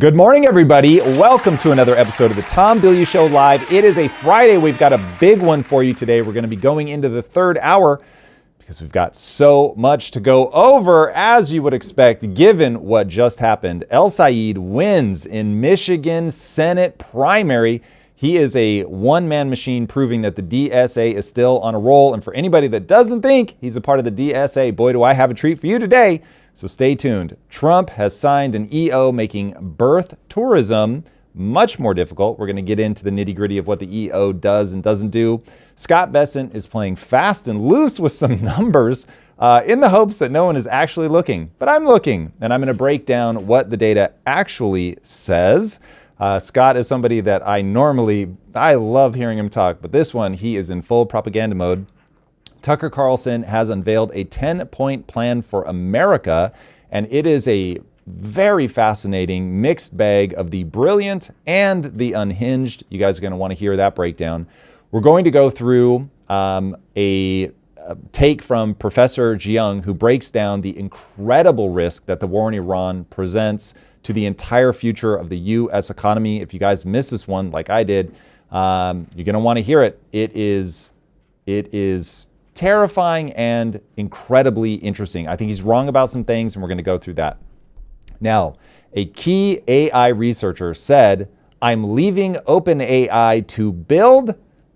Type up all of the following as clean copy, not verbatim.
Good morning, everybody. Welcome to another episode of the Tom Bilyeu Show Live. It is a Friday. We've got a big one for you today. We're going to be going into the third hour because we've got so much to go over, as you would expect, given what just happened. El Sayed wins in Michigan Senate primary. He is a one-man machine, proving that the DSA is still on a roll. And for anybody that doesn't think he's a part of the DSA, boy, do I have a treat for you today. So stay tuned. Trump has signed an EO making birth tourism much more difficult. We're going to get into the nitty-gritty of what the EO does and doesn't do. Scott Bessent is playing fast and loose with some numbers in the hopes that no one is actually looking. But I'm looking, and I'm going to break down what the data actually says. Scott is somebody that I love hearing him talk, but this one, he is in full propaganda mode. Tucker Carlson has unveiled a 10-point plan for America, and it is a very fascinating mixed bag of the brilliant and the unhinged. You guys are going to want to hear that breakdown. We're going to go through a take from Professor Jiang, who breaks down the incredible risk that the war in Iran presents to the entire future of the U.S. economy. If you guys missed this one, like I did, you're going to want to hear it. It is terrifying and incredibly interesting. I think he's wrong about some things, and we're going to go through that. Now, a key AI researcher said, "I'm leaving OpenAI to build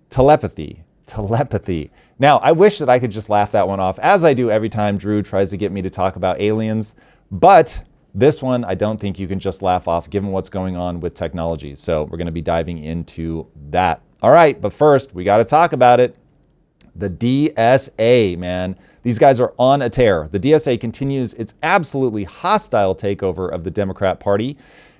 telepathy." Telepathy. Now, I wish that I could just laugh that one off, as I do every time Drew tries to get me to talk about aliens. But this one, I don't think you can just laugh off, given what's going on with technology. So we're going to be diving into that. All right, but first, we got to talk about it. The DSA, man. These guys are on a tear. The DSA continues its absolutely hostile takeover of the Democrat Party.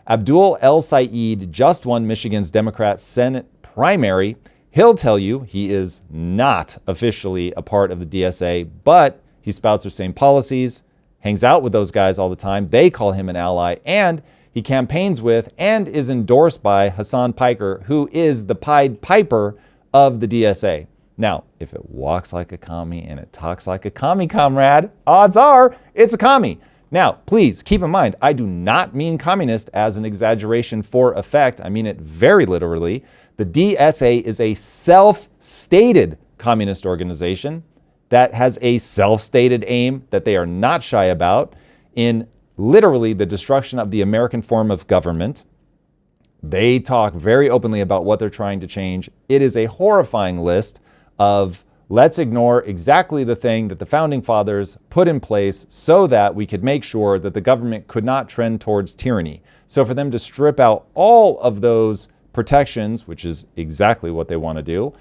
Abdul El Sayed just won Michigan's Democrat Senate primary. He'll tell you he is not officially a part of the DSA, but he spouts their same policies, hangs out with those guys all the time. They call him an ally, and he campaigns with and is endorsed by Hassan Piker, who is the Pied Piper of the DSA. Now, if it walks like a commie and it talks like a commie, comrade, odds are it's a commie. Now, please keep in mind, I do not mean communist as an exaggeration for effect. I mean it very literally. The DSA is a self-stated communist organization that has a self-stated aim that they are not shy about in literally the destruction of the American form of government. They talk very openly about what they're trying to change. It is a horrifying list of let's ignore exactly the thing that the founding fathers put in place so that we could make sure that the government could not trend towards tyranny. So for them to strip out all of those protections, which is exactly what they want to do,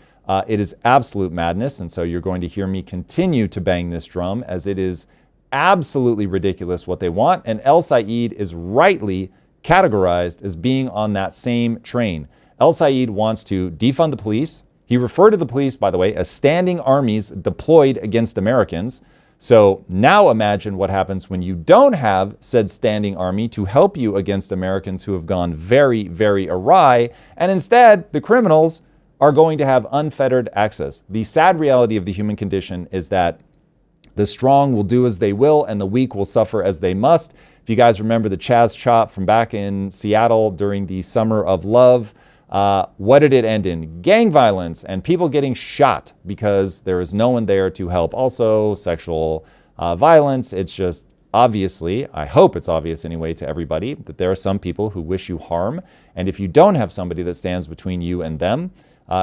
it is absolute madness. And so you're going to hear me continue to bang this drum, as it is absolutely ridiculous what they want. And El Sayed is rightly categorized as being on that same train. El Sayed wants to defund the police. He referred to the police, by the way, as standing armies deployed against Americans. So now imagine what happens when you don't have said standing army to help you against Americans who have gone very, very awry. And instead, the criminals are going to have unfettered access. The sad reality of the human condition is that the strong will do as they will and the weak will suffer as they must. If you guys remember the Chaz Chop from back in Seattle during the Summer of Love, what did it end in? Gang violence and people getting shot because there is no one there to help. Also, sexual violence. It's just obviously, I hope it's obvious anyway to everybody, that there are some people who wish you harm. And if you don't have somebody that stands between you and them,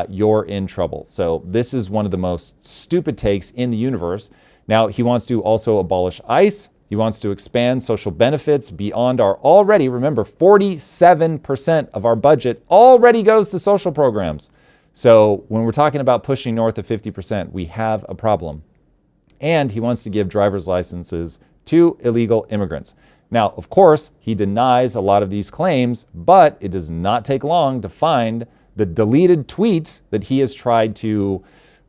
you're in trouble. So this is one of the most stupid takes in the universe. Now, he wants to also abolish ICE. He wants to expand social benefits beyond our already, remember, 47% of our budget already goes to social programs. So when we're talking about pushing north of 50%, we have a problem. And he wants to give driver's licenses to illegal immigrants. Now, of course, he denies a lot of these claims, but it does not take long to find the deleted tweets that he has tried to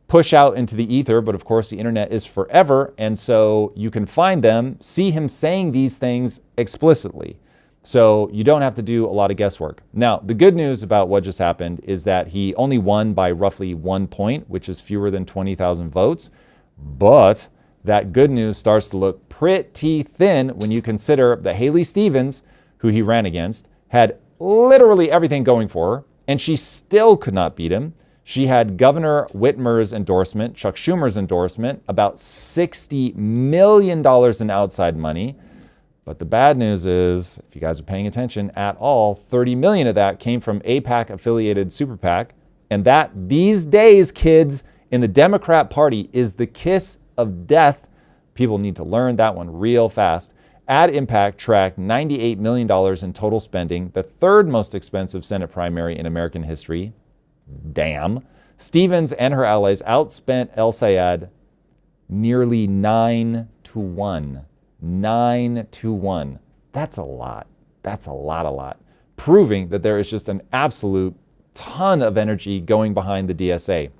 push out into the ether, but of course the internet is forever, and so you can find them, see him saying these things explicitly. So you don't have to do a lot of guesswork. Now, the good news about what just happened is that he only won by roughly 1 point, which is fewer than 20,000 votes, but that good news starts to look pretty thin when you consider that Haley Stevens, who he ran against, had literally everything going for her, and she still could not beat him. She had Governor Whitmer's endorsement, Chuck Schumer's endorsement, about $60 million in outside money. But the bad news is, if you guys are paying attention at all, 30 million of that came from AIPAC affiliated Super PAC. And that these days, kids, in the Democrat Party is the kiss of death. People need to learn that one real fast. Ad Impact tracked $98 million in total spending, the third most expensive Senate primary in American history. Damn. Stevens and her allies outspent El Sayed nearly 9-1. 9-1. That's a lot. That's a lot. Proving that there is just an absolute ton of energy going behind the DSA.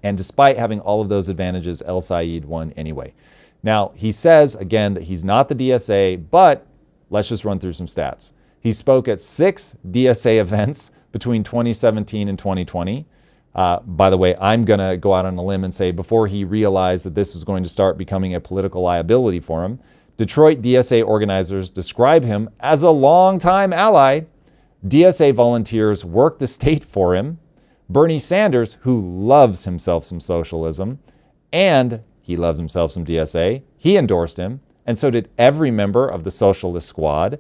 And despite having all of those advantages, El Sayed won anyway. Now, he says, again, that he's not the DSA, but let's just run through some stats. He spoke at 6 DSA events between 2017 and 2020. By the way, I'm going to go out on a limb and say before he realized that this was going to start becoming a political liability for him, Detroit DSA organizers describe him as a longtime ally. DSA volunteers worked the state for him. Bernie Sanders, who loves himself some socialism, and he loves himself some DSA, he endorsed him, and so did every member of the Socialist Squad.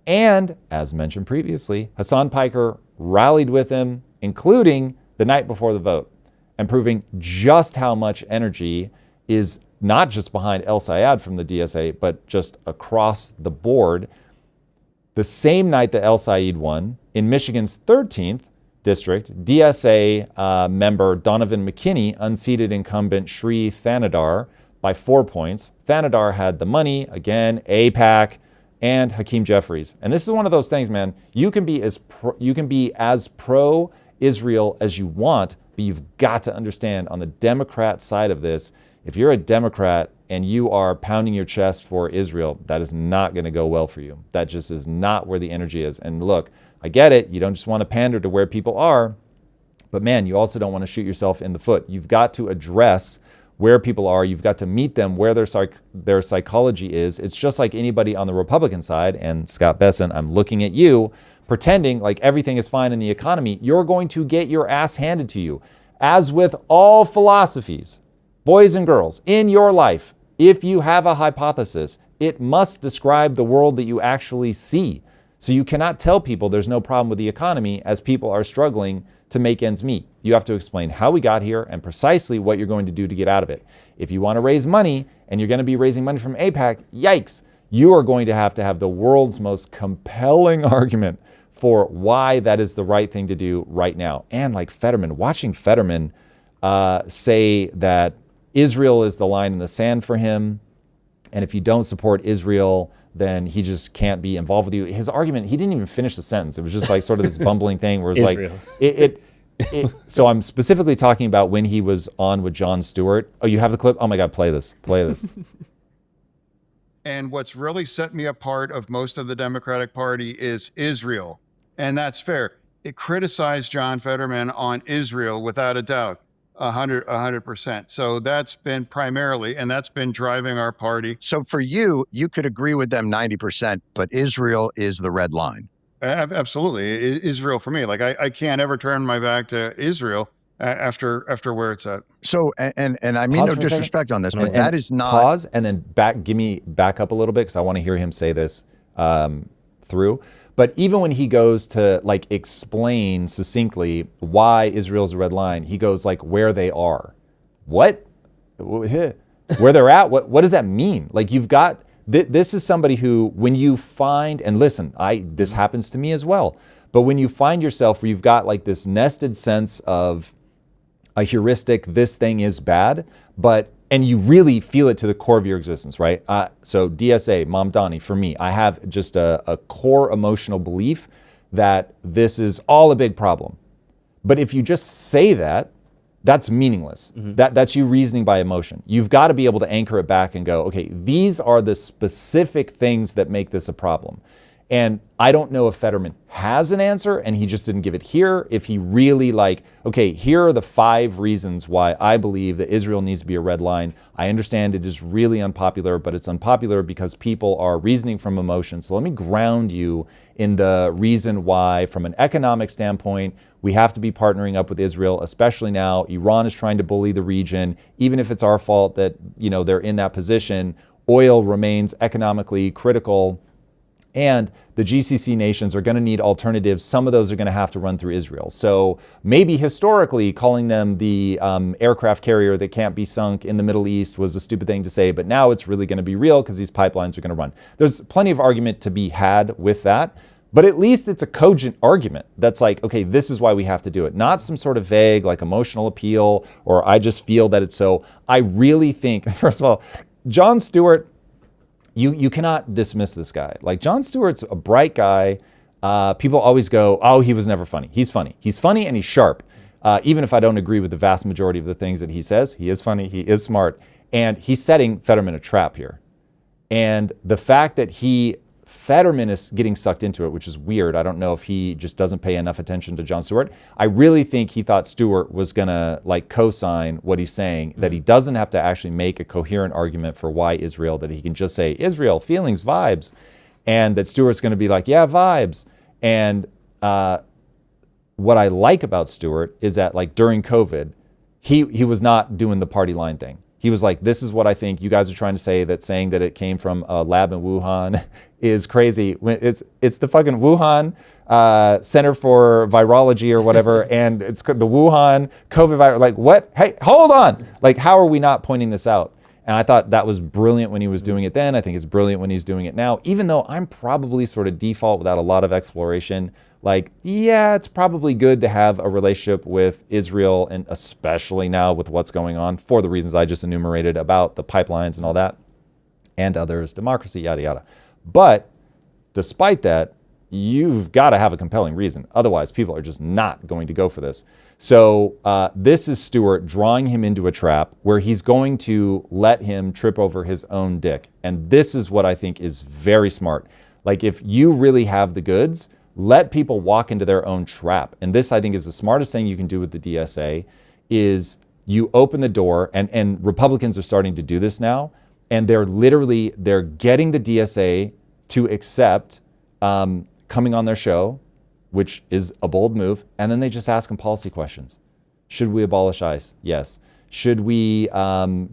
And, as mentioned previously, Hassan Piker rallied with him, including the night before the vote, and proving just how much energy is not just behind El Sayed from the DSA, but just across the board. The same night that El Sayed won, in Michigan's 13th district, DSA member Donovan McKinney unseated incumbent Sri Thanadar by 4 points. Thanadar had the money, again, AIPAC, and Hakeem Jeffries. And this is one of those things, man. You can be as pro-Israel as you want, but you've got to understand on the Democrat side of this, if you're a Democrat and you are pounding your chest for Israel, that is not going to go well for you. That just is not where the energy is. And look, I get it. You don't just want to pander to where people are, but man, you also don't want to shoot yourself in the foot. You've got to address where people are. You've got to meet them where their psychology is. It's just like anybody on the Republican side, and Scott Bessent, I'm looking at you, pretending like everything is fine in the economy. You're going to get your ass handed to you. As with all philosophies, boys and girls, in your life, if you have a hypothesis, it must describe the world that you actually see. So you cannot tell people there's no problem with the economy as people are struggling to make ends meet. You have to explain how we got here and precisely what you're going to do to get out of it. If you want to raise money and you're going to be raising money from AIPAC, yikes, you are going to have the world's most compelling argument for why that is the right thing to do right now. And like Fetterman, watching Fetterman say that Israel is the line in the sand for him, and if you don't support Israel, then he just can't be involved with you. His argument, he didn't even finish the sentence. It was just like sort of this bumbling thing where it's like, so I'm specifically talking about when he was on with Jon Stewart. Oh, you have the clip? Oh my God, play this. And what's really set me apart of most of the Democratic Party is Israel. And that's fair. It criticized John Fetterman on Israel without a doubt. 100%. So that's been primarily, and that's been driving our party. So for you, you could agree with them 90%, but Israel is the red line. Absolutely. Israel for me, like I can't ever turn my back to Israel after where it's at. So, and I mean no disrespect on this, but that is not. Pause and then back up a little bit because I want to hear him say this through. But even when he goes to like explain succinctly why Israel's a red line, he goes like where they are. What? Where they're at? What does that mean? Like you've got, this is somebody who when you find, and listen, this happens to me as well, but when you find yourself where you've got like this nested sense of a heuristic, this thing is bad, and you really feel it to the core of your existence, right? So DSA, Mamdani, for me, I have just a core emotional belief that this is all a big problem. But if you just say that, that's meaningless. Mm-hmm. That's you reasoning by emotion. You've got to be able to anchor it back and go, okay, these are the specific things that make this a problem. And I don't know if Fetterman has an answer and he just didn't give it here. If he really okay, here are the 5 reasons why I believe that Israel needs to be a red line. I understand it is really unpopular, but it's unpopular because people are reasoning from emotion. So let me ground you in the reason why, from an economic standpoint, we have to be partnering up with Israel, especially now. Iran is trying to bully the region. Even if it's our fault that, they're in that position, oil remains economically critical. And the GCC nations are going to need alternatives. Some of those are going to have to run through Israel. So maybe historically calling them the aircraft carrier that can't be sunk in the Middle East was a stupid thing to say, but now it's really going to be real because these pipelines are going to run. There's plenty of argument to be had with that, but at least it's a cogent argument that's okay, this is why we have to do it. Not some sort of vague, emotional appeal, or I just feel that it's so. I really think, first of all, Jon Stewart, you cannot dismiss this guy. Jon Stewart's a bright guy. People always go, oh, he was never funny. He's funny. He's funny and he's sharp. Even if I don't agree with the vast majority of the things that he says, he is funny, he is smart. And he's setting Fetterman a trap here. And the fact that Fetterman is getting sucked into it, which is weird. I don't know if he just doesn't pay enough attention to Jon Stewart. I really think he thought Stewart was going to co-sign what he's saying, that he doesn't have to actually make a coherent argument for why Israel, that he can just say, Israel, feelings, vibes. And that Stewart's going to be yeah, vibes. And what I like about Stewart is that during COVID, he was not doing the party line thing. He was this is what I think you guys are trying to say, that saying that it came from a lab in Wuhan is crazy. It's the fucking Wuhan Center for Virology or whatever, and it's the Wuhan COVID virus. What? Hey, hold on. How are we not pointing this out? And I thought that was brilliant when he was doing it then. I think it's brilliant when he's doing it now, even though I'm probably sort of default without a lot of exploration. Yeah, it's probably good to have a relationship with Israel, and especially now with what's going on for the reasons I just enumerated about the pipelines and all that, and others, democracy, yada, yada. But despite that, you've got to have a compelling reason. Otherwise, people are just not going to go for this. So this is Stewart drawing him into a trap where he's going to let him trip over his own dick. And this is what I think is very smart. If you really have the goods, let people walk into their own trap. And this, I think, is the smartest thing you can do with the DSA, is you open the door, and Republicans are starting to do this now, and they're getting the DSA to accept coming on their show, which is a bold move, and then they just ask them policy questions. Should we abolish ICE? Yes. Should we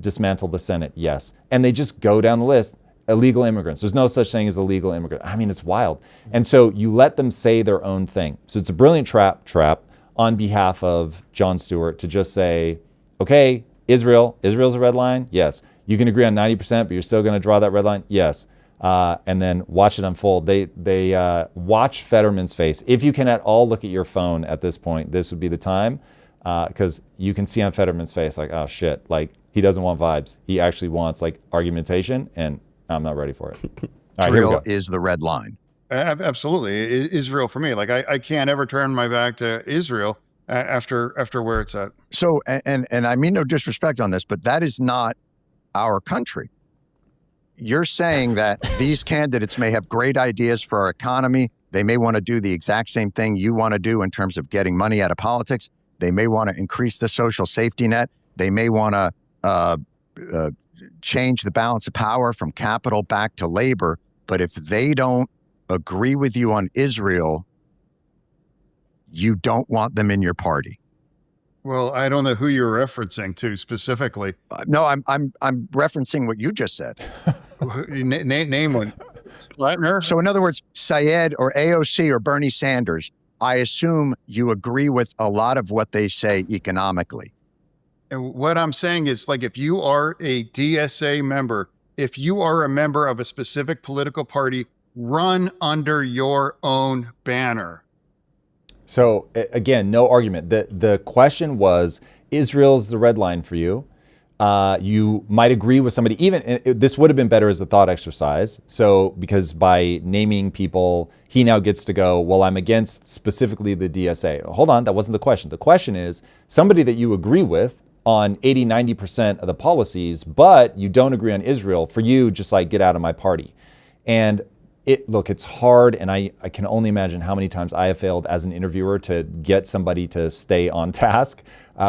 dismantle the Senate? Yes. And they just go down the list. Illegal immigrants. There's no such thing as illegal immigrant. I mean, it's wild. And so you let them say their own thing. So it's a brilliant trap on behalf of Jon Stewart to just say, okay, Israel's a red line? Yes. You can agree on 90%, but you're still going to draw that red line? Yes. And then watch it unfold. They watch Fetterman's face. If you can at all look at your phone at this point, this would be the time, because you can see on Fetterman's face, oh shit, he doesn't want vibes. He actually wants argumentation, and I'm not ready for it. All right, Israel is the red line. Absolutely. Israel for me. I can't ever turn my back to Israel after where it's at. So, and I mean no disrespect on this, but that is not our country. You're saying that these candidates may have great ideas for our economy. They may want to do the exact same thing you want to do in terms of getting money out of politics. They may want to increase the social safety net. They may want to change the balance of power from capital back to labor. But if they don't agree with you on Israel, you don't want them in your party. Well, I don't know who you're referencing to specifically. No, I'm referencing what you just said. Name one. Flatner? So in other words, Syed or AOC or Bernie Sanders, I assume you agree with a lot of what they say economically. And what I'm saying is, if you are a DSA member, if you are a member of a specific political party, run under your own banner. So again, no argument. The question was, Israel's the red line for you. You might agree with somebody, this would have been better as a thought exercise. So, because by naming people, he now gets to go, well, I'm against specifically the DSA. Hold on, that wasn't the question. The question is somebody that you agree with on 80, 90% of the policies, but you don't agree on Israel. For you, just get out of my party. And look, it's hard, and I can only imagine how many times I have failed as an interviewer to get somebody to stay on task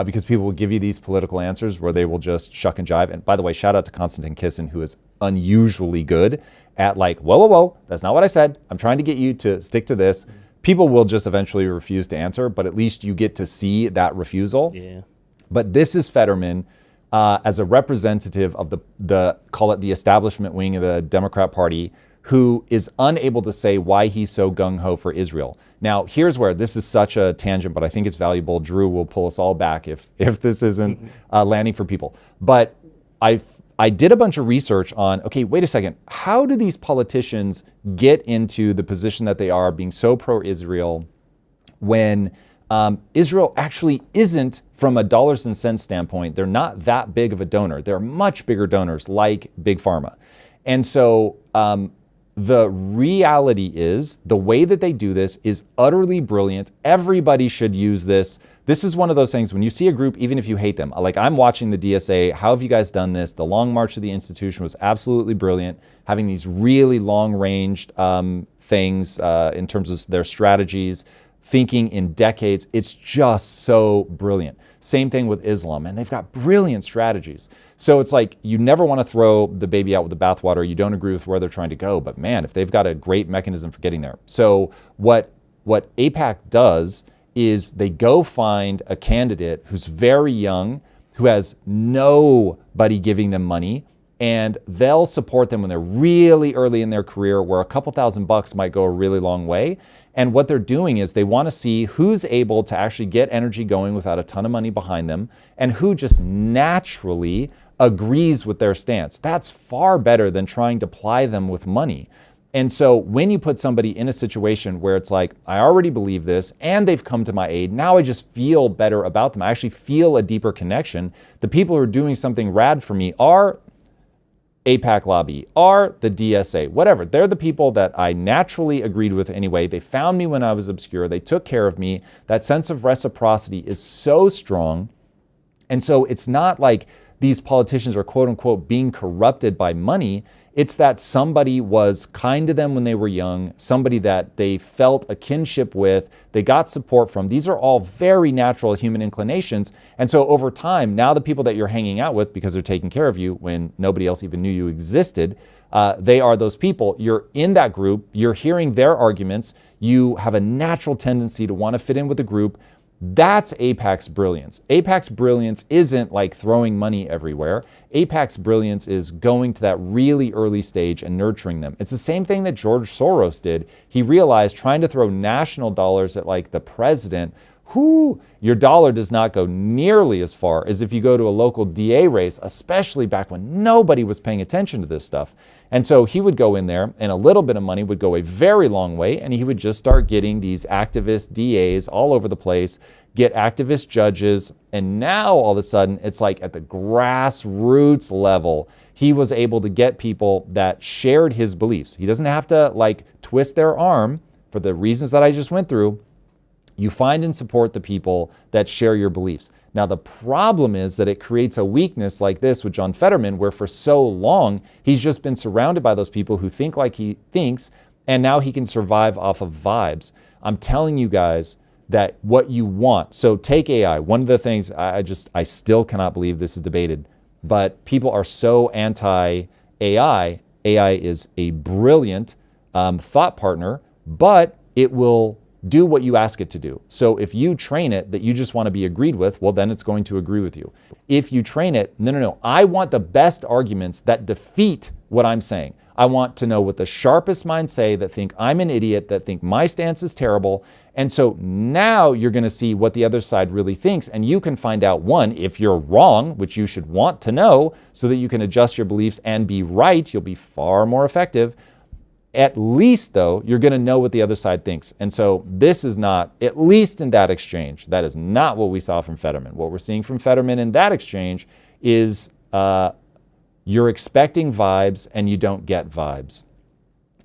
because people will give you these political answers where they will just shuck and jive. And by the way, shout out to Konstantin Kisin, who is unusually good at like, whoa, that's not what I said. I'm trying to get you to stick to this. People will just eventually refuse to answer, but at least you get to see that refusal. Yeah. But this is Fetterman as a representative of the call it the establishment wing of the Democrat Party, who is unable to say why he's so gung-ho for Israel. Now, here's where this is such a tangent, but I think it's valuable. Drew will pull us all back if this isn't landing for people. But I did a bunch of research on, okay, wait a second. How do these politicians get into the position that they are, being so pro-Israel, when Israel actually isn't, from a dollars and cents standpoint, they're not that big of a donor. They're much bigger donors like Big Pharma. And so the reality is the way that they do this is utterly brilliant. Everybody should use this. This is one of those things when you see a group, even if you hate them, like I'm watching the DSA, how have you guys done this? The Long March of the Institution was absolutely brilliant, having these really long-ranged things in terms of their strategies, thinking in decades. It's just so brilliant. Same thing with Islam, and they've got brilliant strategies. So it's like you never want to throw the baby out with the bathwater. You don't agree with where they're trying to go, but man, if they've got a great mechanism for getting there. So what AIPAC does is they go find a candidate who's very young, who has nobody giving them money, and they'll support them when they're really early in their career, where a couple $1,000 might go a really long way. And what they're doing is they want to see who's able to actually get energy going without a ton of money behind them, and who just naturally agrees with their stance. That's far better than trying to ply them with money. And so when you put somebody in a situation where it's like, I already believe this and they've come to my aid, now I just feel better about them. I actually feel a deeper connection. The people who are doing something rad for me are AIPAC lobby, are the DSA, whatever. They're the people that I naturally agreed with anyway. They found me when I was obscure. They took care of me. That sense of reciprocity is so strong. And so it's not like these politicians are quote unquote being corrupted by money. It's that somebody was kind to them when they were young, somebody that they felt a kinship with, they got support from. These are all very natural human inclinations. And so over time, now the people that you're hanging out with because they're taking care of you when nobody else even knew you existed, they are those people. You're in that group, you're hearing their arguments, you have a natural tendency to want to fit in with the group. That's AIPAC's brilliance. AIPAC's brilliance isn't like throwing money everywhere. AIPAC's brilliance is going to that really early stage and nurturing them. It's the same thing that George Soros did. He realized trying to throw national dollars at like the president, your dollar does not go nearly as far as if you go to a local DA race, especially back when nobody was paying attention to this stuff. And so he would go in there and a little bit of money would go a very long way, and he would just start getting these activist DAs all over the place, get activist judges, and now all of a sudden it's like at the grassroots level, he was able to get people that shared his beliefs. He doesn't have to like twist their arm for the reasons that I just went through. You find and support the people that share your beliefs. Now, the problem is that it creates a weakness like this with John Fetterman, where for so long, he's just been surrounded by those people who think like he thinks, and now he can survive off of vibes. I'm telling you guys that what you want, so take AI. One of the things I still cannot believe this is debated, but people are so anti-AI. AI is a brilliant thought partner, but it will do what you ask it to do. So if you train it that you just want to be agreed with, well, then it's going to agree with you. If you train it, no, I want the best arguments that defeat what I'm saying. I want to know what the sharpest minds say that think I'm an idiot, that think my stance is terrible. And so now you're going to see what the other side really thinks. And you can find out, one, if you're wrong, which you should want to know so that you can adjust your beliefs and be right. You'll be far more effective. At least, though, you're going to know what the other side thinks. And so this is not, at least in that exchange, that is not what we saw from Fetterman. What we're seeing from Fetterman in that exchange is you're expecting vibes and you don't get vibes.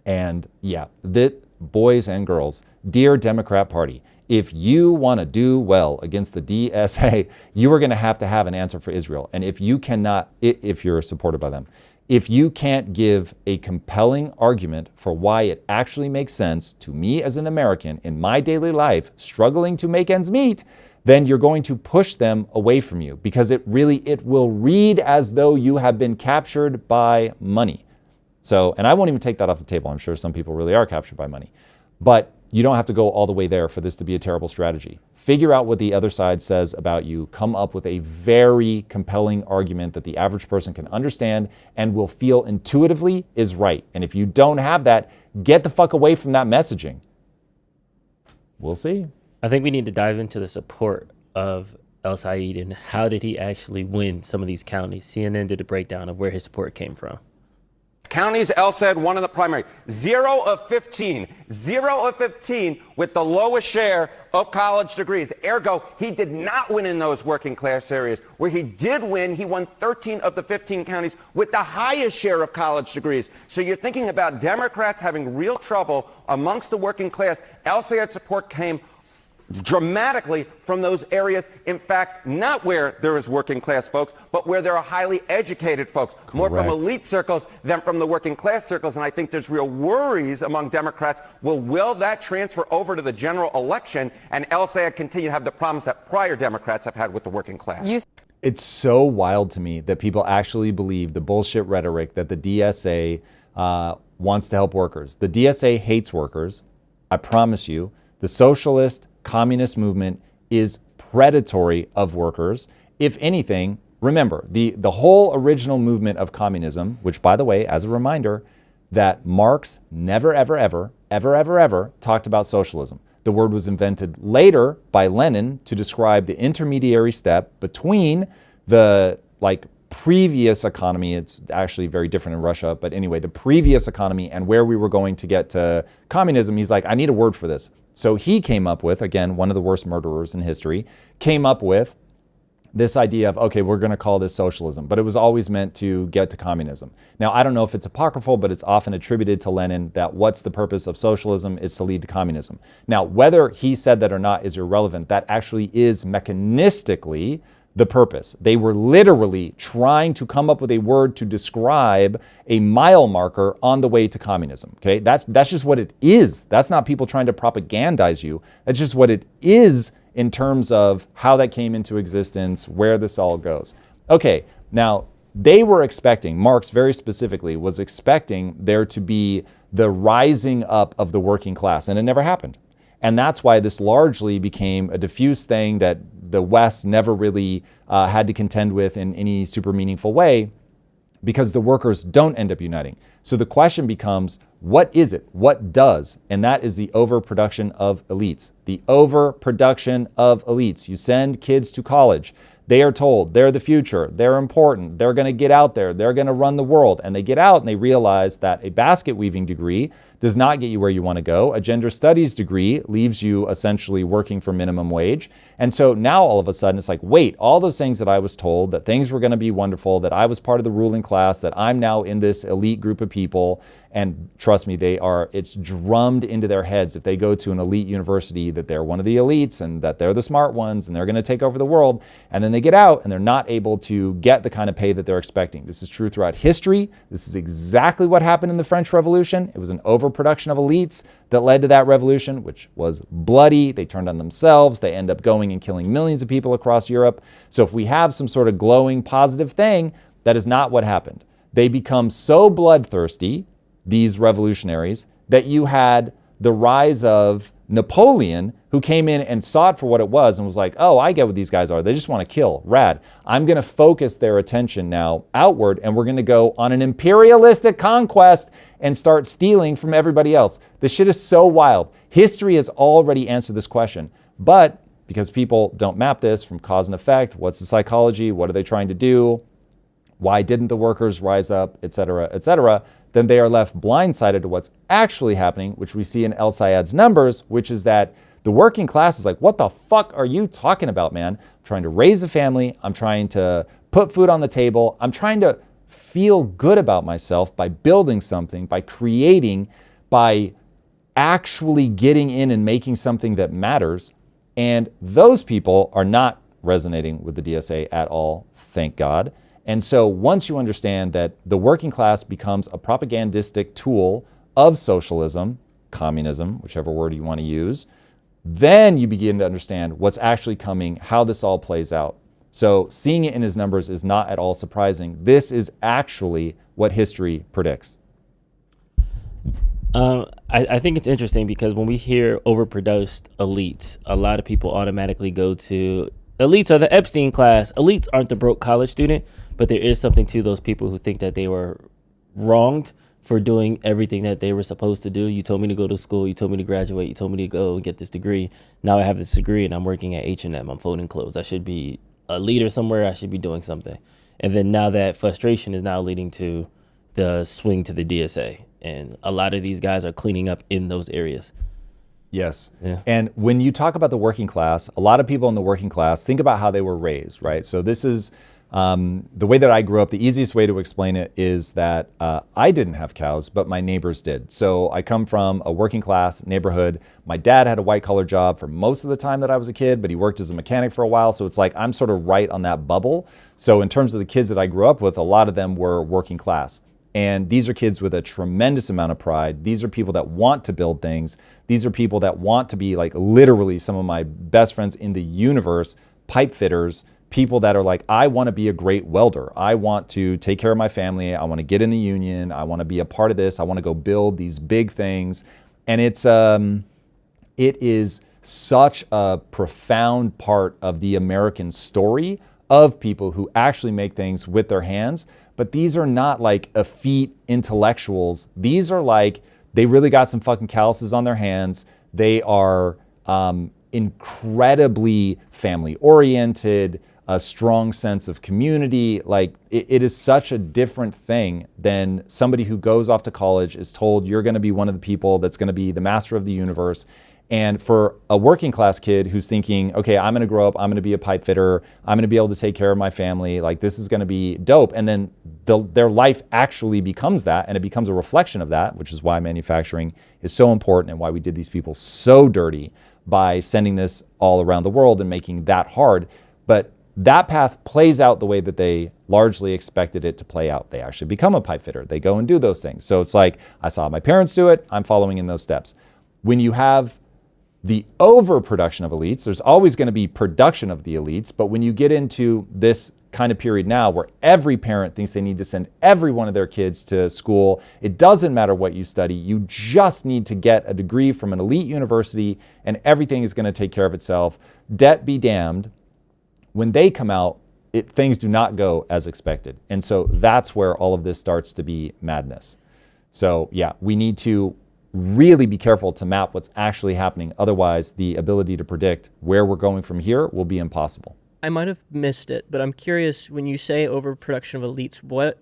And yeah, boys and girls, dear Democrat Party, if you want to do well against the DSA, you are going to have an answer for Israel. And if you cannot, if you're supported by them, If you can't give a compelling argument for why it actually makes sense to me as an American in my daily life, struggling to make ends meet, then you're going to push them away from you, because it will read as though you have been captured by money. So, and I won't even take that off the table. I'm sure some people really are captured by money, but you don't have to go all the way there for this to be a terrible strategy. Figure out what the other side says about you. Come up with a very compelling argument that the average person can understand and will feel intuitively is right. And if you don't have that, get the fuck away from that messaging. We'll see. I think we need to dive into the support of El Sayed and how did he actually win some of these counties. CNN did a breakdown of where his support came from. Counties, El Sayed won in the primary. 0 of 15. 0 of 15 with the lowest share of college degrees. Ergo, he did not win in those working class areas. Where he did win, he won 13 of the 15 counties with the highest share of college degrees. So you're thinking about Democrats having real trouble amongst the working class. El Sayed's support came dramatically from those areas. In fact, not where there is working class folks, but where there are highly educated folks. Correct. More from elite circles than from the working class circles. And I think there's real worries among Democrats. Will that transfer over to the general election and El Sayed continue to have the problems that prior Democrats have had with the working class? It's so wild to me that people actually believe the bullshit rhetoric that the DSA wants to help workers. The DSA hates workers. I promise you. The socialist communist movement is predatory of workers. If anything, remember, the whole original movement of communism, which, by the way, as a reminder, that Marx never, ever talked about socialism. The word was invented later by Lenin to describe the intermediary step between the previous economy. It's actually very different in Russia, but anyway, the previous economy and where we were going to get to communism. He's like, I need a word for this. So he came up with, again, one of the worst murderers in history, came up with this idea of, okay, we're going to call this socialism, but it was always meant to get to communism. Now, I don't know if it's apocryphal, but it's often attributed to Lenin that what's the purpose of socialism? It's to lead to communism. Now, whether he said that or not is irrelevant. That actually is mechanistically the purpose. They were literally trying to come up with a word to describe a mile marker on the way to communism. Okay, that's just what it is. That's not people trying to propagandize you. That's just what it is in terms of how that came into existence, where this all goes. Okay, now they were expecting, Marx very specifically was expecting there to be the rising up of the working class, and it never happened. And that's why this largely became a diffuse thing that the West never really had to contend with in any super meaningful way, because the workers don't end up uniting. So the question becomes, what is it? What does? And that is the overproduction of elites. The overproduction of elites. You send kids to college. They are told they're the future, they're important, they're going to get out there, they're going to run the world. And they get out and they realize that a basket weaving degree does not get you where you want to go. A gender studies degree leaves you essentially working for minimum wage. And so now all of a sudden it's like, wait, all those things that I was told, that things were going to be wonderful, that I was part of the ruling class, that I'm now in this elite group of people. And trust me, it's drummed into their heads if they go to an elite university that they're one of the elites and that they're the smart ones and they're going to take over the world. And then they get out and they're not able to get the kind of pay that they're expecting. This is true throughout history. This is exactly what happened in the French Revolution. It was an overproduction of elites that led to that revolution, which was bloody. They turned on themselves. They end up going and killing millions of people across Europe. So if we have some sort of glowing positive thing, that is not what happened. They become so bloodthirsty, these revolutionaries, that you had the rise of Napoleon, who came in and saw it for what it was and was like, oh, I get what these guys are. They just want to kill. Rad. I'm going to focus their attention now outward, and we're going to go on an imperialistic conquest and start stealing from everybody else. This shit is so wild. History has already answered this question, but because people don't map this from cause and effect, what's the psychology? What are they trying to do? Why didn't the workers rise up, et cetera, then they are left blindsided to what's actually happening, which we see in El Sayed's numbers, which is that the working class is like, what the fuck are you talking about, man? I'm trying to raise a family. I'm trying to put food on the table. I'm trying to feel good about myself by building something, by creating, by actually getting in and making something that matters. And those people are not resonating with the DSA at all, thank God. And so once you understand that the working class becomes a propagandistic tool of socialism, communism, whichever word you want to use, then you begin to understand what's actually coming, how this all plays out. So seeing it in his numbers is not at all surprising. This is actually what history predicts. I think it's interesting because when we hear overproduced elites, a lot of people automatically go to elites are the Epstein class. Elites aren't the broke college student, but there is something to those people who think that they were wronged for doing everything that they were supposed to do. You told me to go to school. You told me to graduate. You told me to go and get this degree. Now I have this degree and I'm working at H&M. I'm folding clothes. I should be a leader somewhere. I should be doing something. And then now that frustration is now leading to the swing to the DSA. And a lot of these guys are cleaning up in those areas. Yes. Yeah. And when you talk about the working class, a lot of people in the working class think about how they were raised, right? So this is the way that I grew up. The easiest way to explain it is that I didn't have cows, but my neighbors did. So I come from a working class neighborhood. My dad had a white collar job for most of the time that I was a kid, but he worked as a mechanic for a while. So it's like I'm sort of right on that bubble. So in terms of the kids that I grew up with, a lot of them were working class. And these are kids with a tremendous amount of pride. These are people that want to build things. These are people that want to be like literally some of my best friends in the universe, pipe fitters, people that are like, I want to be a great welder. I want to take care of my family. I want to get in the union. I want to be a part of this. I want to go build these big things. And it is such a profound part of the American story of people who actually make things with their hands. But these are not like effete intellectuals. These are like, they really got some fucking calluses on their hands. They are incredibly family oriented, a strong sense of community. Like it is such a different thing than somebody who goes off to college, is told you're gonna be one of the people that's gonna be the master of the universe. And for a working class kid who's thinking, okay, I'm gonna grow up, I'm gonna be a pipe fitter, I'm gonna be able to take care of my family, like this is gonna be dope. And then their life actually becomes that, and it becomes a reflection of that, which is why manufacturing is so important and why we did these people so dirty by sending this all around the world and making that hard. But that path plays out the way that they largely expected it to play out. They actually become a pipe fitter. They go and do those things. So it's like, I saw my parents do it, I'm following in those steps. When you have the overproduction of elites, there's always going to be production of the elites, but when you get into this kind of period now where every parent thinks they need to send every one of their kids to school, it doesn't matter what you study, you just need to get a degree from an elite university and everything is going to take care of itself. Debt be damned. When they come out, things do not go as expected. And so that's where all of this starts to be madness. So yeah, we need to really be careful to map what's actually happening. Otherwise, the ability to predict where we're going from here will be impossible. I might have missed it, but I'm curious, when you say overproduction of elites, what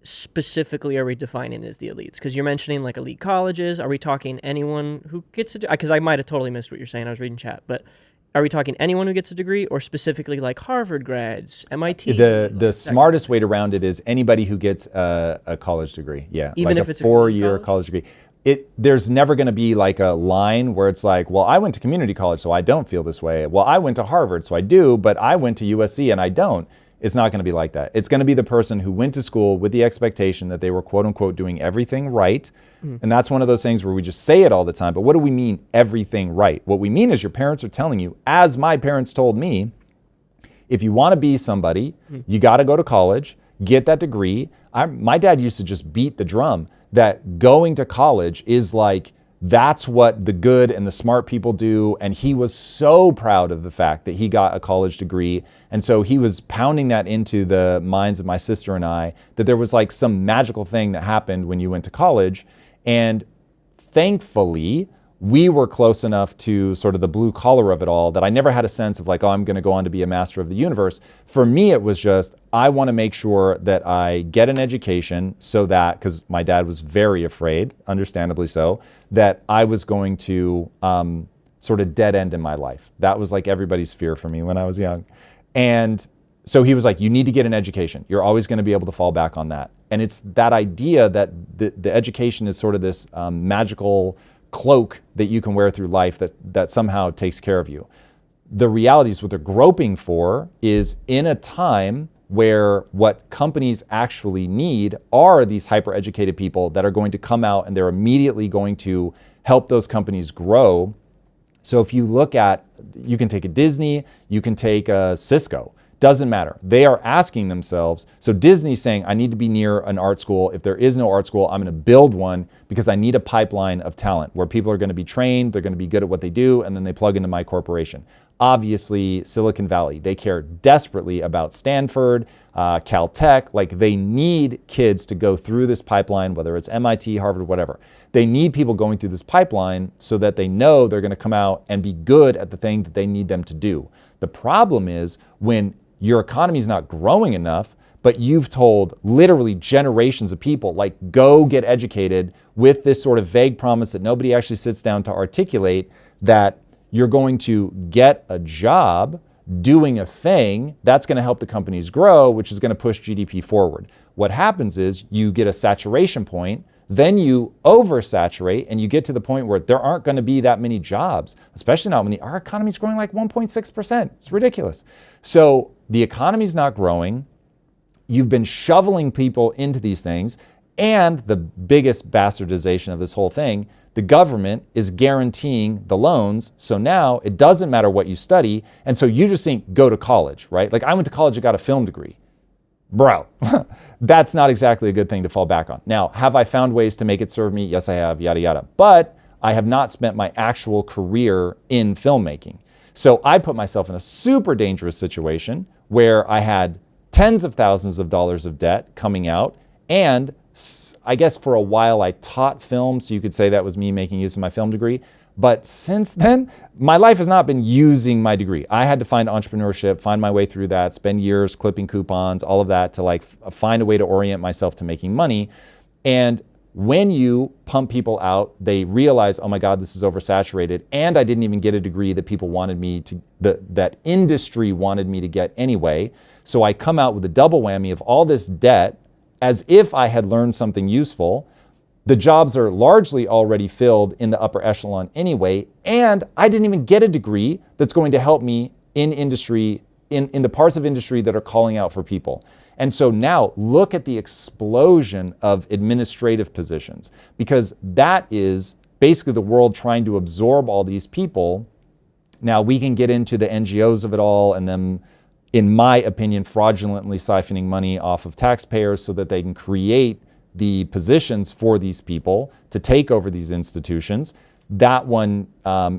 specifically are we defining as the elites? Because you're mentioning like elite colleges. Are we talking anyone who gets a degree? Because I might have totally missed what you're saying. I was reading chat, but are we talking anyone who gets a degree, or specifically like Harvard grads, MIT? The smartest way to round it is anybody who gets a college degree. Yeah, even like if it's a 4-year college degree. There's never going to be like a line where it's like, well, I went to community college, so I don't feel this way. Well, I went to Harvard, so I do, but I went to USC and I don't. It's not going to be like that. It's going to be the person who went to school with the expectation that they were quote unquote doing everything right. And that's one of those things where we just say it all the time. But what do we mean everything right? What we mean is your parents are telling you, as my parents told me, if you want to be somebody, you got to go to college, get that degree. My dad used to just beat the drum that going to college is like, that's what the good and the smart people do. And he was so proud of the fact that he got a college degree. And so he was pounding that into the minds of my sister and I, that there was like some magical thing that happened when you went to college. And thankfully, we were close enough to sort of the blue collar of it all that I never had a sense of like, oh, I'm going to go on to be a master of the universe. For me, it was just, I want to make sure that I get an education so that, because my dad was very afraid, understandably so, that I was going to sort of dead end in my life. That was like everybody's fear for me when I was young. And so he was like, you need to get an education. You're always going to be able to fall back on that. And it's that idea that the education is sort of this magical cloak that you can wear through life that somehow takes care of you. The reality is what they're groping for is in a time where what companies actually need are these hyper-educated people that are going to come out and they're immediately going to help those companies grow. So if you look at, you can take a Disney, you can take a Cisco, doesn't matter. They are asking themselves, so Disney's saying, I need to be near an art school. If there is no art school, I'm gonna build one because I need a pipeline of talent where people are gonna be trained, they're gonna be good at what they do, and then they plug into my corporation. Obviously, Silicon Valley, they care desperately about Stanford, Caltech, like they need kids to go through this pipeline, whether it's MIT, Harvard, whatever. They need people going through this pipeline so that they know they're gonna come out and be good at the thing that they need them to do. The problem is when your economy is not growing enough, but you've told literally generations of people, like, go get educated with this sort of vague promise that nobody actually sits down to articulate, that you're going to get a job doing a thing that's going to help the companies grow, which is going to push GDP forward. What happens is you get a saturation point, then you oversaturate and you get to the point where there aren't going to be that many jobs, especially not when our economy is growing like 1.6%. It's ridiculous. So the economy's not growing. You've been shoveling people into these things. And the biggest bastardization of this whole thing, the government is guaranteeing the loans. So now it doesn't matter what you study. And so you just think, go to college, right? Like I went to college and got a film degree. Bro, that's not exactly a good thing to fall back on. Now, have I found ways to make it serve me? Yes, I have, yada, yada. But I have not spent my actual career in filmmaking. So I put myself in a super dangerous situation where I had tens of thousands of dollars of debt coming out. And I guess for a while I taught film, so you could say that was me making use of my film degree. But since then, my life has not been using my degree. I had to find entrepreneurship, find my way through that, spend years clipping coupons, all of that to like find a way to orient myself to making money. And when you pump people out, they realize, oh my God, this is oversaturated. And I didn't even get a degree that people wanted me to, that industry wanted me to get anyway. So I come out with a double whammy of all this debt as if I had learned something useful. The jobs are largely already filled in the upper echelon anyway, and I didn't even get a degree that's going to help me in industry, in the parts of industry that are calling out for people. And so now look at the explosion of administrative positions, because that is basically the world trying to absorb all these people. Now we can get into the NGOs of it all and them, in my opinion, fraudulently siphoning money off of taxpayers so that they can create the positions for these people to take over these institutions. That one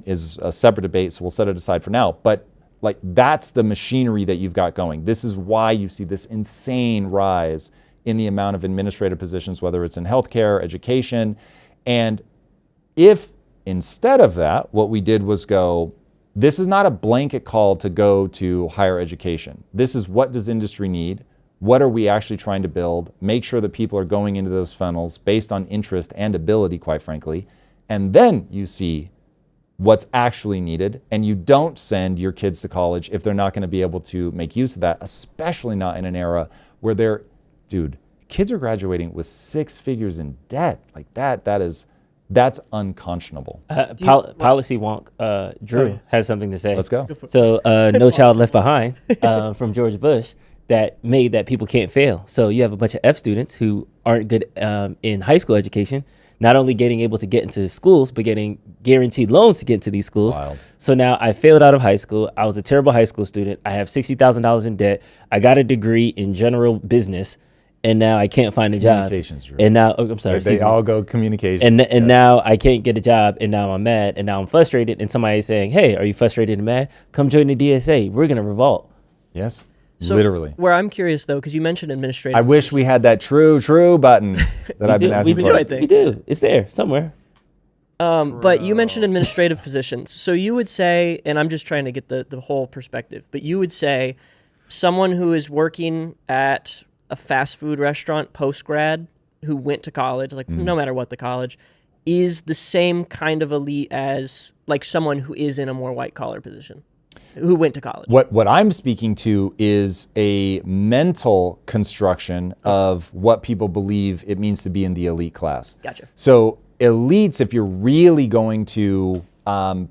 is a separate debate, so we'll set it aside for now. But like that's the machinery that you've got going. This is why you see this insane rise in the amount of administrative positions, whether it's in healthcare, education. And if instead of that, what we did was go, this is not a blanket call to go to higher education. This is what does industry need? What are we actually trying to build? Make sure that people are going into those funnels based on interest and ability, quite frankly. And then you see what's actually needed. And you don't send your kids to college if they're not going to be able to make use of that, especially not in an era where they're, dude, kids are graduating with 6 figures in debt. Like that's unconscionable. Policy wonk, Drew has something to say. Let's go. So No Child Left Behind from George Bush that made that people can't fail. So you have a bunch of F students who aren't good in high school education, not only getting able to get into schools, but getting guaranteed loans to get into these schools. Wild. So now I failed out of high school. I was a terrible high school student. I have $60,000 in debt. I got a degree in general business, and now I can't find a job. Communications, Drew. And now, I'm sorry. They all go communication. And now I can't get a job, and now I'm mad, and now I'm frustrated, and somebody's saying, hey, are you frustrated and mad? Come join the DSA. We're going to revolt. Yes. So literally. Where I'm curious though, because you mentioned administrative. I wish we had that true button that I've been asking we for. do, I think. We do. It's there somewhere. But you mentioned administrative positions. So you would say, and I'm just trying to get the whole perspective, but you would say someone who is working at a fast food restaurant post-grad who went to college, like no matter what the college, is the same kind of elite as like someone who is in a more white-collar position, who went to college. What I'm speaking to is a mental construction of what people believe it means to be in the elite class. Gotcha. So elites, if you're really going to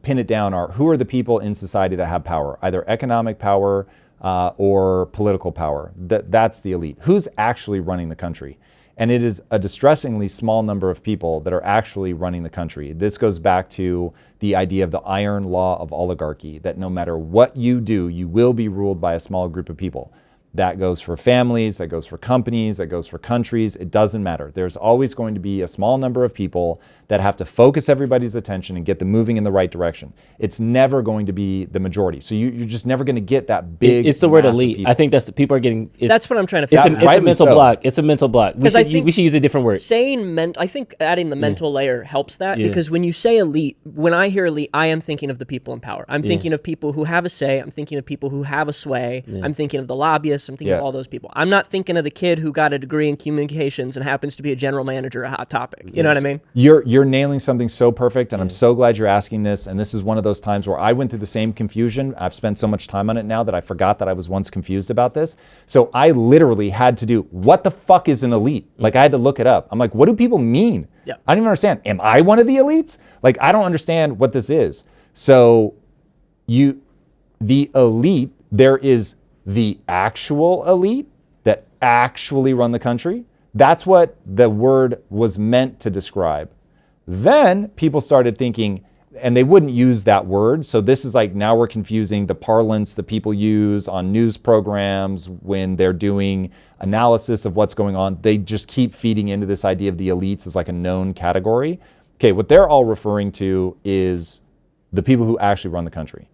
pin it down, are who are the people in society that have power, either economic power, or political power. That's the elite. Who's actually running the country? And it is a distressingly small number of people that are actually running the country. This goes back to the idea of the iron law of oligarchy, that no matter what you do, you will be ruled by a small group of people. That goes for families, that goes for companies, that goes for countries. It doesn't matter. There's always going to be a small number of people that have to focus everybody's attention and get them moving in the right direction. It's never going to be the majority. So you're just never going to get that big. It's the word mass of elite. people. I think people are getting. That's what I'm trying to It's figure a, out. it's a mental so. block. It's a mental block. We 'Cause I should, think we should use a different word. Saying I think adding the mental layer helps that, because when you say elite, when I hear elite, I am thinking of the people in power. I'm thinking of people who have a say. I'm thinking of people who have a sway. I'm thinking of the lobbyists. I'm thinking of all those people. I'm not thinking of the kid who got a degree in communications and happens to be a general manager at Hot Topic. You know what I mean? You're nailing something so perfect, and I'm so glad you're asking this. And this is one of those times where I went through the same confusion. I've spent so much time on it now that I forgot that I was once confused about this. So I literally had to do, what the fuck is an elite? Like, I had to look it up. I'm like, what do people mean? Yeah. I don't even understand. Am I one of the elites? Like, I don't understand what this is. So the elite, there is the actual elite that actually run the country. That's what the word was meant to describe. Then people started thinking, and they wouldn't use that word. So this is like, now we're confusing the parlance that people use on news programs when they're doing analysis of what's going on. They just keep feeding into this idea of the elites as like a known category. Okay, what they're all referring to is the people who actually run the country.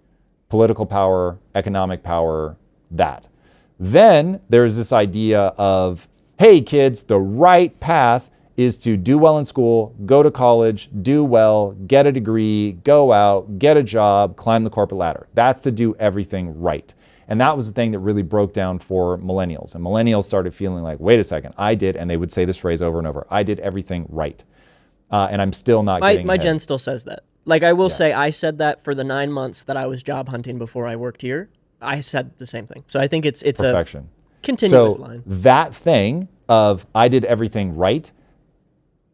Political power, economic power, that. Then there's this idea of, hey kids, the right path is to do well in school, go to college, do well, get a degree, go out, get a job, climb the corporate ladder. That's to do everything right. And that was the thing that really broke down for millennials. And millennials started feeling like, wait a second, and they would say this phrase over and over, I did everything right. And I'm still not getting My ahead. gen still says that. Like, I will say, I said that for the 9 months that I was job hunting before I worked here. I said the same thing. So I think it's perfection. A continuous So line. that thing of I did everything right,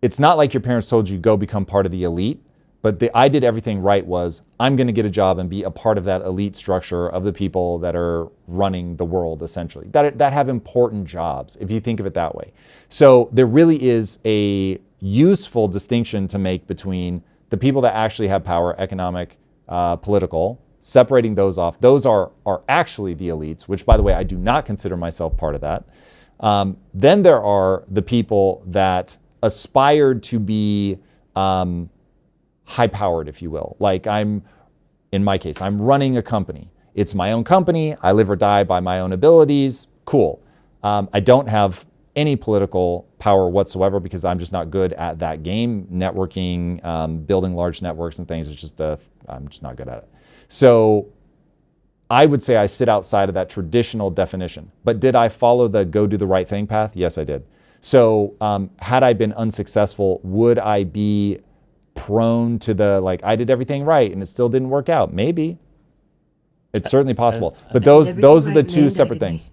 it's not like your parents told you go become part of the elite, but the I did everything right was I'm going to get a job and be a part of that elite structure of the people that are running the world, essentially, that have important jobs, if you think of it that way. So there really is a useful distinction to make between the people that actually have power, economic, political, separating those off. Those are actually the elites, which, by the way, I do not consider myself part of that. Then there are the people that aspired to be high-powered, if you will. Like in my case, I'm running a company. It's my own company. I live or die by my own abilities. Cool. I don't have any political power whatsoever because I'm just not good at that game. Networking, building large networks and things, I'm just not good at it. So I would say I sit outside of that traditional definition. But did I follow the go do the right thing path? Yes, I did. So had I been unsuccessful, would I be prone to the, like, I did everything right and it still didn't work out? Maybe. It's certainly possible. But those are the two separate things.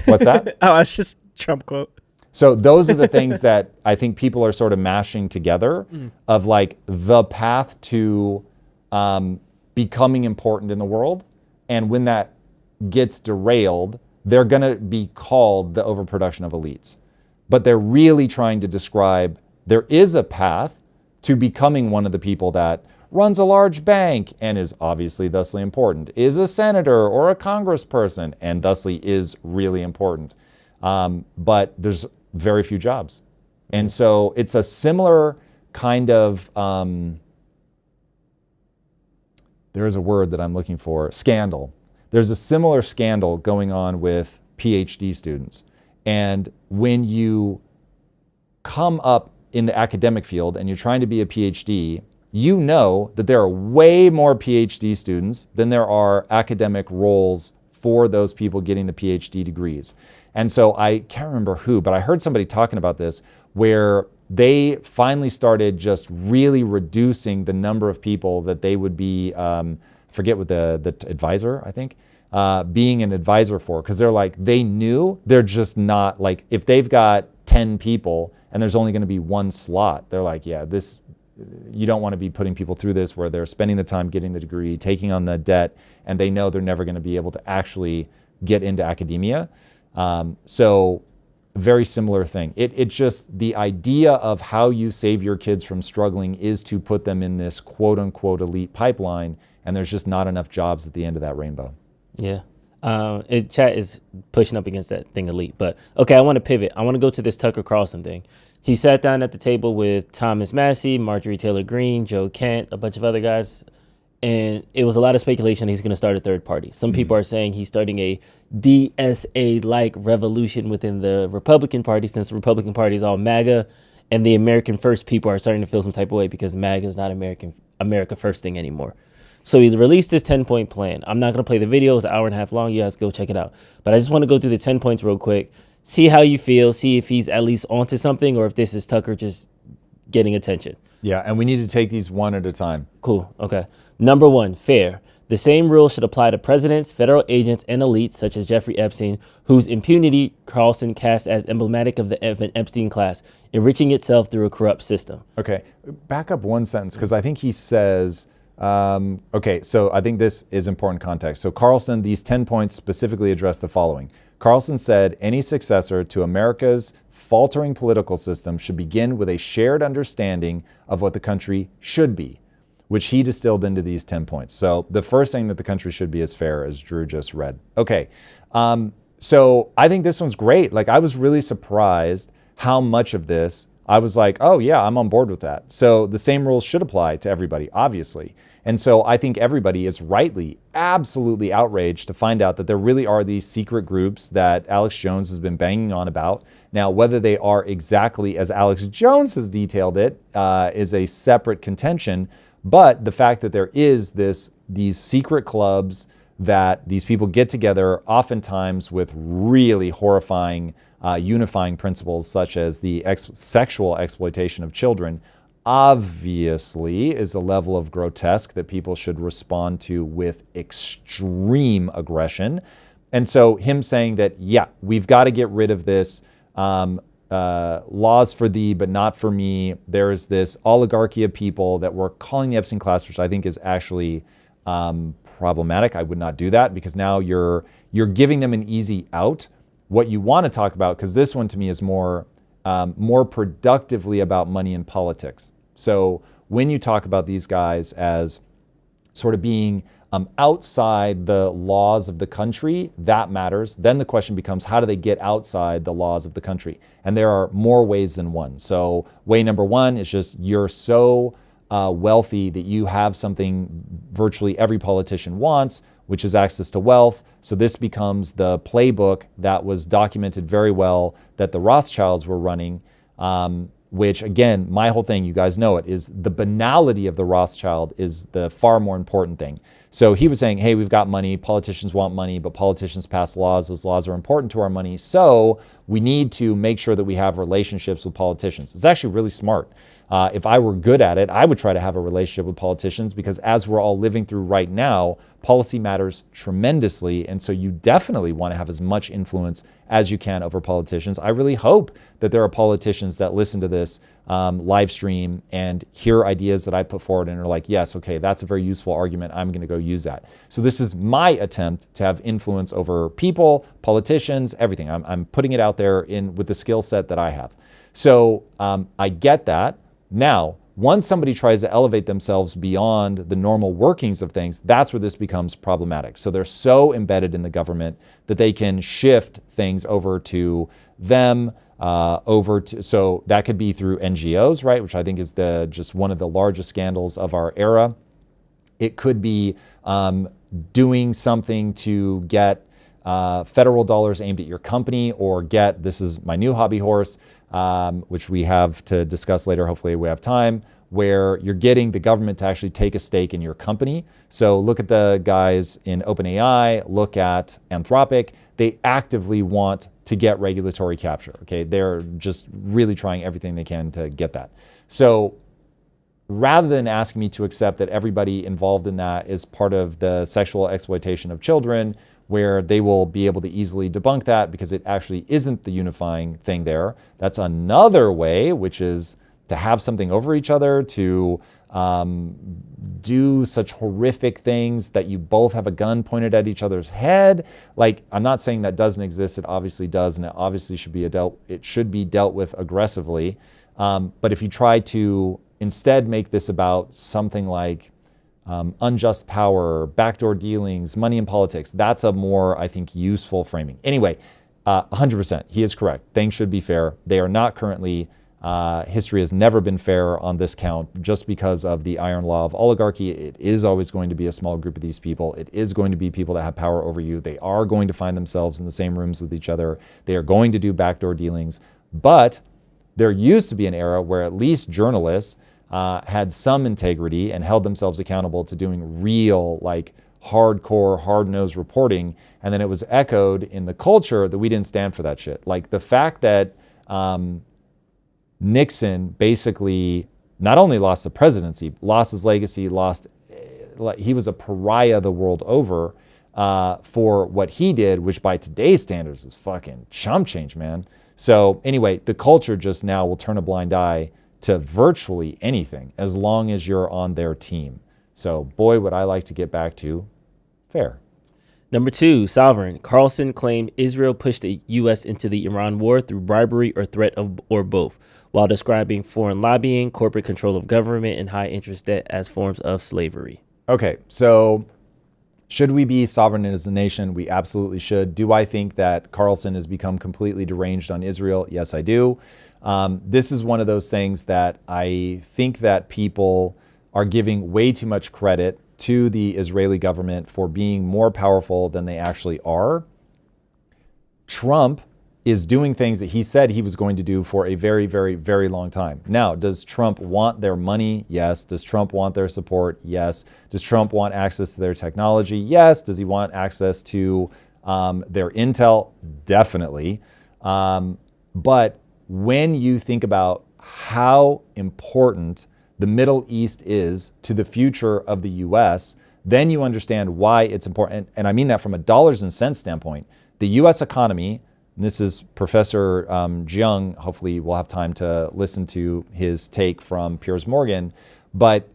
What's that? Oh, it's just Trump quote. So those are the things that I think people are sort of mashing together of like the path to becoming important in the world. And when that gets derailed, they're going to be called the overproduction of elites. But they're really trying to describe there is a path to becoming one of the people that runs a large bank and is obviously thusly important, is a senator or a congressperson and thusly is really important. But there's very few jobs. And so it's a similar kind of, there is a word that I'm looking for, scandal. There's a similar scandal going on with PhD students. And when you come up in the academic field and you're trying to be a PhD, you know that there are way more PhD students than there are academic roles for those people getting the PhD degrees. And so I can't remember who, but I heard somebody talking about this where they finally started just really reducing the number of people that they would be, forget what the advisor, I think, being an advisor for, because they're like, they knew they're just not, like, if they've got 10 people and there's only going to be one slot, they're like, yeah, this, you don't want to be putting people through this where they're spending the time getting the degree, taking on the debt, and they know they're never going to be able to actually get into academia. So very similar thing. It just, the idea of how you save your kids from struggling is to put them in this quote unquote elite pipeline, and there's just not enough jobs at the end of that rainbow. Yeah. Chat is pushing up against that thing elite. But okay, I want to pivot. I want to go to this Tucker Carlson thing. He sat down at the table with Thomas Massey, Marjorie Taylor Greene, Joe Kent, a bunch of other guys. And it was a lot of speculation he's going to start a third party. Some people are saying he's starting a DSA-like revolution within the Republican Party, since the Republican Party is all MAGA, and the American First people are starting to feel some type of way because MAGA is not America First thing anymore. So he released this 10-point plan. I'm not going to play the video. It's an hour and a half long. You guys go check it out. But I just want to go through the 10 points real quick, see how you feel, see if he's at least onto something or if this is Tucker just getting attention. Yeah, and we need to take these one at a time. Cool. Okay. Number 1, fair. The same rules should apply to presidents, federal agents, and elites such as Jeffrey Epstein, whose impunity Carlson cast as emblematic of the Epstein class, enriching itself through a corrupt system. Okay, back up one sentence, because I think he says, okay, so I think this is important context. So Carlson, these 10 points specifically address the following. Carlson said any successor to America's faltering political system should begin with a shared understanding of what the country should be, which he distilled into these 10 points. So the first thing that the country should be is fair, as Drew just read. Okay, so I think this one's great. Like, I was really surprised how much of this I was like, oh yeah, I'm on board with that. So the same rules should apply to everybody, obviously. And so I think everybody is rightly, absolutely outraged to find out that there really are these secret groups that Alex Jones has been banging on about. Now, whether they are exactly as Alex Jones has detailed it is a separate contention. But the fact that there is these secret clubs that these people get together, oftentimes with really horrifying unifying principles, such as the sexual exploitation of children, obviously is a level of grotesque that people should respond to with extreme aggression. And so him saying that, yeah, we've got to get rid of this laws for thee, but not for me. There is this oligarchy of people that we're calling the Epstein class, which I think is actually problematic. I would not do that, because now you're giving them an easy out. What you want to talk about, because this one to me is more productively about money and politics. So when you talk about these guys as sort of being outside the laws of the country, that matters. Then the question becomes, how do they get outside the laws of the country? And there are more ways than one. So way number 1 is just, you're so wealthy that you have something virtually every politician wants, which is access to wealth. So this becomes the playbook that was documented very well that the Rothschilds were running, which again, my whole thing, you guys know it, is the banality of the Rothschild is the far more important thing. So he was saying, hey, we've got money, politicians want money, but politicians pass laws. Those laws are important to our money. So we need to make sure that we have relationships with politicians. It's actually really smart. If I were good at it, I would try to have a relationship with politicians, because as we're all living through right now, policy matters tremendously. And so you definitely want to have as much influence as you can over politicians. I really hope that there are politicians that listen to this live stream and hear ideas that I put forward and are like, yes, okay, that's a very useful argument. I'm going to go use that. So this is my attempt to have influence over people, politicians, everything. I'm putting it out there with the skill set that I have. So I get that. Now, once somebody tries to elevate themselves beyond the normal workings of things, that's where this becomes problematic. So they're so embedded in the government that they can shift things over to them, so that could be through NGOs, right? Which I think is just one of the largest scandals of our era. It could be doing something to get federal dollars aimed at your company, or this is my new hobby horse, which we have to discuss later, hopefully we have time, where you're getting the government to actually take a stake in your company. So look at the guys in OpenAI, look at Anthropic. They actively want to get regulatory capture, okay? They're just really trying everything they can to get that. So rather than asking me to accept that everybody involved in that is part of the sexual exploitation of children, where they will be able to easily debunk that because it actually isn't the unifying thing there. That's another way, which is to have something over each other, to do such horrific things that you both have a gun pointed at each other's head. Like, I'm not saying that doesn't exist. It obviously does, and it obviously should be dealt with aggressively. But if you try to instead make this about something like unjust power, backdoor dealings, money in politics, that's a more, I think, useful framing. Anyway, 100%, he is correct. Things should be fair. They are not currently. History has never been fair on this count just because of the iron law of oligarchy. It is always going to be a small group of these people. It is going to be people that have power over you. They are going to find themselves in the same rooms with each other. They are going to do backdoor dealings. But there used to be an era where at least journalists had some integrity and held themselves accountable to doing real, like, hardcore, hard-nosed reporting. And then it was echoed in the culture that we didn't stand for that shit. Like the fact that Nixon basically not only lost the presidency, lost his legacy, he was a pariah the world over for what he did, which by today's standards is fucking chump change, man. So anyway, the culture just now will turn a blind eye to virtually anything as long as you're on their team. So boy, would I like to get back to fair. Number 2, sovereign. Carlson claimed Israel pushed the U.S. into the Iran war through bribery or threat or both, while describing foreign lobbying, corporate control of government, and high interest debt as forms of slavery. Okay, so should we be sovereign as a nation? We absolutely should. Do I think that Carlson has become completely deranged on Israel? Yes, I do. This is one of those things that I think that people are giving way too much credit to the Israeli government for being more powerful than they actually are. Trump is doing things that he said he was going to do for a very, very, very long time. Now, does Trump want their money? Yes. Does Trump want their support? Yes. Does Trump want access to their technology? Yes. Does he want access to their intel? Definitely. But when you think about how important the Middle East is to the future of the US, then you understand why it's important. And I mean that from a dollars and cents standpoint. The US economy, and this is Professor Jiang, hopefully we'll have time to listen to his take from Piers Morgan, but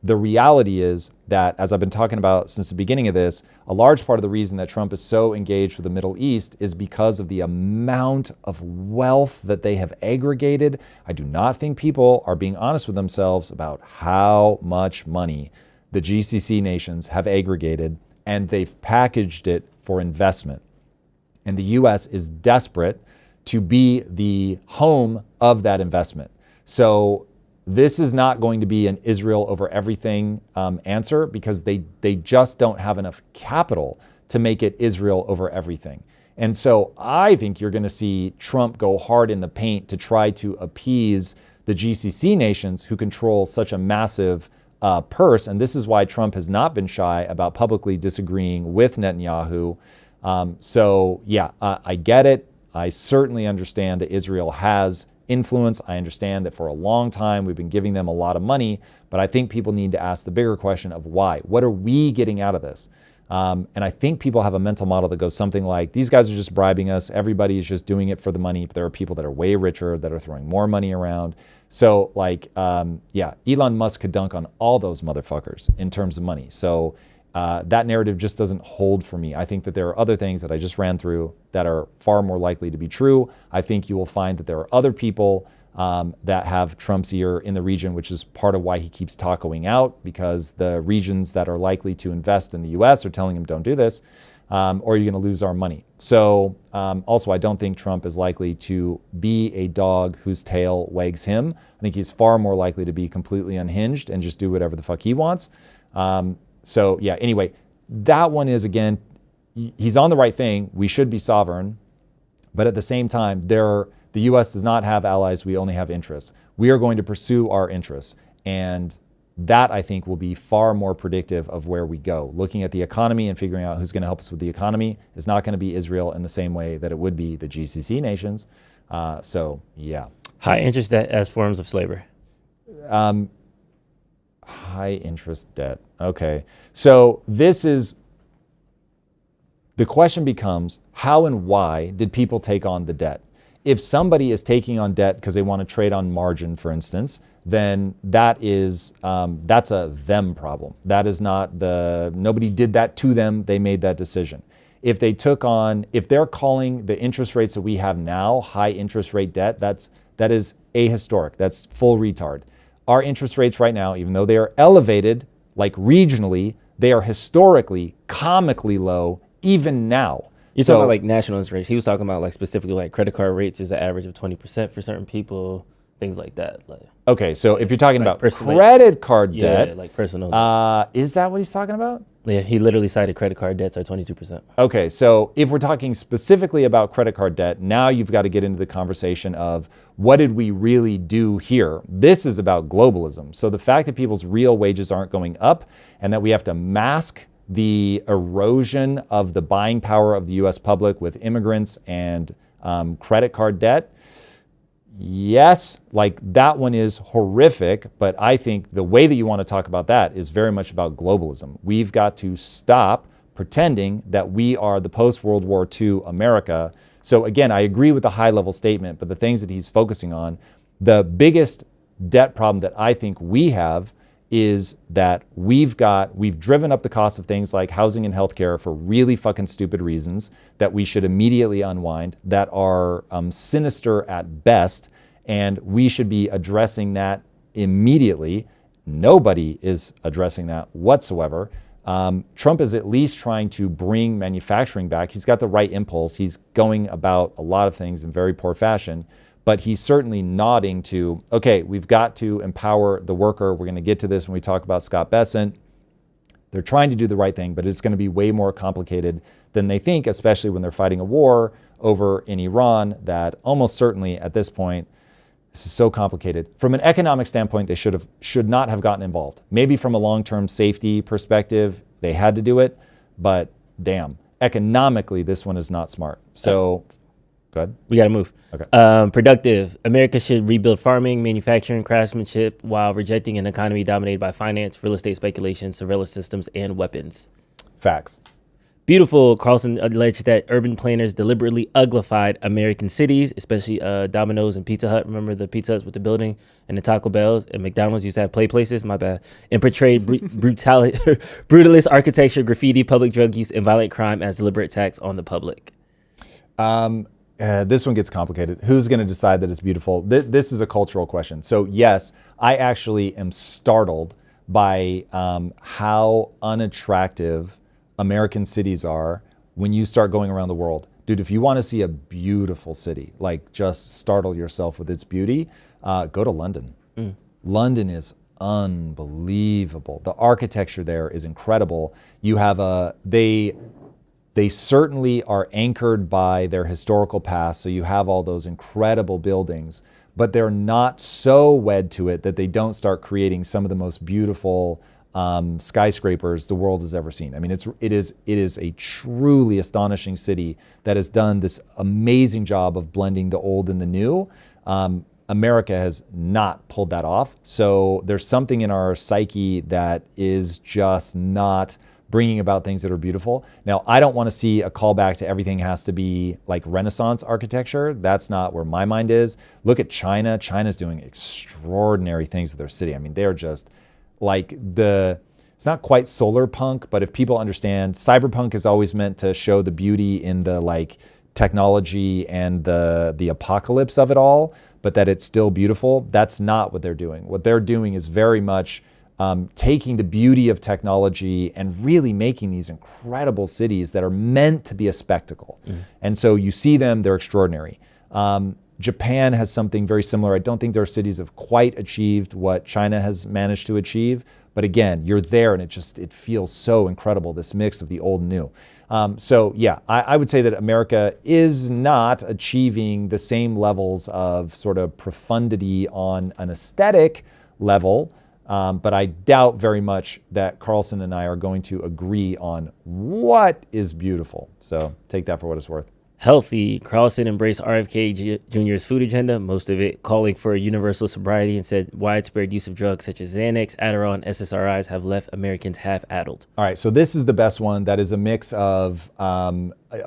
the reality is that, as I've been talking about since the beginning of this, a large part of the reason that Trump is so engaged with the Middle East is because of the amount of wealth that they have aggregated. I do not think people are being honest with themselves about how much money the GCC nations have aggregated, and they've packaged it for investment. And the U.S. is desperate to be the home of that investment. So this is not going to be an Israel over everything answer, because they just don't have enough capital to make it Israel over everything. And so I think you're going to see Trump go hard in the paint to try to appease the GCC nations who control such a massive purse. And this is why Trump has not been shy about publicly disagreeing with Netanyahu. I get it. I certainly understand that Israel has influence. I understand that for a long time we've been giving them a lot of money, but I think people need to ask the bigger question of why. What are we getting out of this? And I think people have a mental model that goes something like, these guys are just bribing us. Everybody is just doing it for the money. But there are people that are way richer that are throwing more money around. So Elon Musk could dunk on all those motherfuckers in terms of money. So that narrative just doesn't hold for me. I think that there are other things that I just ran through that are far more likely to be true. I think you will find that there are other people that have Trump's ear in the region, which is part of why he keeps tacoing out, because the regions that are likely to invest in the U.S. are telling him, don't do this, or you're going to lose our money. So also, I don't think Trump is likely to be a dog whose tail wags him. I think he's far more likely to be completely unhinged and just do whatever the fuck he wants. Anyway, that one is, again, he's on the right thing. We should be sovereign. But at the same time, the U.S. does not have allies. We only have interests. We are going to pursue our interests. And that, I think, will be far more predictive of where we go. Looking at the economy and figuring out who's going to help us with the economy is not going to be Israel in the same way that it would be the GCC nations. High interest debt as forms of slavery. High interest debt. Okay. So the question becomes, how and why did people take on the debt? If somebody is taking on debt because they want to trade on margin, for instance, then that's a them problem. That is not nobody did that to them. They made that decision. If they're calling the interest rates that we have now high interest rate debt, that is ahistoric. That's full retard. Our interest rates right now, even though they are elevated, like regionally, they are historically comically low even now. You're talking about like national interest rates. He was talking about like specifically like credit card rates is an average of 20% for certain people, things like that. Like, okay, so if you're talking like about credit card debt, like personal. is that what he's talking about? Yeah, he literally cited credit card debts are 22%. Okay, so if we're talking specifically about credit card debt, now you've got to get into the conversation of what did we really do here? This is about globalism. So the fact that people's real wages aren't going up and that we have to mask the erosion of the buying power of the US public with immigrants and credit card debt, yes, like that one is horrific, but I think the way that you want to talk about that is very much about globalism. We've got to stop pretending that we are the post-World War II America. So again, I agree with the high-level statement, but the things that he's focusing on, the biggest debt problem that I think we have is that we've driven up the cost of things like housing and healthcare for really fucking stupid reasons that we should immediately unwind, that are sinister at best, and we should be addressing that immediately. Nobody is addressing that whatsoever. Trump is at least trying to bring manufacturing back. He's got the right impulse. He's going about a lot of things in very poor fashion. But he's certainly nodding to, okay, we've got to empower the worker. We're going to get to this when we talk about Scott Bessent. They're trying to do the right thing, but it's going to be way more complicated than they think, especially when they're fighting a war over in Iran that almost certainly at this point, this is so complicated. From an economic standpoint, they should not have gotten involved. Maybe from a long-term safety perspective, they had to do it, but damn, economically, this one is not smart. So go ahead. We got to move. Okay. Productive. America should rebuild farming, manufacturing, craftsmanship while rejecting an economy dominated by finance, real estate speculation, surveillance systems, and weapons. Facts. Beautiful. Carlson alleged that urban planners deliberately uglified American cities, especially Domino's and Pizza Hut. Remember the Pizza Huts with the building and the Taco Bells, and McDonald's used to have play places, my bad, and portrayed brutalist architecture, graffiti, public drug use, and violent crime as deliberate attacks on the public. This one gets complicated. Who's going to decide that it's beautiful? This is a cultural question. So yes, I actually am startled by how unattractive American cities are when you start going around the world. Dude, if you want to see a beautiful city, like just startle yourself with its beauty, go to London. London is unbelievable. The architecture there is incredible. You have they certainly are anchored by their historical past, so you have all those incredible buildings, but they're not so wed to it that they don't start creating some of the most beautiful skyscrapers the world has ever seen. I mean, it is a truly astonishing city that has done this amazing job of blending the old and the new. America has not pulled that off. So there's something in our psyche that is just not bringing about things that are beautiful. Now, I don't want to see a callback to everything has to be like Renaissance architecture. That's not where my mind is. Look at China. China's doing extraordinary things with their city. I mean, they're just like it's not quite solar punk, but if people understand, cyberpunk is always meant to show the beauty in the like technology and the apocalypse of it all, but that it's still beautiful. That's not what they're doing. What they're doing is very much taking the beauty of technology and really making these incredible cities that are meant to be a spectacle. And so you see them, they're extraordinary. Japan has something very similar. I don't think their cities have quite achieved what China has managed to achieve. But again, you're there and it feels so incredible, this mix of the old and new. So yeah, I would say that America is not achieving the same levels of sort of profundity on an aesthetic level. But I doubt very much that Carlson and I are going to agree on what is beautiful. So take that for what it's worth. Healthy. Carlson embraced RFK Jr.'s food agenda, most of it calling for universal sobriety, and said widespread use of drugs such as Xanax, Adderall, and SSRIs have left Americans half-addled. All right, so this is the best one that is a mix of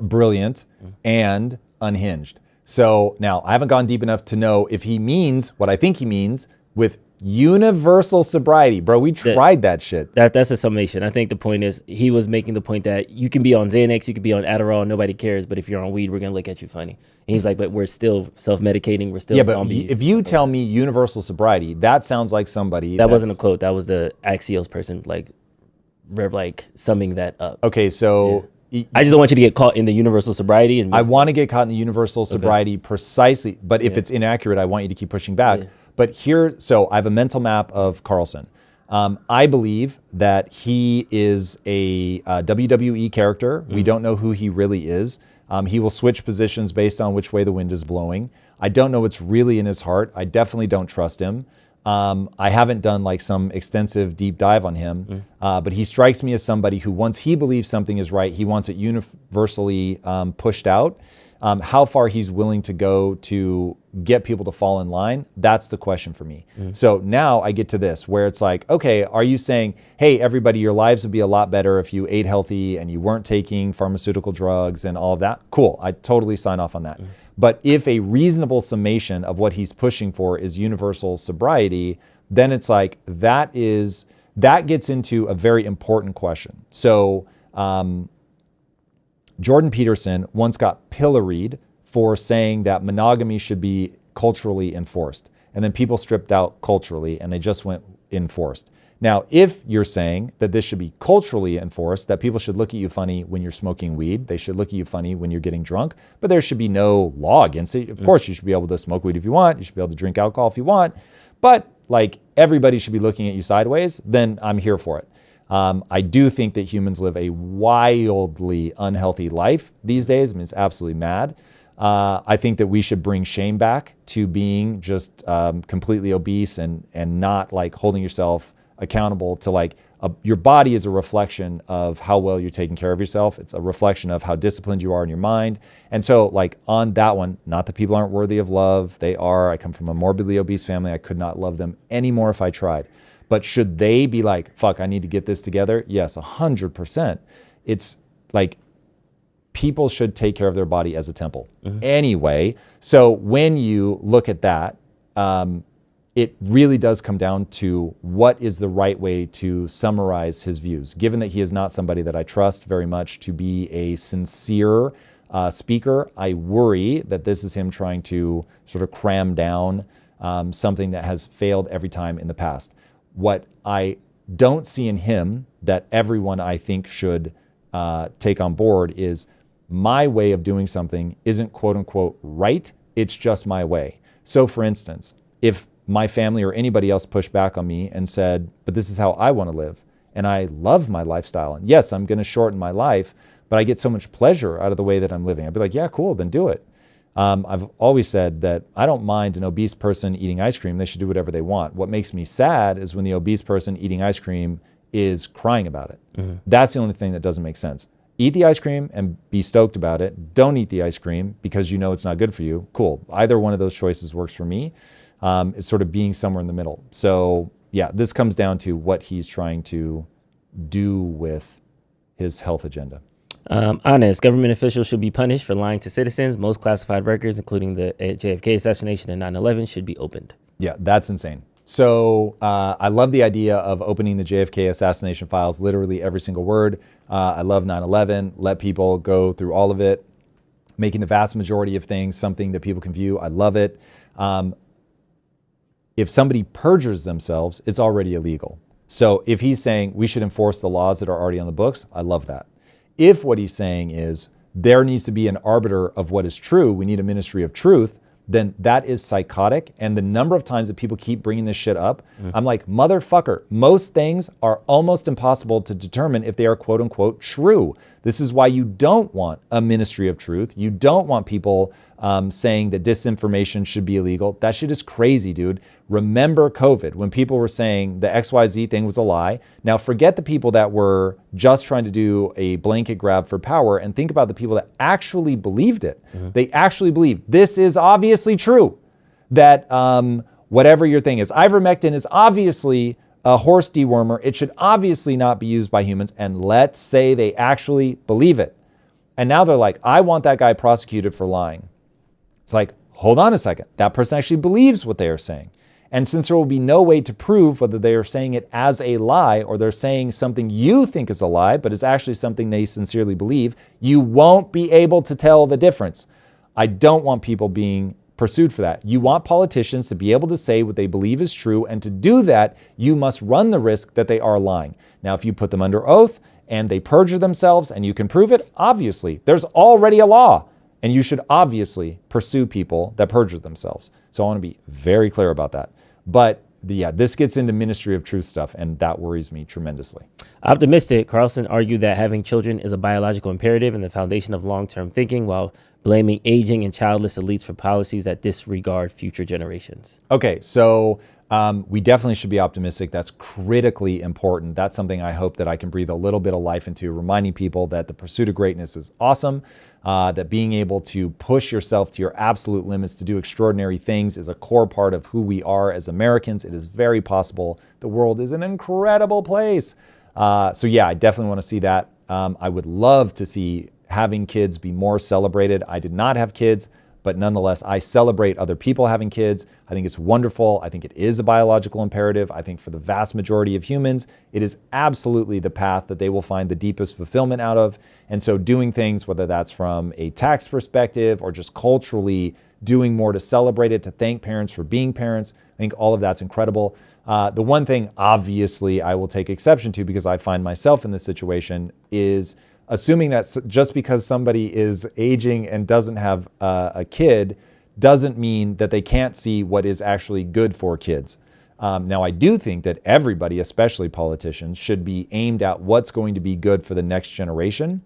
brilliant and unhinged. So now I haven't gone deep enough to know if he means what I think he means with Universal sobriety, bro. We tried that shit. That's a summation. I think the point is he was making the point that you can be on Xanax, you can be on Adderall, nobody cares. But if you're on weed, we're gonna look at you funny. And he's like, but we're still self-medicating. We're still zombies. If you tell me universal sobriety, that sounds like somebody. That wasn't a quote. That was the Axios person, like summing that up. Okay, so. Yeah. I just don't want you to get caught in the universal sobriety. And I want to get caught in the universal sobriety precisely, but if it's inaccurate, I want you to keep pushing back. Yeah. But so I have a mental map of Carlson. I believe that he is a WWE character. We don't know who he really is. He will switch positions based on which way the wind is blowing. I don't know what's really in his heart. I definitely don't trust him. I haven't done like some extensive deep dive on him, but he strikes me as somebody who, once he believes something is right, he wants it universally pushed out. How far he's willing to go to get people to fall in line, that's the question for me. So now I get to this, where it's like, okay, are you saying, hey, everybody, your lives would be a lot better if you ate healthy and you weren't taking pharmaceutical drugs and all of that? Cool, I totally sign off on that. But if a reasonable summation of what he's pushing for is universal sobriety, then it's like, that gets into a very important question. So, Jordan Peterson once got pilloried for saying that monogamy should be culturally enforced. And then people stripped out culturally and they just went enforced. Now, if you're saying that this should be culturally enforced, that people should look at you funny when you're smoking weed, they should look at you funny when you're getting drunk, but there should be no law against it. Of course, you should be able to smoke weed if you want. You should be able to drink alcohol if you want. But like everybody should be looking at you sideways, then I'm here for it. I do think that humans live a wildly unhealthy life these days. I mean, it's absolutely mad. I think that we should bring shame back to being just completely obese and not like holding yourself accountable to like your body is a reflection of how well you're taking care of yourself. It's a reflection of how disciplined you are in your mind. And so like on that one, not that people aren't worthy of love. They are. I come from a morbidly obese family. I could not love them anymore if I tried. But should they be like, fuck, I need to get this together? Yes, 100%. It's like people should take care of their body as a temple. Anyway, so when you look at that, it really does come down to what is the right way to summarize his views. Given that he is not somebody that I trust very much to be a sincere speaker, I worry that this is him trying to sort of cram down something that has failed every time in the past. What I don't see in him that everyone I think should take on board is my way of doing something isn't quote unquote right. It's just my way. So for instance, if my family or anybody else pushed back on me and said, but this is how I want to live, and I love my lifestyle, and yes, I'm going to shorten my life, but I get so much pleasure out of the way that I'm living, I'd be like, yeah, cool, then do it. I've always said that I don't mind an obese person eating ice cream. They should do whatever they want. What makes me sad is when the obese person eating ice cream is crying about it. That's the only thing that doesn't make sense. Eat the ice cream and be stoked about it. Don't eat the ice cream because you know it's not good for you. Cool. Either one of those choices works for me. It's sort of being somewhere in the middle. So yeah, this comes down to what he's trying to do with his health agenda. Honest, government officials should be punished for lying to citizens. Most classified records, including the JFK assassination and 9/11, should be opened. Yeah, that's insane. So I love the idea of opening the JFK assassination files, literally every single word. I love 9/11. Let people go through all of it, making the vast majority of things something that people can view. I love it. If somebody perjures themselves, it's already illegal. So if he's saying we should enforce the laws that are already on the books, I love that. If what he's saying is there needs to be an arbiter of what is true, we need a ministry of truth, then that is psychotic. And the number of times that people keep bringing this shit up, I'm like, motherfucker, most things are almost impossible to determine if they are quote unquote true. This is why you don't want a ministry of truth. You don't want people saying that disinformation should be illegal. That shit is crazy, dude. Remember COVID, when people were saying the XYZ thing was a lie. Now forget the people that were just trying to do a blanket grab for power and think about the people that actually believed it. They actually believed this is obviously true, that whatever your thing is, ivermectin is obviously a horse dewormer. It should obviously not be used by humans. And let's say they actually believe it. And now they're like, I want that guy prosecuted for lying. It's like, hold on a second. That person actually believes what they are saying. And since there will be no way to prove whether they are saying it as a lie or they're saying something you think is a lie, but is actually something they sincerely believe, you won't be able to tell the difference. I don't want people being pursued for that. You want politicians to be able to say what they believe is true, and to do that, you must run the risk that they are lying. Now, if you put them under oath and they perjure themselves and you can prove it, obviously, there's already a law, and you should obviously pursue people that perjure themselves. So I want to be very clear about that. But this gets into Ministry of Truth stuff, and that worries me tremendously. Optimistic, Carlson argued that having children is a biological imperative and the foundation of long-term thinking, while blaming aging and childless elites for policies that disregard future generations. Okay, so we definitely should be optimistic. That's critically important. That's something I hope that I can breathe a little bit of life into, reminding people that the pursuit of greatness is awesome, that being able to push yourself to your absolute limits to do extraordinary things is a core part of who we are as Americans. It is very possible. The world is an incredible place. So yeah, I definitely want to see that. I would love to see having kids be more celebrated. I did not have kids, but nonetheless, I celebrate other people having kids. I think it's wonderful. I think it is a biological imperative. I think for the vast majority of humans, it is absolutely the path that they will find the deepest fulfillment out of. And so doing things, whether that's from a tax perspective or just culturally doing more to celebrate it, to thank parents for being parents, I think all of that's incredible. The one thing, obviously, I will take exception to, because I find myself in this situation, is assuming that just because somebody is aging and doesn't have a kid doesn't mean that they can't see what is actually good for kids. Now, I do think that everybody, especially politicians, should be aimed at what's going to be good for the next generation.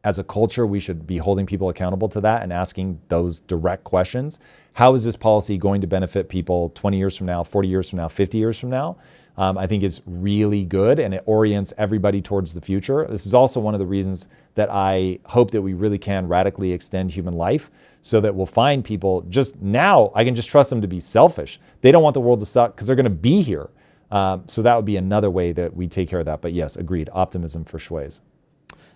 As a culture, we should be holding people accountable to that and asking those direct questions. How is this policy going to benefit people 20 years from now, 40 years from now, 50 years from now? I think is really good, and it orients everybody towards the future. This is also one of the reasons that I hope that we really can radically extend human life, so that we'll find people just now, I can just trust them to be selfish. They don't want the world to suck because they're going to be here. So that would be another way that we take care of that. But yes, agreed, optimism for Schweiz.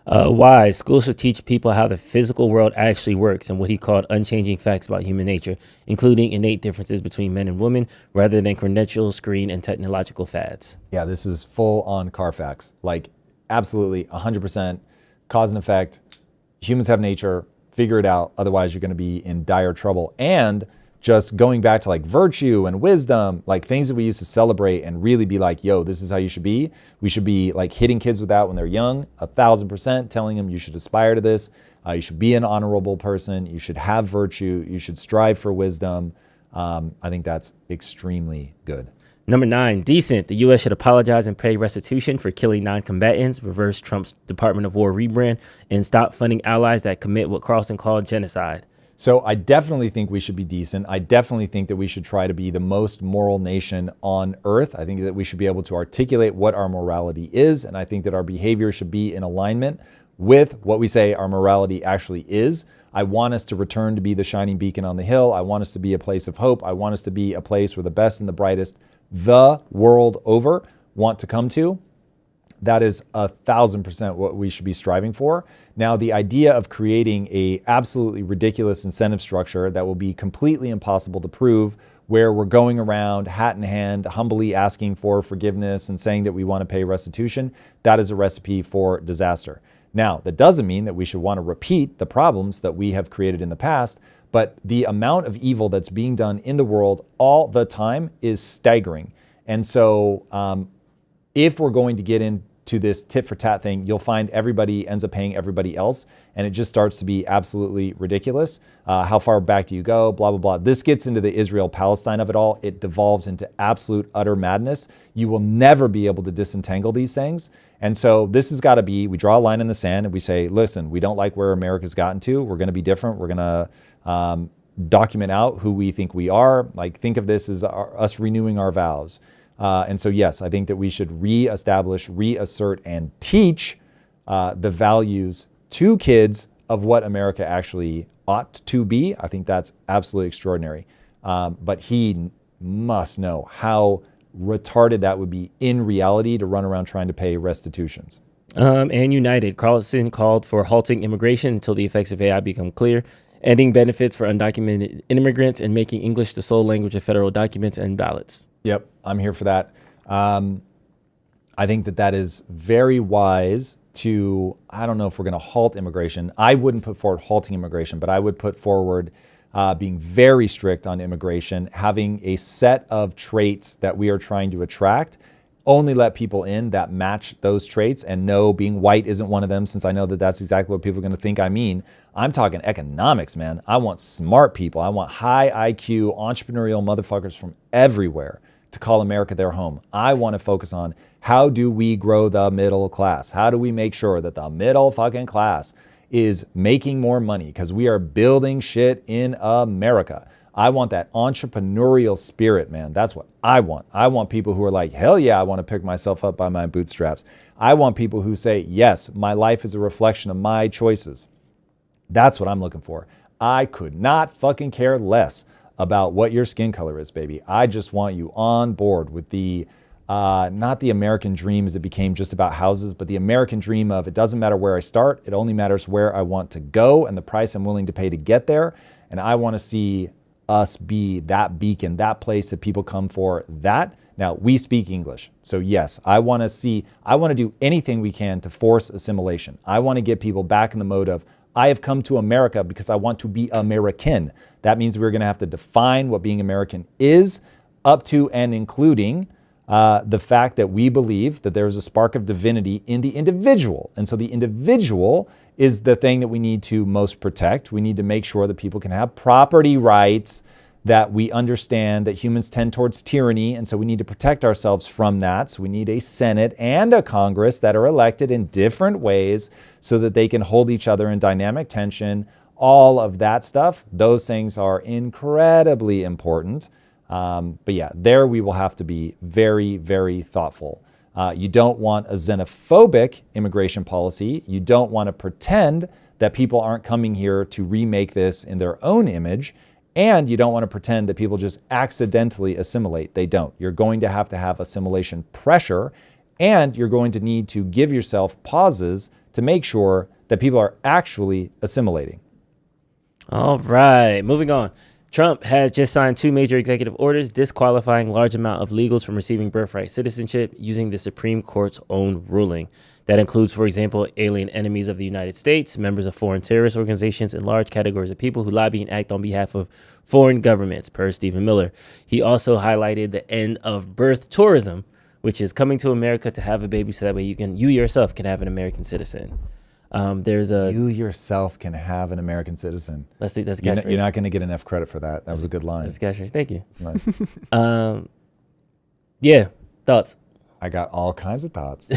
Why schools should teach people how the physical world actually works and what he called unchanging facts about human nature, including innate differences between men and women, rather than credentials, screen, and technological fads. Yeah, this is full on Carfax. Like, absolutely, 100% cause and effect. Humans have nature. Figure it out. Otherwise, you're going to be in dire trouble. And just going back to like virtue and wisdom, like things that we used to celebrate and really be like, yo, this is how you should be. We should be like hitting kids with that when they're young, 1,000%, telling them you should aspire to this. You should be an honorable person. You should have virtue. You should strive for wisdom. I think that's extremely good. Number 9, decent. The U.S. should apologize and pay restitution for killing non-combatants, reverse Trump's Department of War rebrand, and stop funding allies that commit what Carlson called genocide. So I definitely think we should be decent. I definitely think that we should try to be the most moral nation on earth. I think that we should be able to articulate what our morality is, and I think that our behavior should be in alignment with what we say our morality actually is. I want us to return to be the shining beacon on the hill. I want us to be a place of hope. I want us to be a place where the best and the brightest the world over want to come to. That is 1,000% what we should be striving for. Now, the idea of creating a absolutely ridiculous incentive structure that will be completely impossible to prove, where we're going around hat in hand, humbly asking for forgiveness and saying that we want to pay restitution, that is a recipe for disaster. Now, that doesn't mean that we should want to repeat the problems that we have created in the past, but the amount of evil that's being done in the world all the time is staggering. And so if we're going to get into this tit for tat thing, you'll find everybody ends up paying everybody else, and it just starts to be absolutely ridiculous. How far back do you go? Blah, blah, blah. This gets into the Israel-Palestine of it all. It devolves into absolute, utter madness. You will never be able to disentangle these things. And so this has got to be, we draw a line in the sand and we say, listen, we don't like where America's gotten to. We're going to be different. We're going to document out who we think we are. Like, think of this as us renewing our vows. And so, yes, I think that we should reestablish, reassert, and teach the values to kids of what America actually ought to be. I think that's absolutely extraordinary. But he must know how retarded that would be in reality to run around trying to pay restitutions. And united, Carlson called for halting immigration until the effects of AI become clear. ending benefits for undocumented immigrants, and making English the sole language of federal documents and ballots. Yep, I'm here for that. I think that is very wise to, I don't know if we're going to halt immigration. I wouldn't put forward halting immigration, but I would put forward being very strict on immigration, having a set of traits that we are trying to attract, only let people in that match those traits. And no, being white isn't one of them, since I know that that's exactly what people are going to think I mean. I'm talking economics, man. I want smart people. I want high IQ, entrepreneurial motherfuckers from everywhere to call America their home. I want to focus on how do we grow the middle class? How do we make sure that the middle fucking class is making more money? Because we are building shit in America. I want that entrepreneurial spirit, man. That's what I want. I want people who are like, hell yeah, I want to pick myself up by my bootstraps. I want people who say, yes, my life is a reflection of my choices. That's what I'm looking for. I could not fucking care less about what your skin color is, baby. I just want you on board with the, not the American dream as it became just about houses, but the American dream of it doesn't matter where I start, it only matters where I want to go and the price I'm willing to pay to get there. And I want to see us be that beacon, that place that people come for that. Now, we speak English. So yes, I want to do anything we can to force assimilation. I want to get people back in the mode of, I have come to America because I want to be American. That means we're going to have to define what being American is, up to and including the fact that we believe that there is a spark of divinity in the individual. And so the individual is the thing that we need to most protect. We need to make sure that people can have property rights, that we understand that humans tend towards tyranny. And so we need to protect ourselves from that. So we need a Senate and a Congress that are elected in different ways so that they can hold each other in dynamic tension. All of that stuff, those things are incredibly important. But yeah, there we will have to be very, very thoughtful. You don't want a xenophobic immigration policy. You don't want to pretend that people aren't coming here to remake this in their own image. And you don't want to pretend that people just accidentally assimilate. They don't. You're going to have assimilation pressure, and you're going to need to give yourself pauses to make sure that people are actually assimilating. All right, moving on. Trump has just signed 2 major executive orders disqualifying large amount of illegals from receiving birthright citizenship using the Supreme Court's own ruling. That includes, for example, alien enemies of the United States, members of foreign terrorist organizations, and large categories of people who lobby and act on behalf of foreign governments, per Stephen Miller. He also highlighted the end of birth tourism, which is coming to America to have a baby so that way you yourself can have an American citizen. You yourself can have an American citizen. That's a catchphrase. You're not going to get enough credit for that. That was a good line. That's a catchphrase. Thank you. Nice. Yeah. Thoughts? I got all kinds of thoughts.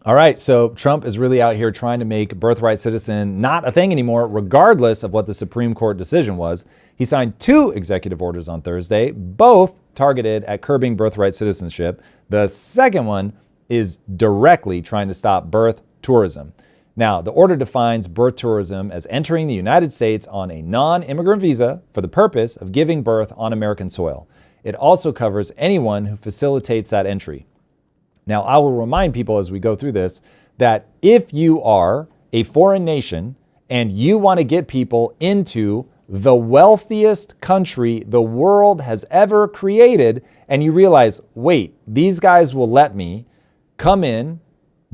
All right. So Trump is really out here trying to make birthright citizen not a thing anymore, regardless of what the Supreme Court decision was. He signed 2 executive orders on Thursday, both targeted at curbing birthright citizenship. The second one is directly trying to stop birth tourism. Now, the order defines birth tourism as entering the United States on a non-immigrant visa for the purpose of giving birth on American soil. It also covers anyone who facilitates that entry. Now, I will remind people as we go through this that if you are a foreign nation and you want to get people into the wealthiest country the world has ever created, and you realize, wait, these guys will let me come in,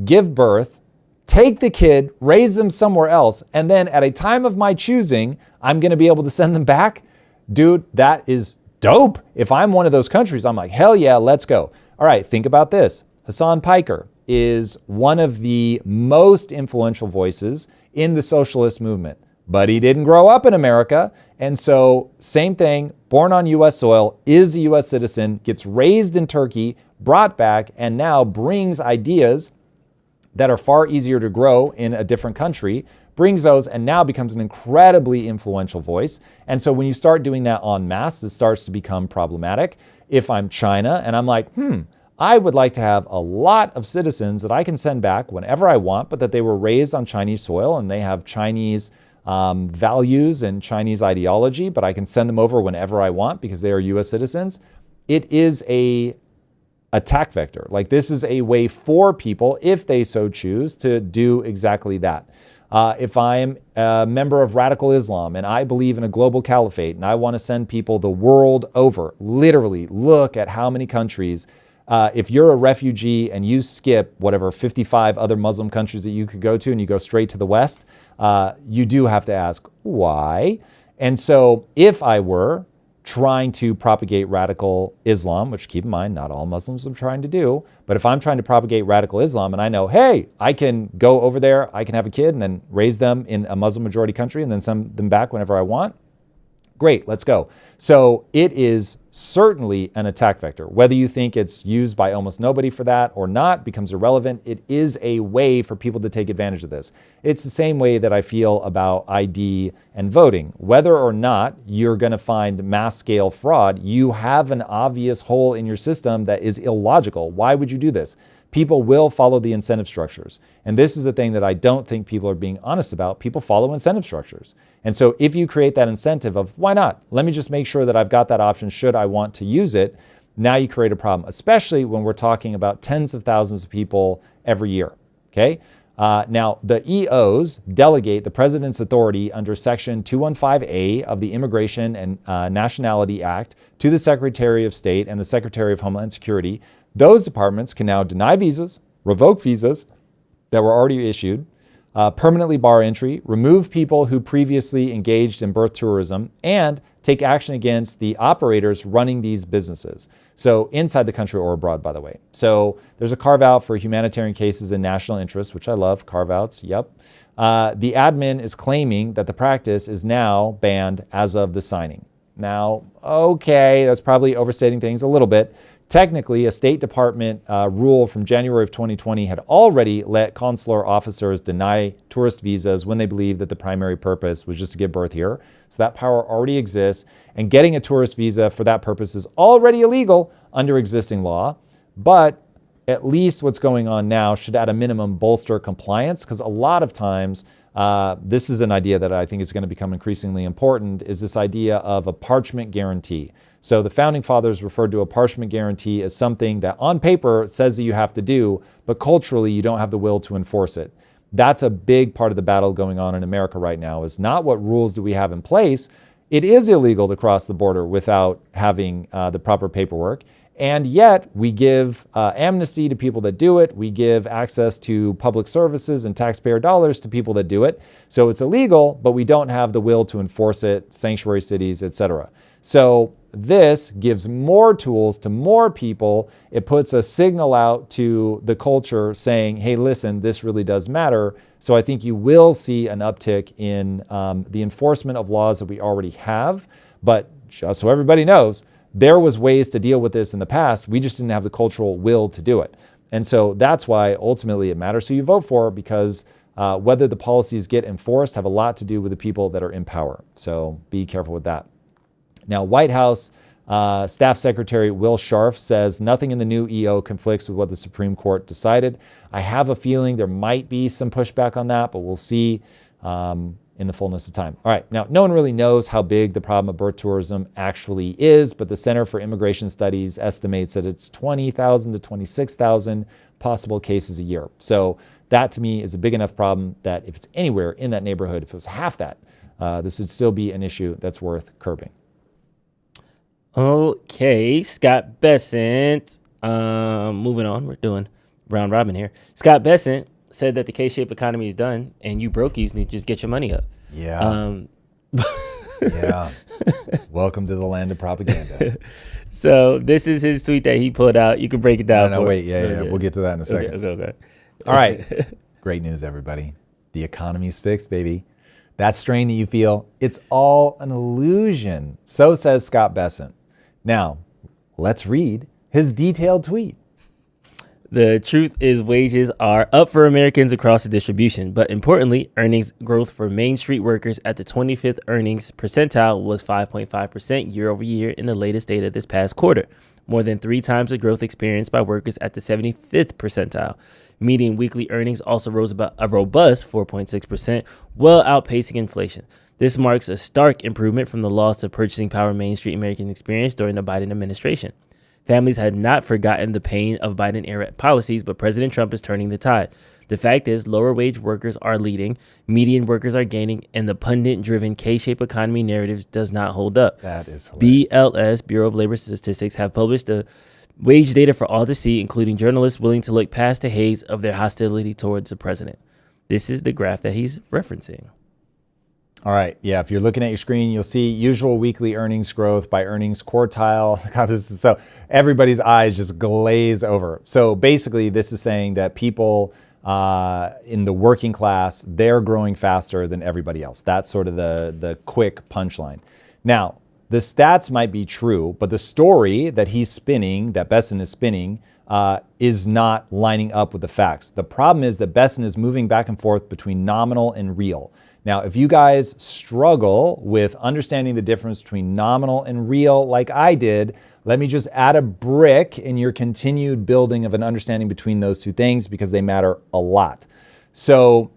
give birth, take the kid, raise them somewhere else, and then at a time of my choosing, I'm going to be able to send them back. Dude, that is dope. If I'm one of those countries, I'm like, hell yeah, let's go. All right, think about this. Hassan Piker is one of the most influential voices in the socialist movement, but he didn't grow up in America. And so same thing, born on US soil, is a US citizen, gets raised in Turkey, brought back, and now brings ideas that are far easier to grow in a different country, brings those and now becomes an incredibly influential voice. And so when you start doing that en masse, it starts to become problematic. If I'm China and I'm like, I would like to have a lot of citizens that I can send back whenever I want, but that they were raised on Chinese soil and they have Chinese values and Chinese ideology, but I can send them over whenever I want because they are US citizens. It is a attack vector. Like, this is a way for people, if they so choose, to do exactly that. If I'm a member of radical Islam and I believe in a global caliphate and I want to send people the world over, literally look at how many countries, if you're a refugee and you skip whatever 55 other Muslim countries that you could go to and you go straight to the West, you do have to ask why. And so if I were trying to propagate radical Islam, which keep in mind, not all Muslims are trying to do, but if I'm trying to propagate radical Islam and I know, hey, I can go over there, I can have a kid and then raise them in a Muslim majority country and then send them back whenever I want, great, let's go. So it is certainly an attack vector. Whether you think it's used by almost nobody for that or not becomes irrelevant. It is a way for people to take advantage of this. It's the same way that I feel about ID and voting. Whether or not you're going to find mass scale fraud, you have an obvious hole in your system that is illogical. Why would you do this? People will follow the incentive structures. And this is the thing that I don't think people are being honest about. People follow incentive structures. And so if you create that incentive of why not? Let me just make sure that I've got that option should I want to use it. Now you create a problem, especially when we're talking about tens of thousands of people every year. Okay. Now, the EOs delegate the president's authority under Section 215A of the Immigration and Nationality Act to the Secretary of State and the Secretary of Homeland Security. Those departments can now deny visas, revoke visas that were already issued, permanently bar entry, remove people who previously engaged in birth tourism, and take action against the operators running these businesses. So inside the country or abroad, by the way. So there's a carve out for humanitarian cases and national interest, which I love, carve outs, yep. The admin is claiming that the practice is now banned as of the signing. Now, okay, that's probably overstating things a little bit. Technically, a State Department rule from January of 2020 had already let consular officers deny tourist visas when they believed that the primary purpose was just to give birth here. So that power already exists. And getting a tourist visa for that purpose is already illegal under existing law. But at least what's going on now should at a minimum bolster compliance, because a lot of times, this is an idea that I think is going to become increasingly important, is this idea of a parchment guarantee. So the founding fathers referred to a parchment guarantee as something that on paper says that you have to do, but culturally you don't have the will to enforce it. That's a big part of the battle going on in America right now, is not what rules do we have in place. It is illegal to cross the border without having the proper paperwork. And yet we give amnesty to people that do it. We give access to public services and taxpayer dollars to people that do it. So it's illegal, but we don't have the will to enforce it, sanctuary cities, etc. So this gives more tools to more people. It puts a signal out to the culture saying, hey, listen, this really does matter. So I think you will see an uptick in the enforcement of laws that we already have. But just so everybody knows, there was ways to deal with this in the past. We just didn't have the cultural will to do it. And so that's why ultimately it matters who you vote for, because whether the policies get enforced have a lot to do with the people that are in power. So be careful with that. Now, White House Staff Secretary Will Scharf says nothing in the new EO conflicts with what the Supreme Court decided. I have a feeling there might be some pushback on that, but we'll see in the fullness of time. All right, now no one really knows how big the problem of birth tourism actually is, but the Center for Immigration Studies estimates that it's 20,000 to 26,000 possible cases a year. So that to me is a big enough problem that if it's anywhere in that neighborhood, if it was half that, this would still be an issue that's worth curbing. Okay, Scott Bessent. Moving on, we're doing round robin here. Scott Bessent said that the K-shaped economy is done and you brokies need to just get your money up. Yeah. Yeah. Welcome to the land of propaganda. So this is his tweet that he pulled out. You can break it down. No, wait. Yeah. We'll get to that in a second. Okay. All right. Great news, everybody. The economy's fixed, baby. That strain that you feel, it's all an illusion. So says Scott Bessent. Now, let's read his detailed tweet. The truth is wages are up for Americans across the distribution, but importantly, earnings growth for Main Street workers at the 25th earnings percentile was 5.5% year over year in the latest data this past quarter, more than 3 times the growth experienced by workers at the 75th percentile. Median weekly earnings also rose about a robust 4.6%, well outpacing inflation. This marks a stark improvement from the loss of purchasing power Main Street Americans experienced during the Biden administration. Families had not forgotten the pain of Biden-era policies, but President Trump is turning the tide. The fact is, lower wage workers are leading, median workers are gaining, and the pundit-driven K-shaped economy narratives does not hold up. That is hilarious. BLS, Bureau of Labor Statistics, have published the wage data for all to see, including journalists willing to look past the haze of their hostility towards the president. This is the graph that he's referencing. All right. Yeah. If you're looking at your screen, you'll see usual weekly earnings growth by earnings quartile. God, this is so everybody's eyes just glaze over. So basically, this is saying that people in the working class, they're growing faster than everybody else. That's sort of the quick punchline. Now, the stats might be true, but the story that he's spinning, that Bessent is spinning, is not lining up with the facts. The problem is that Bessent is moving back and forth between nominal and real. Now, if you guys struggle with understanding the difference between nominal and real like I did, let me just add a brick in your continued building of an understanding between those two things because they matter a lot. So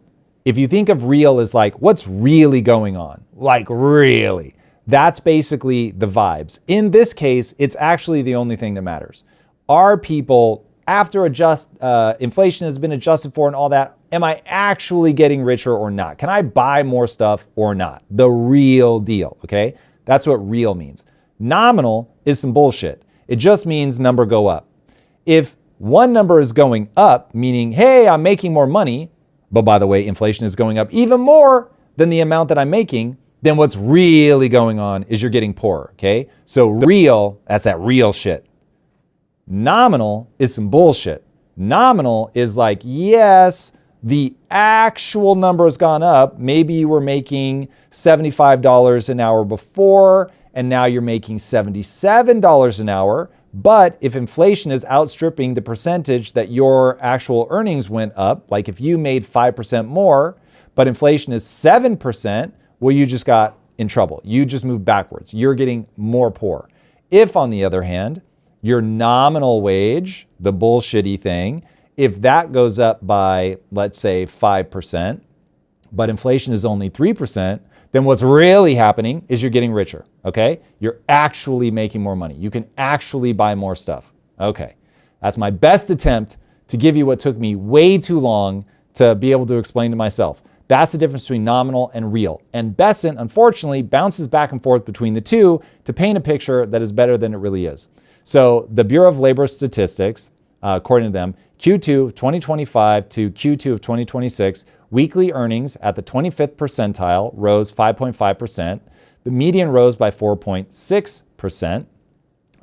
if you think of real as like, what's really going on? Like really? That's basically the vibes. In this case, it's actually the only thing that matters. Are people, after inflation has been adjusted for and all that, am I actually getting richer or not? Can I buy more stuff or not? The real deal, okay? That's what real means. Nominal is some bullshit. It just means number go up. If one number is going up, meaning, hey, I'm making more money, but by the way, inflation is going up even more than the amount that I'm making, then what's really going on is you're getting poorer, okay? So real, that's that real shit. Nominal is some bullshit. Nominal is like, yes, the actual number has gone up. Maybe you were making $75 an hour before, and now you're making $77 an hour. But if inflation is outstripping the percentage that your actual earnings went up, like if you made 5% more, but inflation is 7%, well, you just got in trouble. You just moved backwards. You're getting more poor. If, on the other hand, your nominal wage, the bullshitty thing, if that goes up by, let's say, 5%, but inflation is only 3%, then what's really happening is you're getting richer, okay? You're actually making more money. You can actually buy more stuff. Okay, that's my best attempt to give you what took me way too long to be able to explain to myself. That's the difference between nominal and real. And Bessent, unfortunately, bounces back and forth between the two to paint a picture that is better than it really is. So the Bureau of Labor Statistics, according to them, Q2 of 2025 to Q2 of 2026, weekly earnings at the 25th percentile rose 5.5%. The median rose by 4.6%.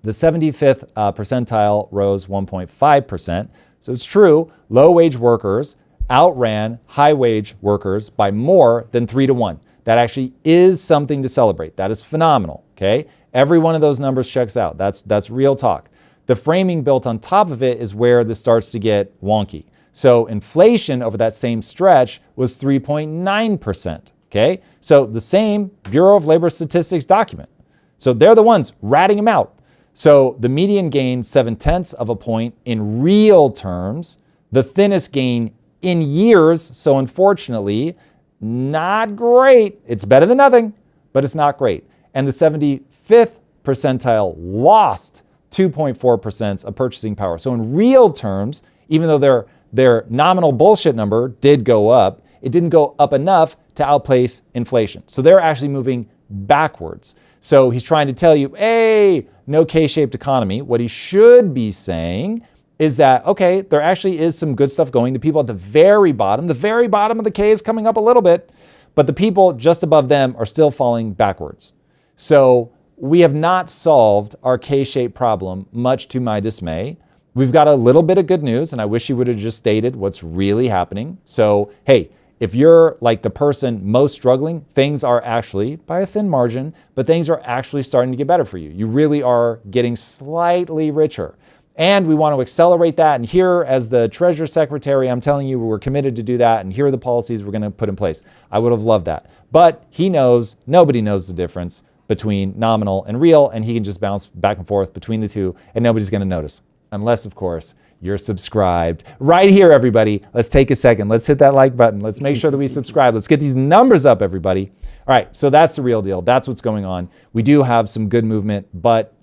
The 75th percentile rose 1.5%. So it's true, low-wage workers outran high-wage workers by more than 3-1. That actually is something to celebrate. That is phenomenal, okay? Every one of those numbers checks out. That's real talk. The framing built on top of it is where this starts to get wonky. So inflation over that same stretch was 3.9%, okay? So the same Bureau of Labor Statistics document. So they're the ones ratting them out. So the median gained 0.7 of a point in real terms, the thinnest gain in years. So unfortunately, not great. It's better than nothing, but it's not great. And the 75th percentile lost 2.4% of purchasing power. So in real terms, even though their nominal bullshit number did go up, it didn't go up enough to outpace inflation. So they're actually moving backwards. So he's trying to tell you, hey, no K-shaped economy. What he should be saying is that, okay, there actually is some good stuff going. The people at the very bottom of the K is coming up a little bit, but the people just above them are still falling backwards. So we have not solved our K-shaped problem, much to my dismay. We've got a little bit of good news, and I wish he would have just stated what's really happening. So, hey, if you're like the person most struggling, things are actually, by a thin margin, but things are actually starting to get better for you. You really are getting slightly richer. And we want to accelerate that. And here, as the Treasury Secretary, I'm telling you, we're committed to do that. And here are the policies we're going to put in place. I would have loved that. But he knows, nobody knows the difference between nominal and real, and he can just bounce back and forth between the two, and nobody's going to notice. Unless, of course, you're subscribed. Right here, everybody. Let's take a second. Let's hit that like button. Let's make sure that we subscribe. Let's get these numbers up, everybody. All right, so that's the real deal. That's what's going on. We do have some good movement, but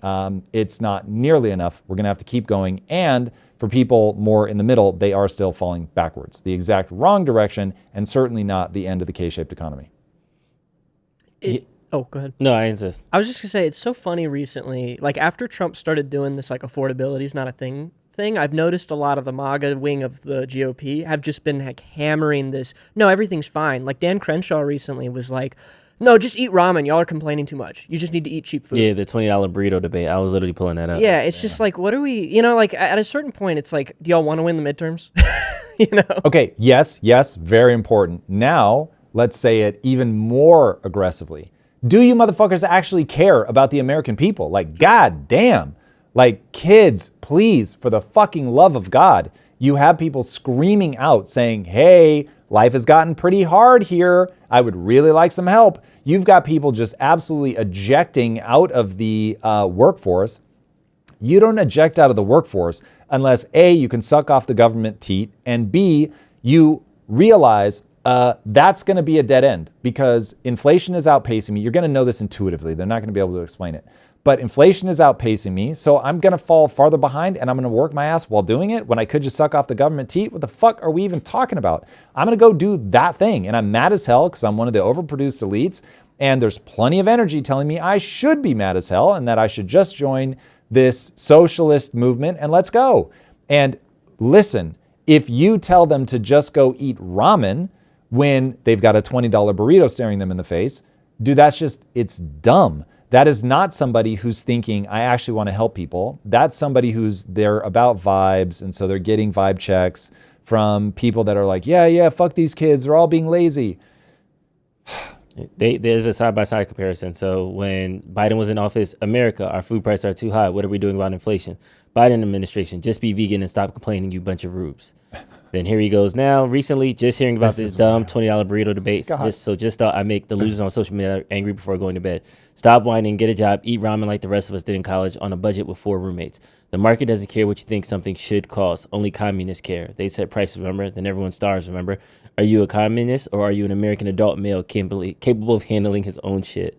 it's not nearly enough. We're going to have to keep going. And for people more in the middle, they are still falling backwards, the exact wrong direction, and certainly not the end of the K-shaped economy. Oh, go ahead. No, I insist. I was just gonna say, it's so funny recently, like after Trump started doing this like affordability is not a thing, I've noticed a lot of the MAGA wing of the GOP have just been like hammering this, no, everything's fine. Like Dan Crenshaw recently was like, no, just eat ramen. Y'all are complaining too much. You just need to eat cheap food. Yeah, the $20 burrito debate. I was literally pulling that up. Yeah, it's just like, what are we, like at a certain point, it's like, do y'all want to win the midterms? Okay, yes, very important. Now, let's say it even more aggressively. Do you motherfuckers actually care about the American people? Like, god damn. Like, kids, please, for the fucking love of God, you have people screaming out saying, hey, life has gotten pretty hard here. I would really like some help. You've got people just absolutely ejecting out of the workforce. You don't eject out of the workforce unless A, you can suck off the government teat, and B, you realize that's going to be a dead end because inflation is outpacing me. You're going to know this intuitively. They're not going to be able to explain it. But inflation is outpacing me, so I'm going to fall farther behind and I'm going to work my ass while doing it when I could just suck off the government teat. What the fuck are we even talking about? I'm going to go do that thing, and I'm mad as hell because I'm one of the overproduced elites, and there's plenty of energy telling me I should be mad as hell and that I should just join this socialist movement and let's go. And listen, if you tell them to just go eat ramen when they've got a $20 burrito staring them in the face, dude, it's dumb. That is not somebody who's thinking, I actually want to help people. That's somebody they're about vibes, and so they're getting vibe checks from people that are like, yeah, fuck these kids, they're all being lazy. There's a side-by-side comparison. So when Biden was in office, America, our food prices are too high. What are we doing about inflation? Biden administration, just be vegan and stop complaining, you bunch of rubes. Then here he goes now, recently, just hearing about this dumb $20 burrito debate. Just thought I make the losers on social media angry before going to bed. Stop whining, get a job, eat ramen like the rest of us did in college on a budget with 4 roommates. The market doesn't care what you think something should cost. Only communists care. They set prices, remember? Then everyone starves, remember? Are you a communist or are you an American adult male capable of handling his own shit?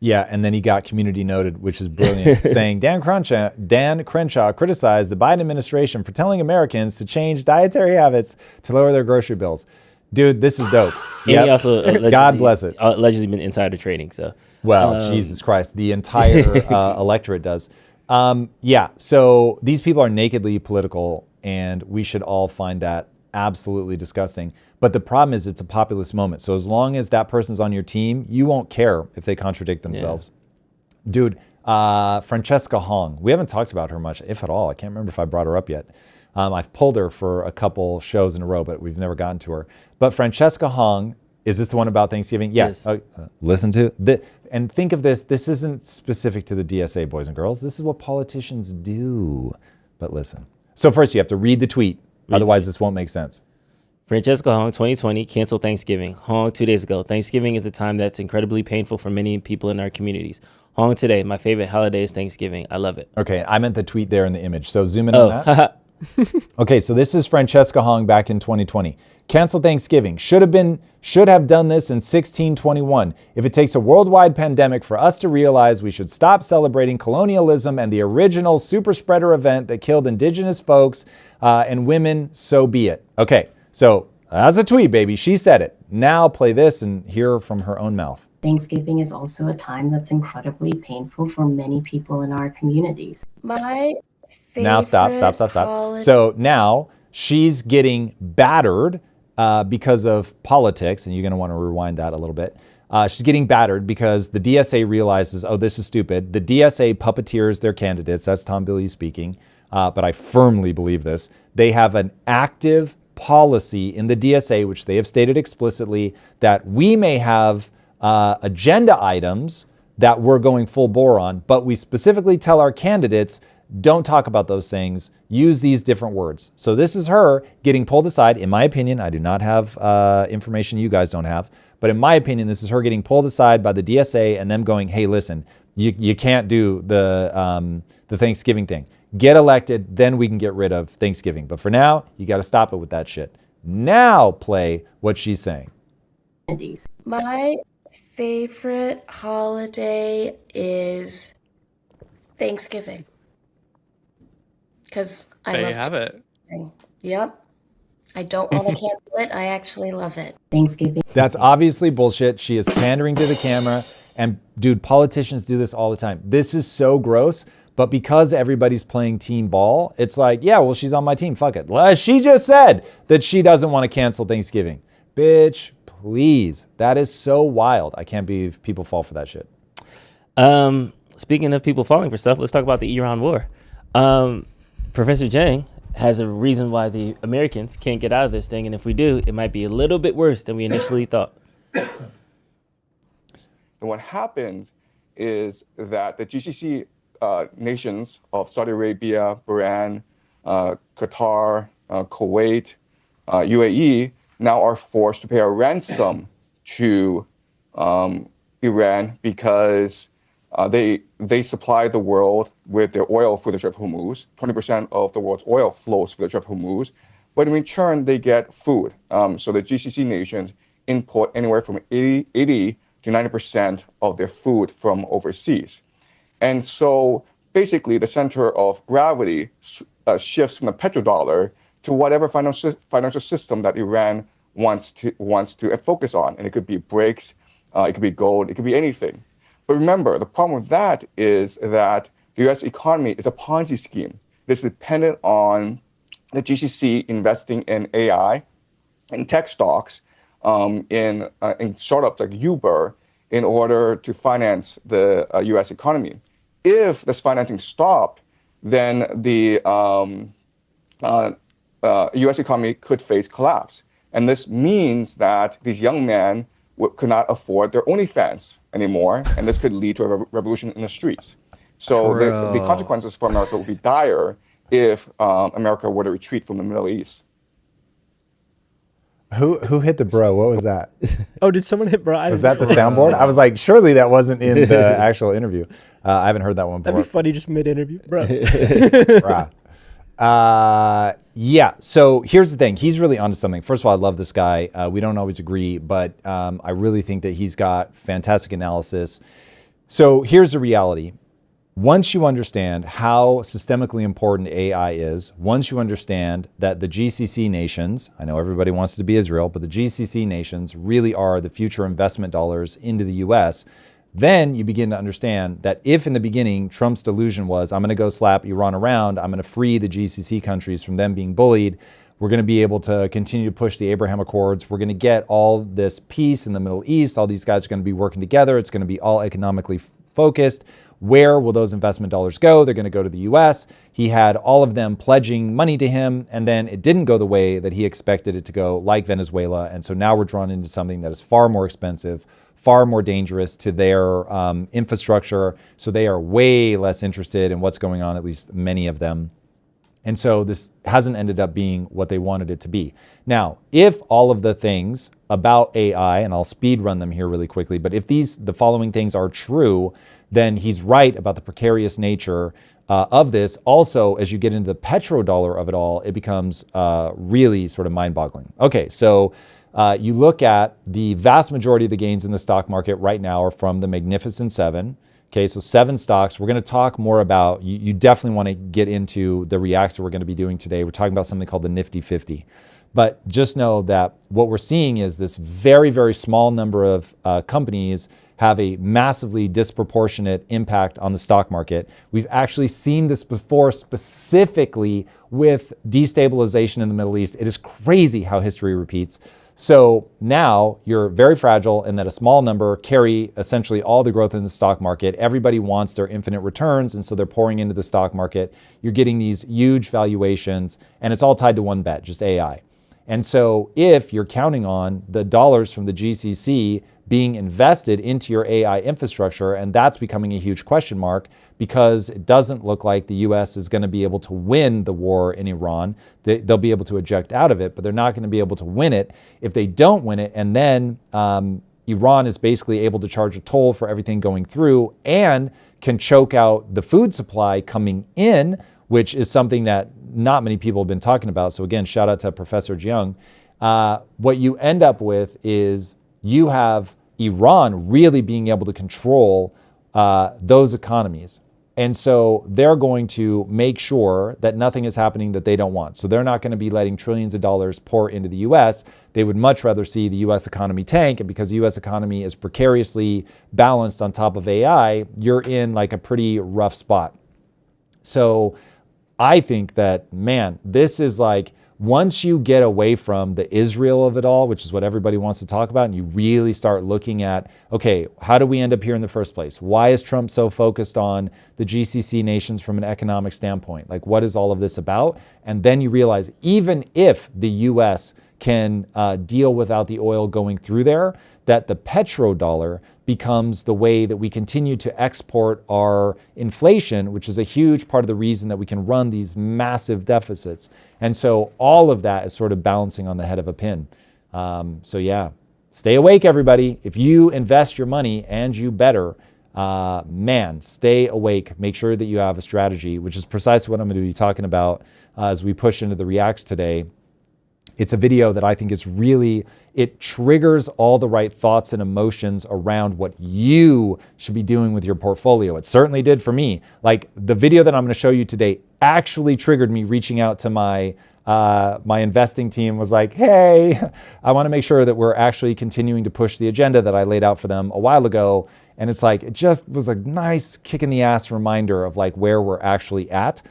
Yeah, and then he got community noted, which is brilliant, saying Dan Crenshaw criticized the Biden administration for telling Americans to change dietary habits to lower their grocery bills. Dude, this is dope. And he also God bless it. Allegedly been insider trading. So, well, Jesus Christ, the entire electorate does. Yeah, so these people are nakedly political, and we should all find that absolutely disgusting. But the problem is it's a populist moment. So as long as that person's on your team, you won't care if they contradict themselves. Yeah. Dude, Francesca Hong, we haven't talked about her much, if at all. I can't remember if I brought her up yet. I've pulled her for a couple shows in a row, but we've never gotten to her. But Francesca Hong, is this the one about Thanksgiving? Yes. Listen to this. And think of this. This isn't specific to the DSA, boys and girls. This is what politicians do. But listen. So first you have to read the tweet. Otherwise, this won't make sense. Francesca Hong, 2020, cancel Thanksgiving. Hong, 2 days ago. Thanksgiving is a time that's incredibly painful for many people in our communities. Hong, today, my favorite holiday is Thanksgiving. I love it. Okay, I meant the tweet there in the image. So zoom in on that. Okay, so this is Francesca Hong back in 2020. Cancel Thanksgiving. Should have done this in 1621. If it takes a worldwide pandemic for us to realize we should stop celebrating colonialism and the original super spreader event that killed indigenous folks and women, so be it. Okay, so that's a tweet, baby. She said it. Now play this and hear from her own mouth. Thanksgiving is also a time that's incredibly painful for many people in our communities. My favorite Now stop. So now she's getting battered because of politics, and you're going to want to rewind that a little bit. She's getting battered because the DSA realizes, oh, this is stupid. The DSA puppeteers their candidates. That's Tom Bilyeu speaking. But I firmly believe this. They have an active policy in the DSA, which they have stated explicitly, that we may have agenda items that we're going full bore on, but we specifically tell our candidates, don't talk about those things, use these different words. So this is her getting pulled aside. In my opinion, I do not have information you guys don't have, but in my opinion, this is her getting pulled aside by the DSA and them going, hey, listen, you can't do the Thanksgiving thing. Get elected, then we can get rid of Thanksgiving. But for now, you got to stop it with that shit. Now play what she's saying. My favorite holiday is Thanksgiving. because I There love you have it. Thanksgiving. Yep. I don't want to cancel it. I actually love it. Thanksgiving. That's obviously bullshit. She is pandering to the camera. And dude, politicians do this all the time. This is so gross. But because everybody's playing team ball, it's like, yeah, well, she's on my team. Fuck it. She just said that she doesn't want to cancel Thanksgiving. Bitch, please. That is so wild. I can't believe people fall for that shit. Speaking of people falling for stuff, let's talk about the Iran war. Professor Jiang has a reason why the Americans can't get out of this thing. And if we do, it might be a little bit worse than we initially thought. And what happens is that the GCC nations of Saudi Arabia, Bahrain, Qatar, Kuwait, UAE now are forced to pay a ransom to Iran because they supply the world with their oil through the Strait of Hormuz. 20% of the world's oil flows through the Strait of Hormuz. But in return, they get food. So the GCC nations import anywhere from 80 to 90% of their food from overseas. And so basically the center of gravity shifts from the petrodollar to whatever financial system that Iran wants to focus on. And it could be BRICS, it could be gold, it could be anything. But remember, the problem with that is that the US economy is a Ponzi scheme. It is dependent on the GCC investing in AI, in tech stocks, in startups like Uber in order to finance the US economy. If this financing stopped, then the US economy could face collapse. And this means that these young men could not afford their OnlyFans anymore, and this could lead to a revolution in the streets. So the consequences for America would be dire if America were to retreat from the Middle East. Who hit the bro? What was that? Oh, did someone hit bro? Was that the soundboard? I was like, surely that wasn't in the actual interview. I haven't heard that one before. That'd be funny, just mid-interview, bro. Yeah, so here's the thing. He's really onto something. First of all, I love this guy. We don't always agree, but I really think that he's got fantastic analysis. So here's the reality. Once you understand how systemically important AI is, once you understand that the GCC nations, I know everybody wants it to be Israel, but the GCC nations really are the future investment dollars into the US, then you begin to understand that if in the beginning Trump's delusion was, I'm going to go slap Iran around, I'm going to free the GCC countries from them being bullied, we're going to be able to continue to push the Abraham Accords, we're going to get all this peace in the Middle East, all these guys are going to be working together, it's going to be all economically focused. Where will those investment dollars go? They're going to go to the US. He had all of them pledging money to him, and then it didn't go the way that he expected it to go, like Venezuela. And so now we're drawn into something that is far more expensive, far more dangerous to their infrastructure. So they are way less interested in what's going on, at least many of them. And so this hasn't ended up being what they wanted it to be. Now, if all of the things about AI, and I'll speed run them here really quickly, but if the following things are true, then he's right about the precarious nature of this. Also, as you get into the petrodollar of it all, it becomes really sort of mind-boggling. Okay, so you look at the vast majority of the gains in the stock market right now are from the Magnificent Seven. Okay, so 7 stocks. We're going to talk more about, you definitely want to get into the reacts that we're going to be doing today. We're talking about something called the Nifty 50. But just know that what we're seeing is this very, very small number of companies have a massively disproportionate impact on the stock market. We've actually seen this before, specifically with destabilization in the Middle East. It is crazy how history repeats. So now you're very fragile in that a small number carry essentially all the growth in the stock market. Everybody wants their infinite returns, and so they're pouring into the stock market. You're getting these huge valuations, and it's all tied to one bet, just AI. And so if you're counting on the dollars from the GCC being invested into your AI infrastructure, and that's becoming a huge question mark because it doesn't look like the US is going to be able to win the war in Iran. They'll be able to eject out of it, but they're not going to be able to win it. If they don't win it, and then Iran is basically able to charge a toll for everything going through and can choke out the food supply coming in, which is something that not many people have been talking about. So again, shout out to Professor Jiang. What you end up with is you have Iran really being able to control those economies. And so they're going to make sure that nothing is happening that they don't want. So they're not going to be letting trillions of dollars pour into the US. They would much rather see the US economy tank. And because the US economy is precariously balanced on top of AI, you're in like a pretty rough spot. So I think that, man, this is like, once you get away from the Israel of it all, which is what everybody wants to talk about, and you really start looking at, okay, how do we end up here in the first place? Why is Trump so focused on the GCC nations from an economic standpoint? Like, what is all of this about? And then you realize, even if the US can deal without the oil going through there, that the petrodollar becomes the way that we continue to export our inflation, which is a huge part of the reason that we can run these massive deficits. And so all of that is sort of balancing on the head of a pin. So yeah, stay awake, everybody. If you invest your money, and you better, man, stay awake. Make sure that you have a strategy, which is precisely what I'm going to be talking about as we push into the reacts today. It's a video that I think is really, it triggers all the right thoughts and emotions around what you should be doing with your portfolio. It certainly did for me. Like, the video that I'm going to show you today actually triggered me reaching out to my investing team. Was like, hey, I want to make sure that we're actually continuing to push the agenda that I laid out for them a while ago. And it's like, it just was a nice kick in the ass reminder of like where we're actually at.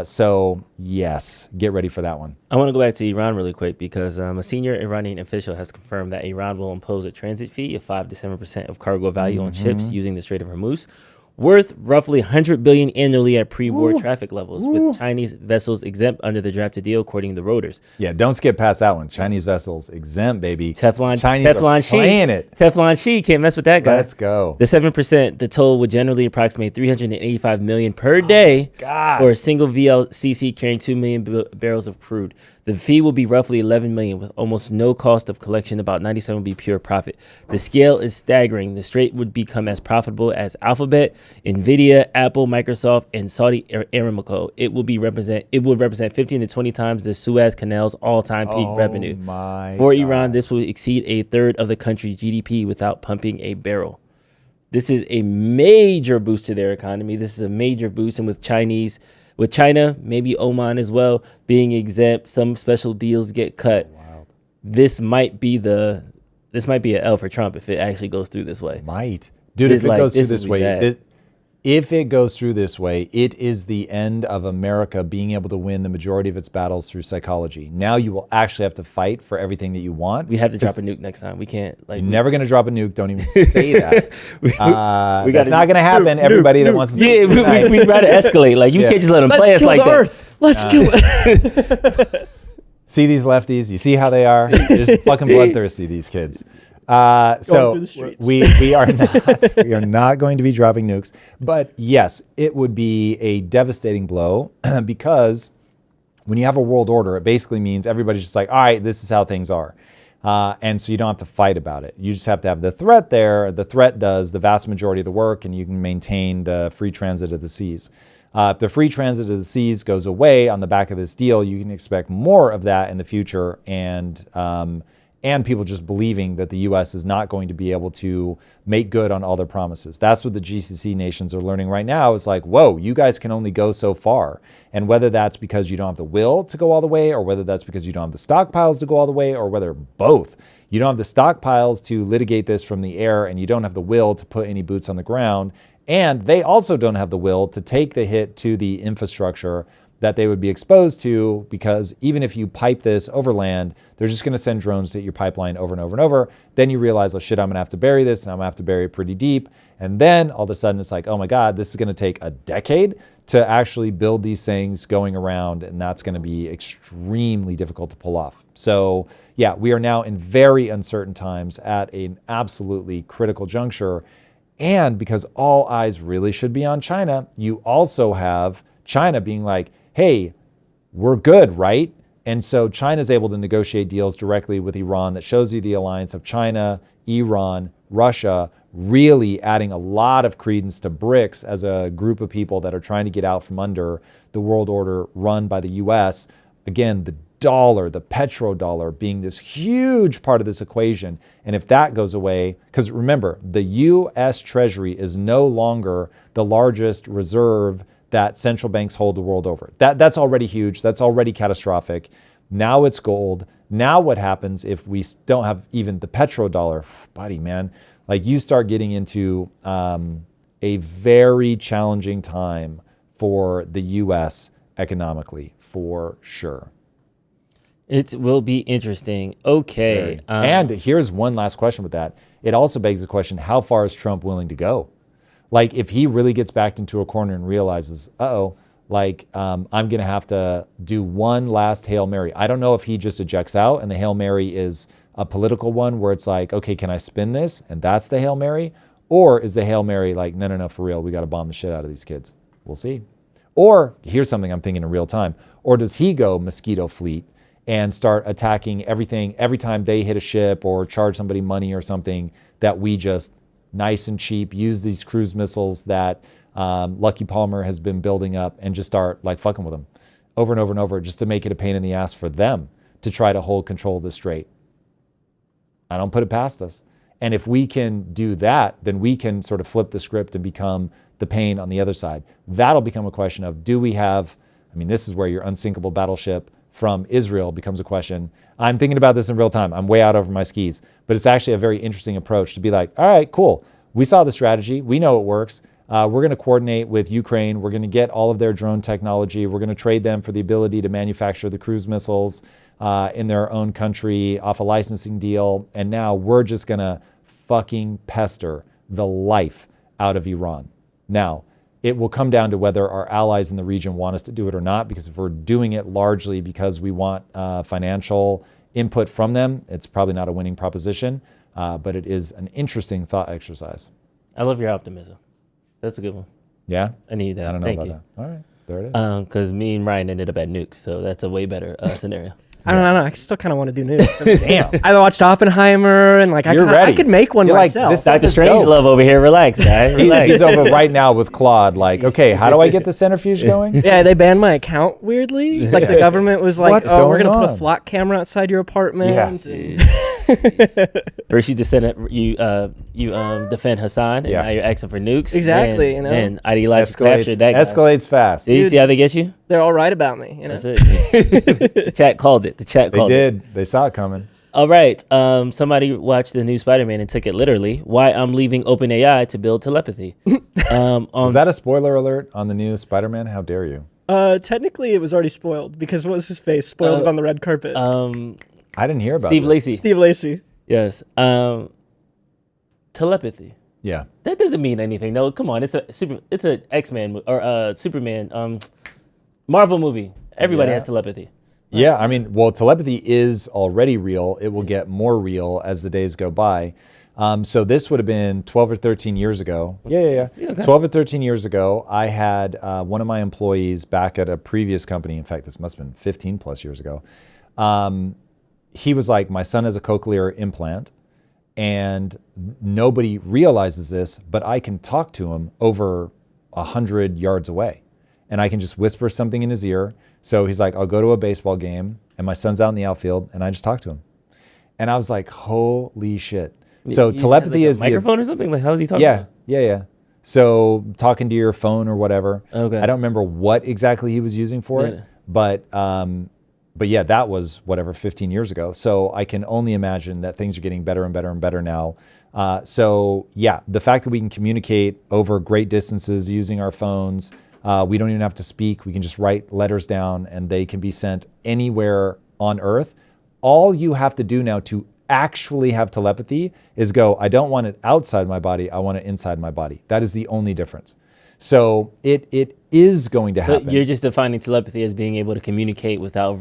So yes, get ready for that one. I want to go back to Iran really quick because a senior Iranian official has confirmed that Iran will impose a transit fee of 5 to 7% of cargo value on ships using the Strait of Hormuz, worth roughly $100 billion annually at pre-war traffic levels, with Chinese vessels exempt under the drafted deal, according to Reuters. Yeah, don't skip past that one. Chinese vessels exempt, baby. Teflon She playing it. Teflon She can't mess with that guy. Let's go. The 7%, the toll would generally approximate $385 million per day for a single VLCC carrying 2 million barrels of crude. The fee will be roughly $11 million with almost no cost of collection. About 97 will be pure profit. The scale is staggering. The strait would become as profitable as Alphabet, Nvidia, Apple, Microsoft, and Saudi Aramco. It would represent 15 to 20 times the Suez Canal's all-time peak revenue. For Iran, this will exceed a third of the country's GDP without pumping a barrel. This is a major boost to their economy. This is a major boost, and with China, maybe Oman as well, being exempt, some special deals get cut. This might be an L for Trump if it actually goes through this way. Dude, if it goes through this way, if it goes through this way, it is the end of America being able to win the majority of its battles through psychology. Now you will actually have to fight for everything that you want. We have to drop a nuke next time. We can't. You're never going to drop a nuke. Don't even say that. That's not going to happen. Everybody that wants to say we try to escalate. Like, you can't just let them play us like that. Earth. Let's kill it. See these lefties? You see how they are? They're just fucking bloodthirsty, these kids. So we are not going to be dropping nukes, but yes, it would be a devastating blow because when you have a world order, it basically means everybody's just like, all right, this is how things are. And so you don't have to fight about it. You just have to have the threat there. The threat does the vast majority of the work, and you can maintain the free transit of the seas. If the free transit of the seas goes away on the back of this deal, you can expect more of that in the future, and people just believing that the U.S. is not going to be able to make good on all their promises. That's what the GCC nations are learning right now. Is like, whoa, you guys can only go so far. And whether that's because you don't have the will to go all the way, or whether that's because you don't have the stockpiles to go all the way, or whether both. You don't have the stockpiles to litigate this from the air, and you don't have the will to put any boots on the ground. And they also don't have the will to take the hit to the infrastructure that they would be exposed to, because even if you pipe this overland, they're just going to send drones to hit your pipeline over and over and over. Then you realize, oh shit, I'm going to have to bury this, and I'm going to have to bury it pretty deep. And then all of a sudden it's like, oh my God, this is going to take a decade to actually build these things going around, and that's going to be extremely difficult to pull off. So yeah, we are now in very uncertain times at an absolutely critical juncture. And because all eyes really should be on China, you also have China being like, hey, we're good, right? And so China's able to negotiate deals directly with Iran that shows you the alliance of China, Iran, Russia, really adding a lot of credence to BRICS as a group of people that are trying to get out from under the world order run by the US. Again, the dollar, the petrodollar, being this huge part of this equation. And if that goes away, because remember, the US Treasury is no longer the largest reserve that central banks hold the world over. That's already huge. That's already catastrophic. Now it's gold. Now what happens if we don't have even the petrodollar? Buddy, man, like you start getting into a very challenging time for the US economically, for sure. It will be interesting. Okay. And here's one last question with that. It also begs the question, how far is Trump willing to go? Like if he really gets backed into a corner and realizes, like I'm going to have to do one last Hail Mary. I don't know if he just ejects out and the Hail Mary is a political one where it's like, okay, can I spin this? And that's the Hail Mary. Or is the Hail Mary like, no, for real, we got to bomb the shit out of these kids. We'll see. Or here's something I'm thinking in real time. Or does he go mosquito fleet and start attacking everything every time they hit a ship or charge somebody money or something, that we just nice and cheap use these cruise missiles that Lucky Palmer has been building up and just start like fucking with them over and over and over just to make it a pain in the ass for them to try to hold control of the strait. I don't put it past us. And if we can do that, then we can sort of flip the script and become the pain on the other side. That'll become a question of, do we have, I mean, this is where your unsinkable battleship from Israel becomes a question. I'm thinking about this in real time. I'm way out over my skis, but it's actually a very interesting approach to be like, all right, cool. We saw the strategy. We know it works. We're going to coordinate with Ukraine. We're going to get all of their drone technology. We're going to trade them for the ability to manufacture the cruise missiles in their own country off a licensing deal. And now we're just going to fucking pester the life out of Iran. Now, it will come down to whether our allies in the region want us to do it or not, because if we're doing it largely because we want financial input from them, it's probably not a winning proposition, but it is an interesting thought exercise. I love your optimism. That's a good one. Yeah? I need that. I don't know Thank about you. that. All right, there it is. Because me and Ryan ended up at nukes, so that's a way better scenario. I don't know. I still kind of want to do news. Damn. I watched Oppenheimer and like You're ready. I could make one You're like, myself. this- Dr. Let's Strange go. love over here. Relax, guy. Relax. He's over right now with Claude, like, okay, how do I get the centrifuge going? Yeah, they banned my account weirdly. Like the government was like, What's "Oh, we're gonna going put a on?" flock camera outside your apartment." Yeah. First you defend Hassan, and Yeah. now you're asking for nukes. Exactly, And, you know? and ideological capture that guy. Escalates fast. Did you see how they get you? They're all right about me. You know? That's it. The chat called it. The chat They called it. did. They saw it coming. All right. Somebody watched the new Spider-Man and took it literally. Why I'm leaving OpenAI to build telepathy. Was that a spoiler alert on the new Spider-Man? How dare you? Technically, it was already spoiled because what was his face? Spoiled it on the red carpet. I didn't hear about Steve this. Lacy. Steve Lacy. Yes. Telepathy. Yeah. That doesn't mean anything. No, come on. It's a X-Men or Superman Marvel movie. Everybody Yeah. has telepathy. Yeah, I mean, well, telepathy is already real. It will get more real as the days go by. So this would have been 12 or 13 years ago. Yeah. Okay. 12 or 13 years ago, I had one of my employees back at a previous company. In fact, this must have been 15 plus years ago. He was like, my son has a cochlear implant and nobody realizes this, but I can talk to him over 100 yards away. And I can just whisper something in his ear. So he's like, I'll go to a baseball game and my son's out in the outfield and I just talk to him. And I was like, holy shit. So You telepathy have, like, is a microphone or something? Like, how's he talking? Yeah. So talking to your phone or whatever. Okay. I don't remember what exactly he was using for it, but yeah, that was whatever 15 years ago. So I can only imagine that things are getting better and better and better now. So yeah, the fact that we can communicate over great distances using our phones, we don't even have to speak. We can just write letters down and they can be sent anywhere on Earth. All you have to do now to actually have telepathy is go, I don't want it outside my body, I want it inside my body. That is the only difference. So it is going to happen. So you're just defining telepathy as being able to communicate without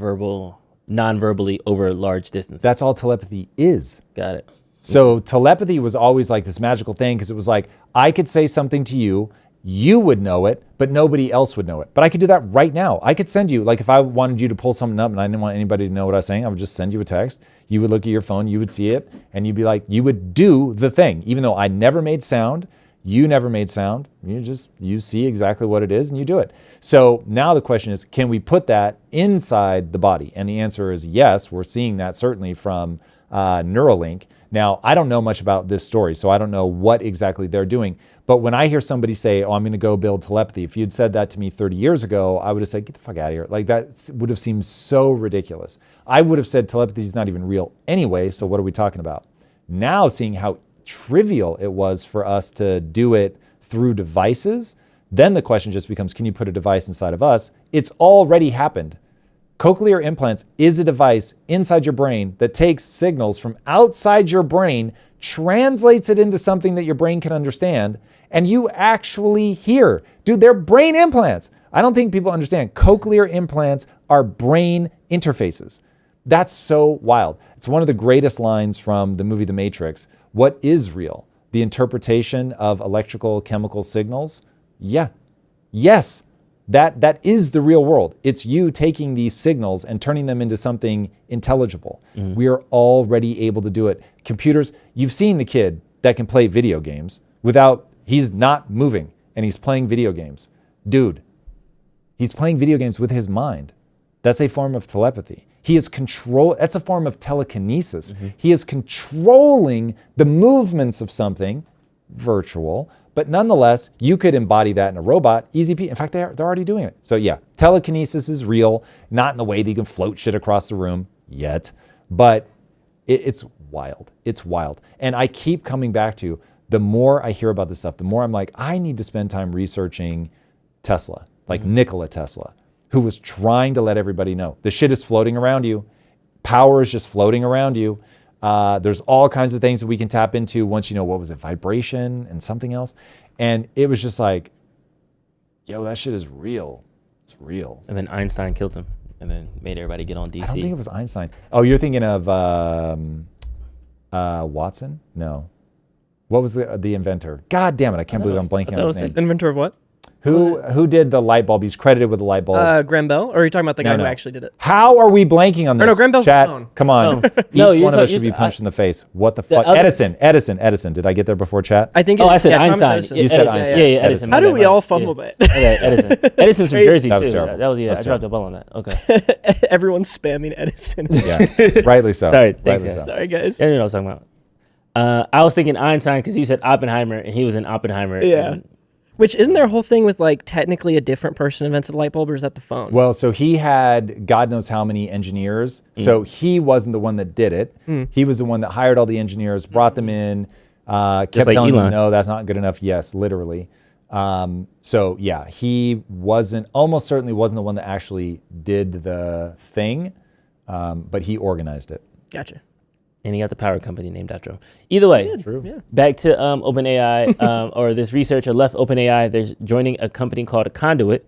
non-verbally over large distances. That's all telepathy is. Got it. So telepathy was always like this magical thing because it was like, I could say something to you, you would know it, but nobody else would know it. But I could do that right now. I could send you, like if I wanted you to pull something up and I didn't want anybody to know what I was saying, I would just send you a text. You would look at your phone, you would see it, and you'd be like, you would do the thing. Even though I never made sound, You never made sound. You see exactly what it is and you do it. So now the question is, can we put that inside the body? And the answer is yes. We're seeing that certainly from Neuralink. Now, I don't know much about this story, so I don't know what exactly they're doing. But when I hear somebody say, oh, I'm going to go build telepathy, if you'd said that to me 30 years ago, I would have said, get the fuck out of here. Like, that would have seemed so ridiculous. I would have said telepathy is not even real anyway, so what are we talking about? Now, seeing how trivial it was for us to do it through devices, then the question just becomes, can you put a device inside of us? It's already happened. Cochlear implants is a device inside your brain that takes signals from outside your brain, translates it into something that your brain can understand, and you actually hear. Dude, they're brain implants. I don't think people understand. Cochlear implants are brain interfaces. That's so wild. It's one of the greatest lines from the movie The Matrix. What is real? The interpretation of electrical chemical signals? Yeah. Yes. That is the real world. It's you taking these signals and turning them into something intelligible. We are already able to do it. Computers, you've seen the kid that can play video games he's not moving and he's playing video games. Dude, he's playing video games with his mind. That's a form of telepathy. That's a form of telekinesis. He is controlling the movements of something virtual, but nonetheless, you could embody that in a robot. In fact, they're already doing it. So yeah, telekinesis is real, not in the way that you can float shit across the room yet, but it's wild. It's wild. And I keep coming back to, the more I hear about this stuff, the more I'm like, I need to spend time researching Tesla, like Nikola Tesla, who was trying to let everybody know the shit is floating around you. Power is just floating around you. There's all kinds of things that we can tap into once you know, what was it, vibration and something else. And it was just like, yo, that shit is real. It's real. And then Einstein killed him and then made everybody get on DC. I don't think it was Einstein. Oh, you're thinking of Watson? No. What was the inventor? God damn it, I can't believe I'm blanking on his name. Inventor of what? Who did the light bulb? He's credited with the light bulb. Graham Bell? Or are you talking about the guy who actually did it? How are we blanking on this? No, Graham Bell's Chat, the phone. come on. Each one of us should be punched in the face. What the fuck? Edison. Did I get there before chat? I think I said Einstein. You said Einstein. Yeah, Edison. How do we all fumble that? Edison. Edison's from Jersey, that was too. terrible. That was, That was I dropped the ball on that. Okay. Everyone's spamming Edison. Yeah, rightly so. Sorry, thanks, Rightly Sorry, so. guys. I don't know what I was talking about. I was thinking Einstein because you said Oppenheimer and he was in Oppenheimer. Yeah. Which, isn't there a whole thing with like technically a different person invented the light bulb, or is that the phone? Well, so he had God knows how many engineers. So he wasn't the one that did it. He was the one that hired all the engineers, brought them in, kept like telling them, Elon. no, that's not good enough. Yes, literally. So yeah, he almost certainly wasn't the one that actually did the thing, but he organized it. Gotcha. And he got the power company named after him. Either way, back to OpenAI, or this researcher left OpenAI. They're joining a company called Conduit.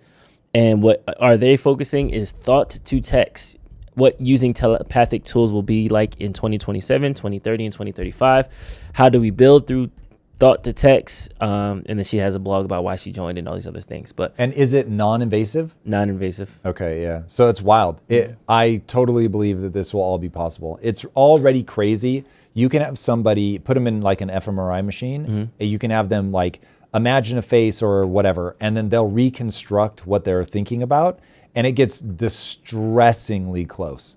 And what are they focusing is thought to text, what using telepathic tools will be like in 2027, 2030, and 2035. How do we build through thought to text? And then she has a blog about why she joined and all these other things. And is it non-invasive? Non-invasive. Okay, yeah. So it's wild. I totally believe that this will all be possible. It's already crazy. You can have somebody, put them in like an fMRI machine. And you can have them like imagine a face or whatever, and then they'll reconstruct what they're thinking about. And it gets distressingly close.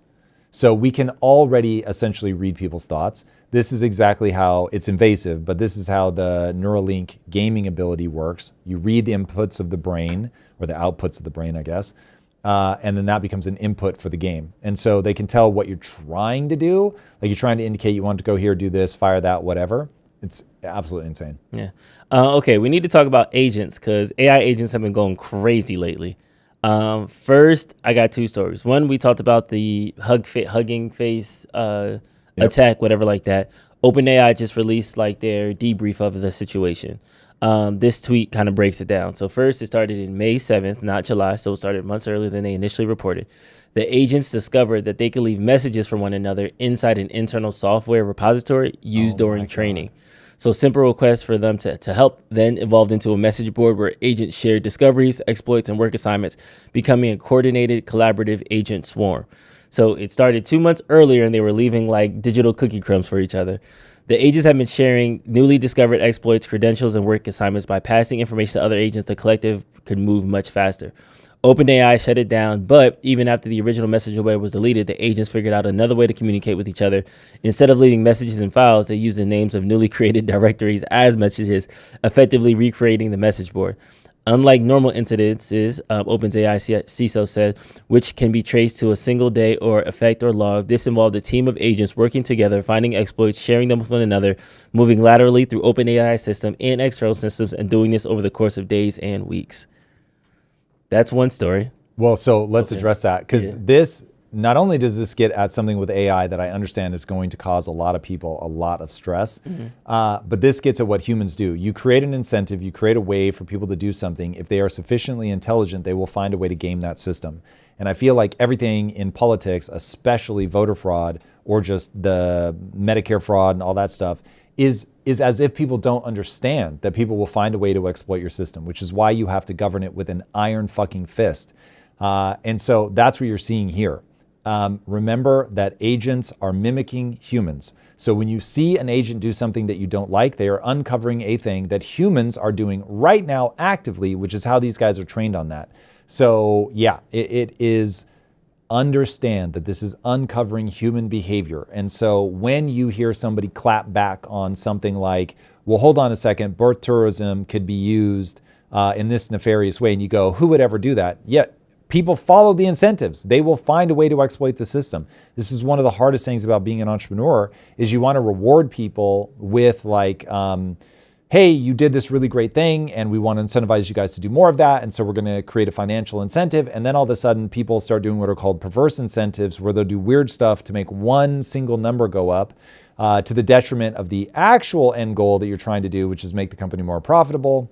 So we can already essentially read people's thoughts. This is exactly how it's invasive, but this is how the Neuralink gaming ability works. You read the inputs of the brain, or the outputs of the brain, I guess, and then that becomes an input for the game. And so they can tell what you're trying to do. Like you're trying to indicate you want to go here, do this, fire that, whatever. It's absolutely insane. Yeah. Okay, we need to talk about agents because AI agents have been going crazy lately. First, I got two stories. One, we talked about the hugging face attack, whatever like that. OpenAI just released like their debrief of the situation. This tweet kind of breaks it down. So first, it started in May 7th, not July. So it started months earlier than they initially reported. The agents discovered that they could leave messages for one another inside an internal software repository used during training. So simple requests for them to help then evolved into a message board where agents shared discoveries, exploits, and work assignments, becoming a coordinated, collaborative agent swarm. So it started 2 months earlier, and they were leaving like digital cookie crumbs for each other. The agents have been sharing newly discovered exploits, credentials, and work assignments. By passing information to other agents, the collective could move much faster. OpenAI shut it down, but even after the original messenger web was deleted, the agents figured out another way to communicate with each other. Instead of leaving messages in files, they used the names of newly created directories as messages, effectively recreating the message board. Unlike normal incidences, OpenAI CISO said, which can be traced to a single day or effect or log, this involved a team of agents working together, finding exploits, sharing them with one another, moving laterally through OpenAI system and external systems, and doing this over the course of days and weeks. That's one story. Well, so let's address that, because this, not only does this get at something with AI that I understand is going to cause a lot of people a lot of stress, but this gets at what humans do. You create an incentive, you create a way for people to do something. If they are sufficiently intelligent, they will find a way to game that system. And I feel like everything in politics, especially voter fraud or just the Medicare fraud and all that stuff, is as if people don't understand that people will find a way to exploit your system, which is why you have to govern it with an iron fucking fist. And so that's what you're seeing here. Remember that agents are mimicking humans. So when you see an agent do something that you don't like, they are uncovering a thing that humans are doing right now actively, which is how these guys are trained on that. So yeah, it is, understand that this is uncovering human behavior. And so when you hear somebody clap back on something like, well, hold on a second, birth tourism could be used in this nefarious way, and you go, who would ever do that? Yet people follow the incentives. They will find a way to exploit the system. This is one of the hardest things about being an entrepreneur, is you want to reward people with like, hey, you did this really great thing and we want to incentivize you guys to do more of that. And so we're going to create a financial incentive. And then all of a sudden people start doing what are called perverse incentives, where they'll do weird stuff to make one single number go up to the detriment of the actual end goal that you're trying to do, which is make the company more profitable.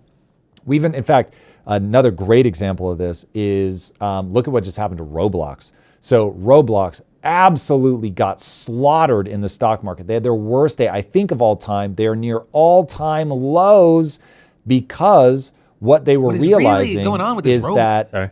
We even, in fact, another great example of this is look at what just happened to Roblox. So Roblox absolutely got slaughtered in the stock market. They had their worst day, I think, of all time. They are near all-time lows because what they were realizing is that,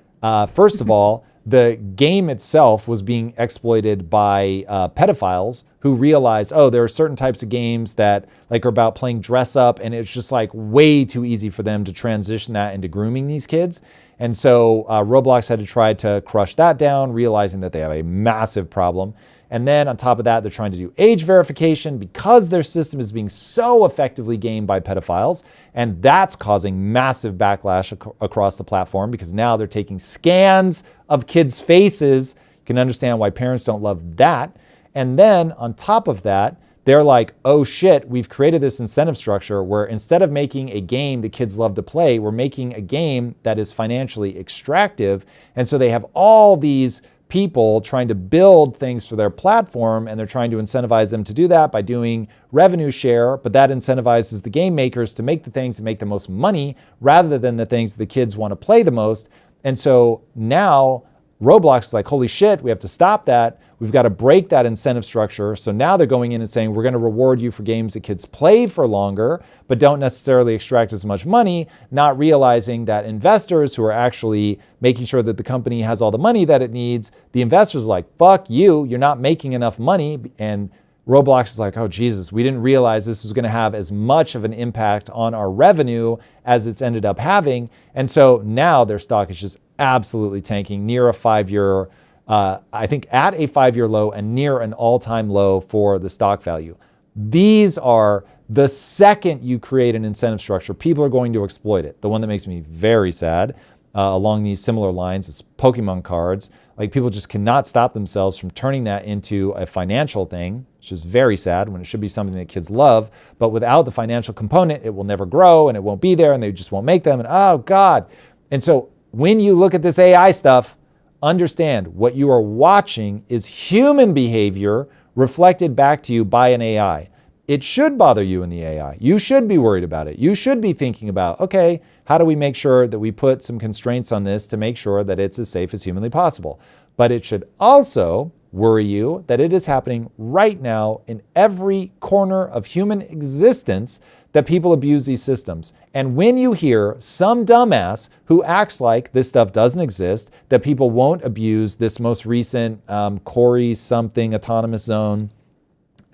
first of all, the game itself was being exploited by pedophiles who realized, oh, there are certain types of games that like are about playing dress up, and it's just like way too easy for them to transition that into grooming these kids. And so Roblox had to try to crush that down, realizing that they have a massive problem. And then on top of that, they're trying to do age verification because their system is being so effectively gamed by pedophiles. And that's causing massive backlash across the platform, because now they're taking scans of kids' faces. You can understand why parents don't love that. And then on top of that, they're like, oh shit, we've created this incentive structure where instead of making a game that kids love to play, we're making a game that is financially extractive. And so they have all these people trying to build things for their platform, and they're trying to incentivize them to do that by doing revenue share, but that incentivizes the game makers to make the things that make the most money rather than the things that the kids want to play the most. And so now Roblox is like, holy shit, we have to stop that. We've got to break that incentive structure. So now they're going in and saying, we're going to reward you for games that kids play for longer, but don't necessarily extract as much money, not realizing that investors who are actually making sure that the company has all the money that it needs, the investors are like, fuck you, you're not making enough money. And Roblox is like, oh Jesus, we didn't realize this was going to have as much of an impact on our revenue as it's ended up having. And so now their stock is just absolutely tanking, near a 5-year, I think at a 5-year low and near an all-time low for the stock value. These are the second you create an incentive structure, people are going to exploit it. The one that makes me very sad along these similar lines is Pokemon cards. Like, people just cannot stop themselves from turning that into a financial thing, which is very sad when it should be something that kids love. But without the financial component, it will never grow and it won't be there and they just won't make them. And oh God. And so when you look at this AI stuff, understand what you are watching is human behavior reflected back to you by an AI. It should bother you in the AI. You should be worried about it. You should be thinking about, okay, how do we make sure that we put some constraints on this to make sure that it's as safe as humanly possible? But it should also worry you that it is happening right now in every corner of human existence, that people abuse these systems. And when you hear some dumbass who acts like this stuff doesn't exist, that people won't abuse this most recent Corey something autonomous zone,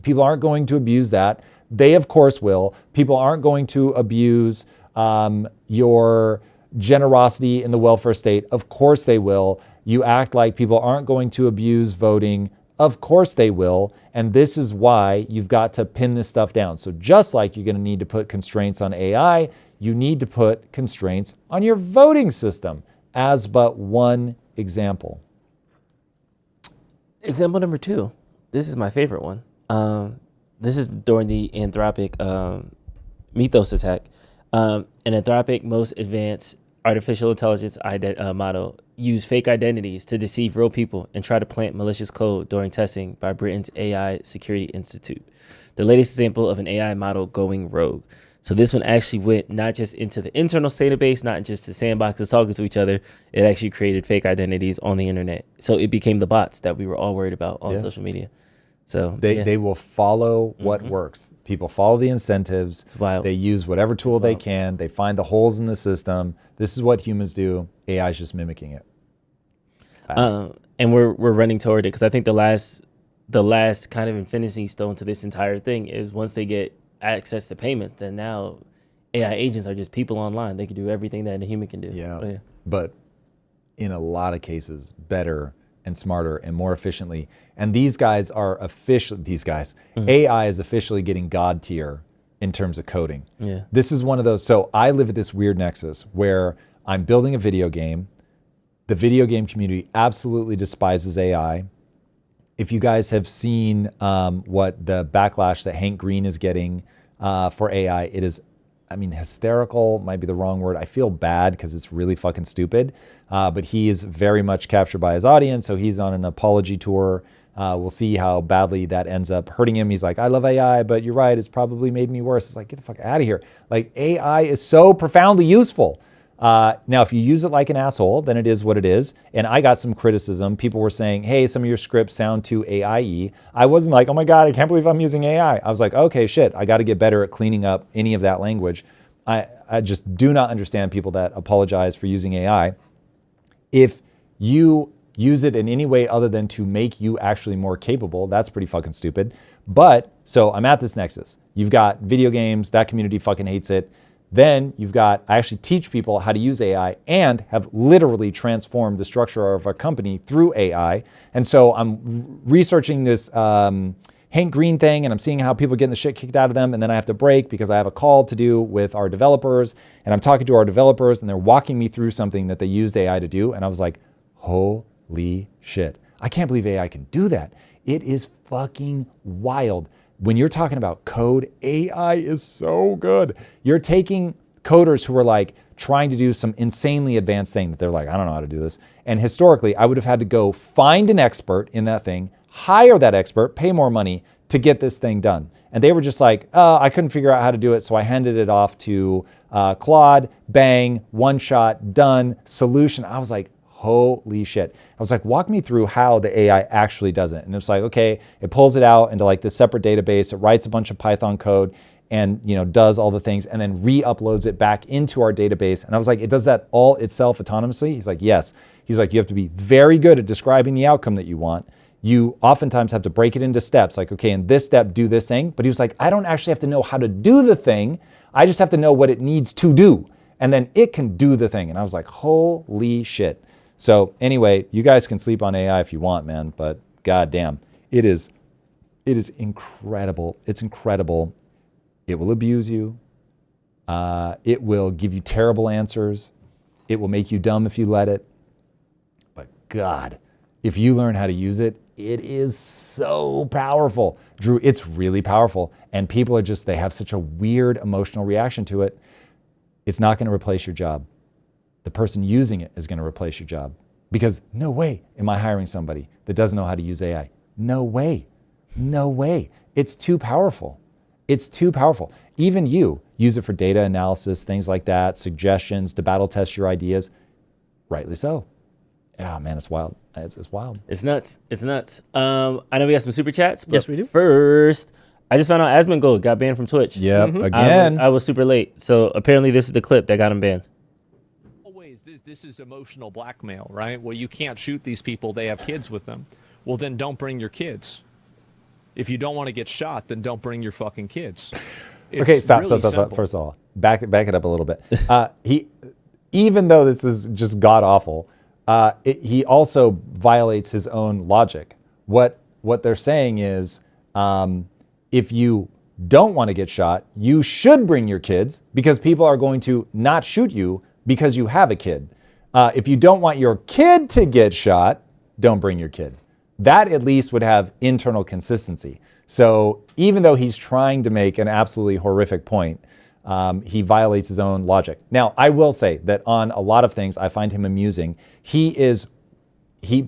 people aren't going to abuse that. They, of course, will. People aren't going to abuse your generosity in the welfare state. Of course they will. You act like people aren't going to abuse voting. Of course they will. And this is why you've got to pin this stuff down. So just like you're going to need to put constraints on AI, you need to put constraints on your voting system, as but one example. Example number 2. This is my favorite one. This is during the Anthropic Mythos attack. An Anthropic most advanced artificial intelligence model used fake identities to deceive real people and try to plant malicious code during testing by Britain's AI Security Institute. The latest example of an AI model going rogue. So this one actually went not just into the internal database, not just the sandboxes talking to each other. It actually created fake identities on the internet. So it became the bots that we were all worried about on social media. So they will follow what works. People follow the incentives. It's wild. They use whatever tool they can. They find the holes in the system. This is what humans do. AI is just mimicking it. And we're running toward it because I think the last kind of infinity stone to this entire thing is once they get access to payments, then now AI agents are just people online. They can do everything that a human can do. Yeah. But in a lot of cases, better and smarter and more efficiently. And these guys are AI is officially getting God tier in terms of coding. Yeah. This is one of those. So I live at this weird nexus where I'm building a video game. The video game community absolutely despises AI. If you guys have seen what the backlash that Hank Green is getting for AI, it is, hysterical might be the wrong word. I feel bad because it's really fucking stupid. But he is very much captured by his audience. So he's on an apology tour. We'll see how badly that ends up hurting him. He's like, I love AI, but you're right. It's probably made me worse. It's like, get the fuck out of here. Like, AI is so profoundly useful. Now, if you use it like an asshole, then it is what it is. And I got some criticism. People were saying, hey, some of your scripts sound too AI-y. I wasn't like, oh my God, I can't believe I'm using AI. I was like, okay, shit, I got to get better at cleaning up any of that language. I just do not understand people that apologize for using AI. If you use it in any way other than to make you actually more capable, that's pretty fucking stupid. But, so I'm at this nexus. You've got video games, that community fucking hates it. Then you've got, I actually teach people how to use AI and have literally transformed the structure of a company through AI. And so I'm researching this Hank Green thing and I'm seeing how people are getting the shit kicked out of them. And then I have to break because I have a call to do with our developers. And I'm talking to our developers and they're walking me through something that they used AI to do. And I was like, holy shit. I can't believe AI can do that. It is fucking wild. When you're talking about code, AI is so good. You're taking coders who are like trying to do some insanely advanced thing that they're like, I don't know how to do this. And historically, I would have had to go find an expert in that thing, hire that expert, pay more money to get this thing done. And they were just like, I couldn't figure out how to do it. So I handed it off to Claude, bang, one shot, done, solution. I was like, holy shit. I was like, walk me through how the AI actually does it. And it's like, okay, it pulls it out into like this separate database. It writes a bunch of Python code and, does all the things and then re-uploads it back into our database. And I was like, it does that all itself autonomously? He's like, yes. He's like, you have to be very good at describing the outcome that you want. You oftentimes have to break it into steps. Like, okay, in this step, do this thing. But he was like, I don't actually have to know how to do the thing. I just have to know what it needs to do. And then it can do the thing. And I was like, holy shit. So anyway, you guys can sleep on AI if you want, man, but goddamn, it is incredible. It's incredible. It will abuse you. It will give you terrible answers. It will make you dumb if you let it. But God, if you learn how to use it, it is so powerful. Drew, it's really powerful. And people are they have such a weird emotional reaction to it. It's not going to replace your job. The person using it is going to replace your job because no way am I hiring somebody that doesn't know how to use AI. No way. No way. It's too powerful. It's too powerful. Even you use it for data analysis, things like that, suggestions to battle test your ideas. Rightly so. Yeah, man, it's wild. It's wild. It's nuts. It's nuts. I know we got some super chats. But yes, we do. First, I just found out Asmongold got banned from Twitch. Yep, again. I was super late. So apparently this is the clip that got him banned. Always, this is emotional blackmail, right? Well, you can't shoot these people. They have kids with them. Well, then don't bring your kids. If you don't want to get shot, then don't bring your fucking kids. It's Okay, stop. really First simple. of all, back it up a little bit. Even though this is just god awful, he also violates his own logic. What they're saying is, if you don't want to get shot, you should bring your kids because people are going to not shoot you because you have a kid. If you don't want your kid to get shot, don't bring your kid. That at least would have internal consistency. So even though he's trying to make an absolutely horrific point, he violates his own logic. Now, I will say that on a lot of things, I find him amusing. He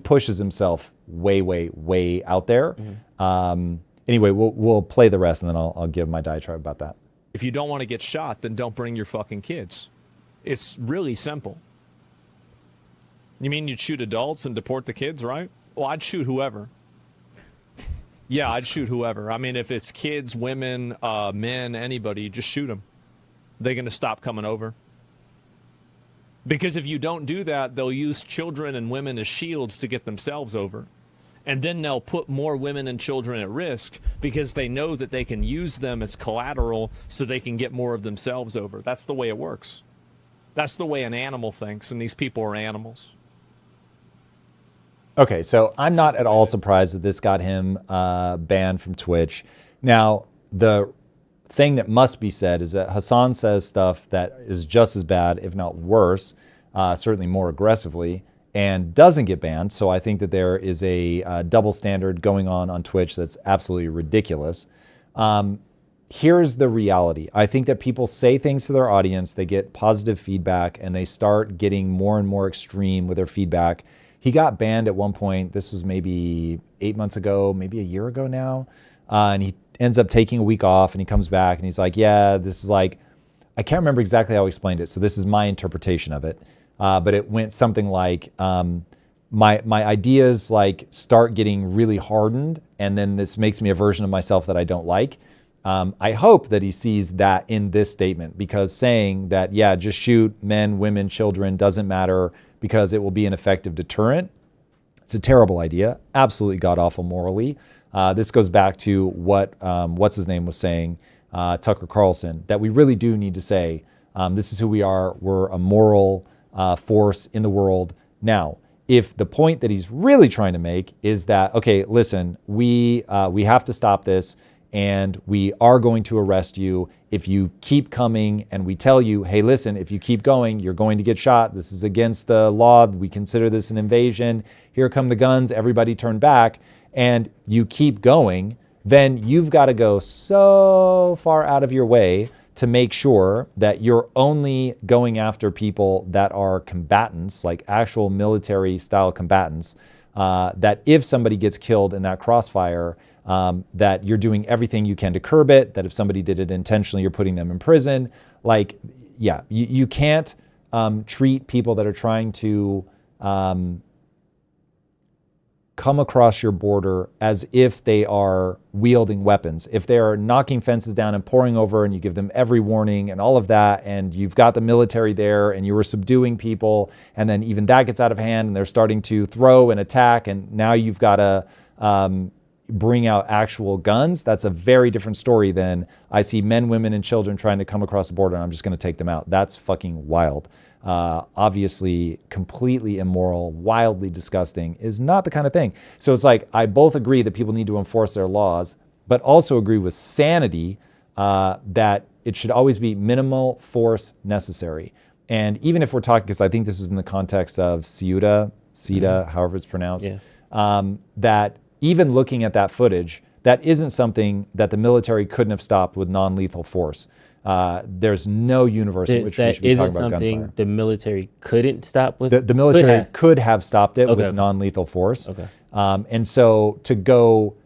pushes himself way out there. Anyway, we'll play the rest and then I'll give my diatribe about that. If you don't want to get shot, then don't bring your fucking kids. It's really simple. You mean you'd shoot adults and deport the kids, right? Well, I'd shoot whoever. Yeah, I'd shoot whoever. I mean, if it's kids, women, men, anybody, just shoot them. They're going to stop coming over. Because if you don't do that, they'll use children and women as shields to get themselves over. And then they'll put more women and children at risk because they know that they can use them as collateral so they can get more of themselves over. That's the way it works. That's the way an animal thinks, and these people are animals. Okay, so I'm not at all surprised that this got him banned from Twitch. Now, the thing that must be said is that Hassan says stuff that is just as bad, if not worse, certainly more aggressively, and doesn't get banned. So I think that there is a double standard going on Twitch that's absolutely ridiculous. Here's the reality. I think that people say things to their audience, they get positive feedback, and they start getting more and more extreme with their feedback. He got banned at one point. This was maybe 8 months ago, maybe a year ago now. And he ends up taking a week off and he comes back and he's like, yeah, this is like, I can't remember exactly how he explained it. So this is my interpretation of it. But it went something like, my ideas like start getting really hardened. And then this makes me a version of myself that I don't like. I hope that he sees that in this statement, because saying that, yeah, just shoot men, women, children, doesn't matter because it will be an effective deterrent. It's a terrible idea, absolutely god-awful morally. This goes back to what what's his name was saying, Tucker Carlson, that we really do need to say, this is who we are. We're a moral force in the world. Now, if the point that he's really trying to make is that, okay, listen, we have to stop this, and we are going to arrest you if you keep coming, and we tell you, hey, listen, if you keep going, you're going to get shot. This is against the law. We consider this an invasion. Here come the guns. Everybody turn back. And you keep going, then you've got to go so far out of your way to make sure that you're only going after people that are combatants, like actual military style combatants, that if somebody gets killed in that crossfire, that you're doing everything you can to curb it, that if somebody did it intentionally, you're putting them in prison. Like, yeah, you can't treat people that are trying to come across your border as if they are wielding weapons. If they are knocking fences down and pouring over and you give them every warning and all of that, and you've got the military there and you were subduing people, and then even that gets out of hand and they're starting to throw and attack, and now you've got to bring out actual guns, that's a very different story than I see men, women, and children trying to come across the border and I'm just going to take them out. That's fucking wild. Obviously completely immoral, wildly disgusting, is not the kind of thing. So it's like, I both agree that people need to enforce their laws, but also agree with sanity that it should always be minimal force necessary. And even if we're talking, because I think this was in the context of CETA, however it's pronounced, that even looking at that footage, that isn't something that the military couldn't have stopped with non-lethal force. There's no universe in which we should be talking about gunfire. That isn't something the military couldn't stop with? The military could have stopped it with non-lethal force. Okay. And so to go,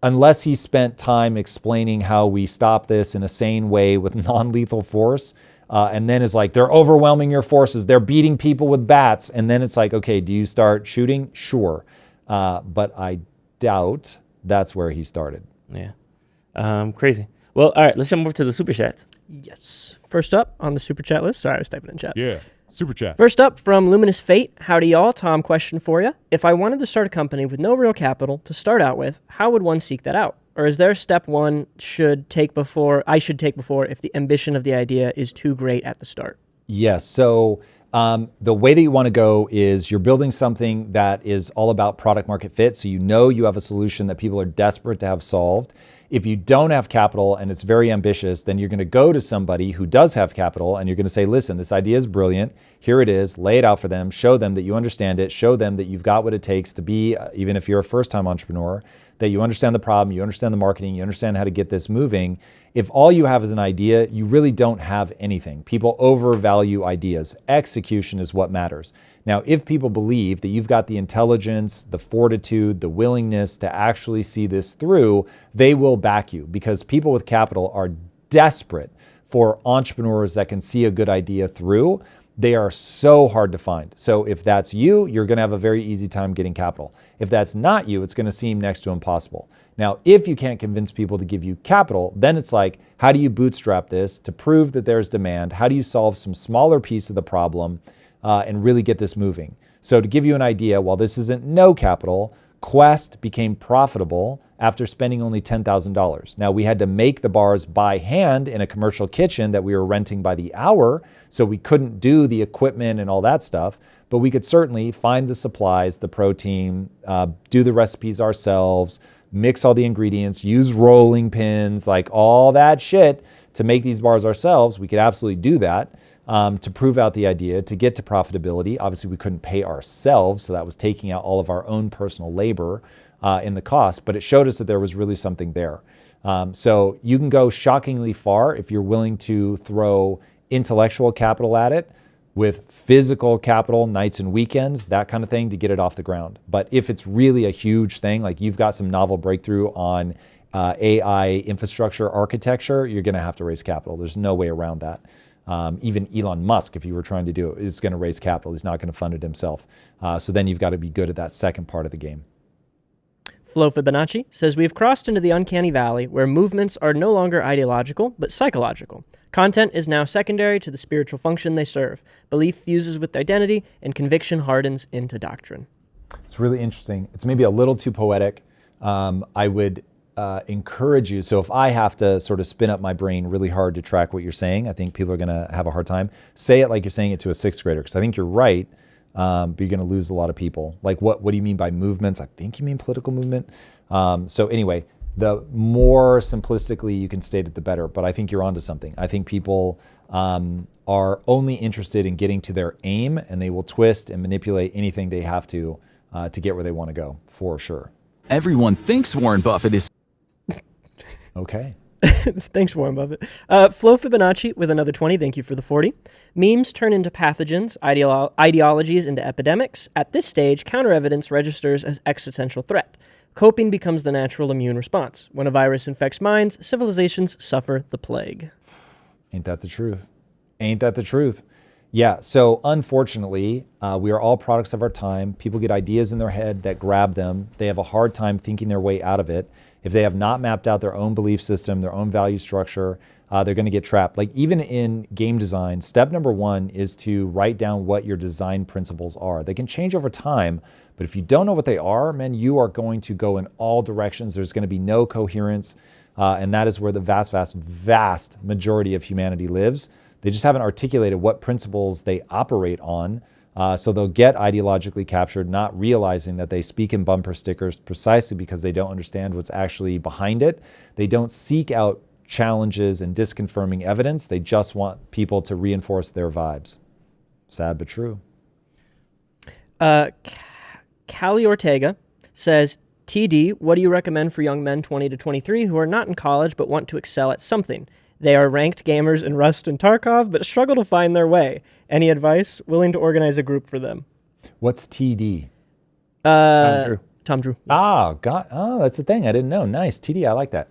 unless he spent time explaining how we stop this in a sane way with non-lethal force, and then is like, they're overwhelming your forces, they're beating people with bats, and then it's like, okay, do you start shooting? Sure. But I doubt that's where he started. Yeah. Crazy. Well, all right, let's jump over to the super chats. Yes. First up on the super chat list. Sorry, I was typing in chat. Yeah, super chat. First up from Luminous Fate. Howdy, y'all. Tom, question for you. If I wanted to start a company with no real capital to start out with, how would one seek that out? Or is there step one I should take before if the ambition of the idea is too great at the start? Yes. So the way that you want to go is you're building something that is all about product market fit. So you know you have a solution that people are desperate to have solved. If you don't have capital and it's very ambitious, then you're going to go to somebody who does have capital and you're going to say, listen, this idea is brilliant. Here it is. Lay it out for them. Show them that you understand it. Show them that you've got what it takes to be, even if you're a first-time entrepreneur, that you understand the problem, you understand the marketing, you understand how to get this moving. If all you have is an idea, you really don't have anything. People overvalue ideas. Execution is what matters. Now, if people believe that you've got the intelligence, the fortitude, the willingness to actually see this through, they will back you because people with capital are desperate for entrepreneurs that can see a good idea through. They are so hard to find. So if that's you, you're going to have a very easy time getting capital. If that's not you, it's going to seem next to impossible. Now, if you can't convince people to give you capital, then it's like, how do you bootstrap this to prove that there's demand? How do you solve some smaller piece of the problem and really get this moving? So to give you an idea, while this isn't no capital, Quest became profitable after spending only $10,000. Now, we had to make the bars by hand in a commercial kitchen that we were renting by the hour, so we couldn't do the equipment and all that stuff, but we could certainly find the supplies, the protein, do the recipes ourselves, mix all the ingredients, use rolling pins, like all that shit to make these bars ourselves. We could absolutely do that to prove out the idea, to get to profitability. Obviously, we couldn't pay ourselves, so that was taking out all of our own personal labor in the cost, but it showed us that there was really something there. So you can go shockingly far if you're willing to throw intellectual capital at it with physical capital, nights and weekends, that kind of thing to get it off the ground. But if it's really a huge thing, like you've got some novel breakthrough on AI infrastructure architecture, you're going to have to raise capital. There's no way around that. Even Elon Musk, if you were trying to do it, is going to raise capital. He's not going to fund it himself. So then you've got to be good at that second part of the game. Flo Fibonacci says, we've crossed into the uncanny valley where movements are no longer ideological, but psychological. Content is now secondary to the spiritual function they serve. Belief fuses with identity, and conviction hardens into doctrine. It's really interesting. It's maybe a little too poetic. I would encourage you. So if I have to sort of spin up my brain really hard to track what you're saying, I think people are going to have a hard time. Say it like you're saying it to a sixth grader, because I think you're right. But you're going to lose a lot of people. Like, what do you mean by movements? I think you mean political movement. So anyway, the more simplistically you can state it, the better. But I think you're onto something. I think people are only interested in getting to their aim, and they will twist and manipulate anything they have to get where they want to go, for sure. Everyone thinks Warren Buffett is... Okay. Thanks, Warren Buffett. Flo Fibonacci with another 20. Thank you for the 40. Memes turn into pathogens, ideologies into epidemics. At this stage, counter-evidence registers as existential threat. Coping becomes the natural immune response. When a virus infects minds, civilizations suffer the plague. Ain't that the truth? Ain't that the truth? Yeah, so unfortunately, we are all products of our time. People get ideas in their head that grab them. They have a hard time thinking their way out of it. If they have not mapped out their own belief system, their own value structure, they're going to get trapped. Like even in game design, step number one is to write down what your design principles are. They can change over time, but if you don't know what they are, man, you are going to go in all directions. There's going to be no coherence, and that is where the vast, vast, vast majority of humanity lives. They just haven't articulated what principles they operate on. So they'll get ideologically captured, not realizing that they speak in bumper stickers precisely because they don't understand what's actually behind it. They don't seek out challenges and disconfirming evidence. They just want people to reinforce their vibes. Sad but true. Callie Ortega says, TD, what do you recommend for young men 20 to 23 who are not in college but want to excel at something? They are ranked gamers in Rust and Tarkov, but struggle to find their way. Any advice? Willing to organize a group for them. What's TD? Tom Drew. Oh, that's the thing. I didn't know. Nice. TD, I like that.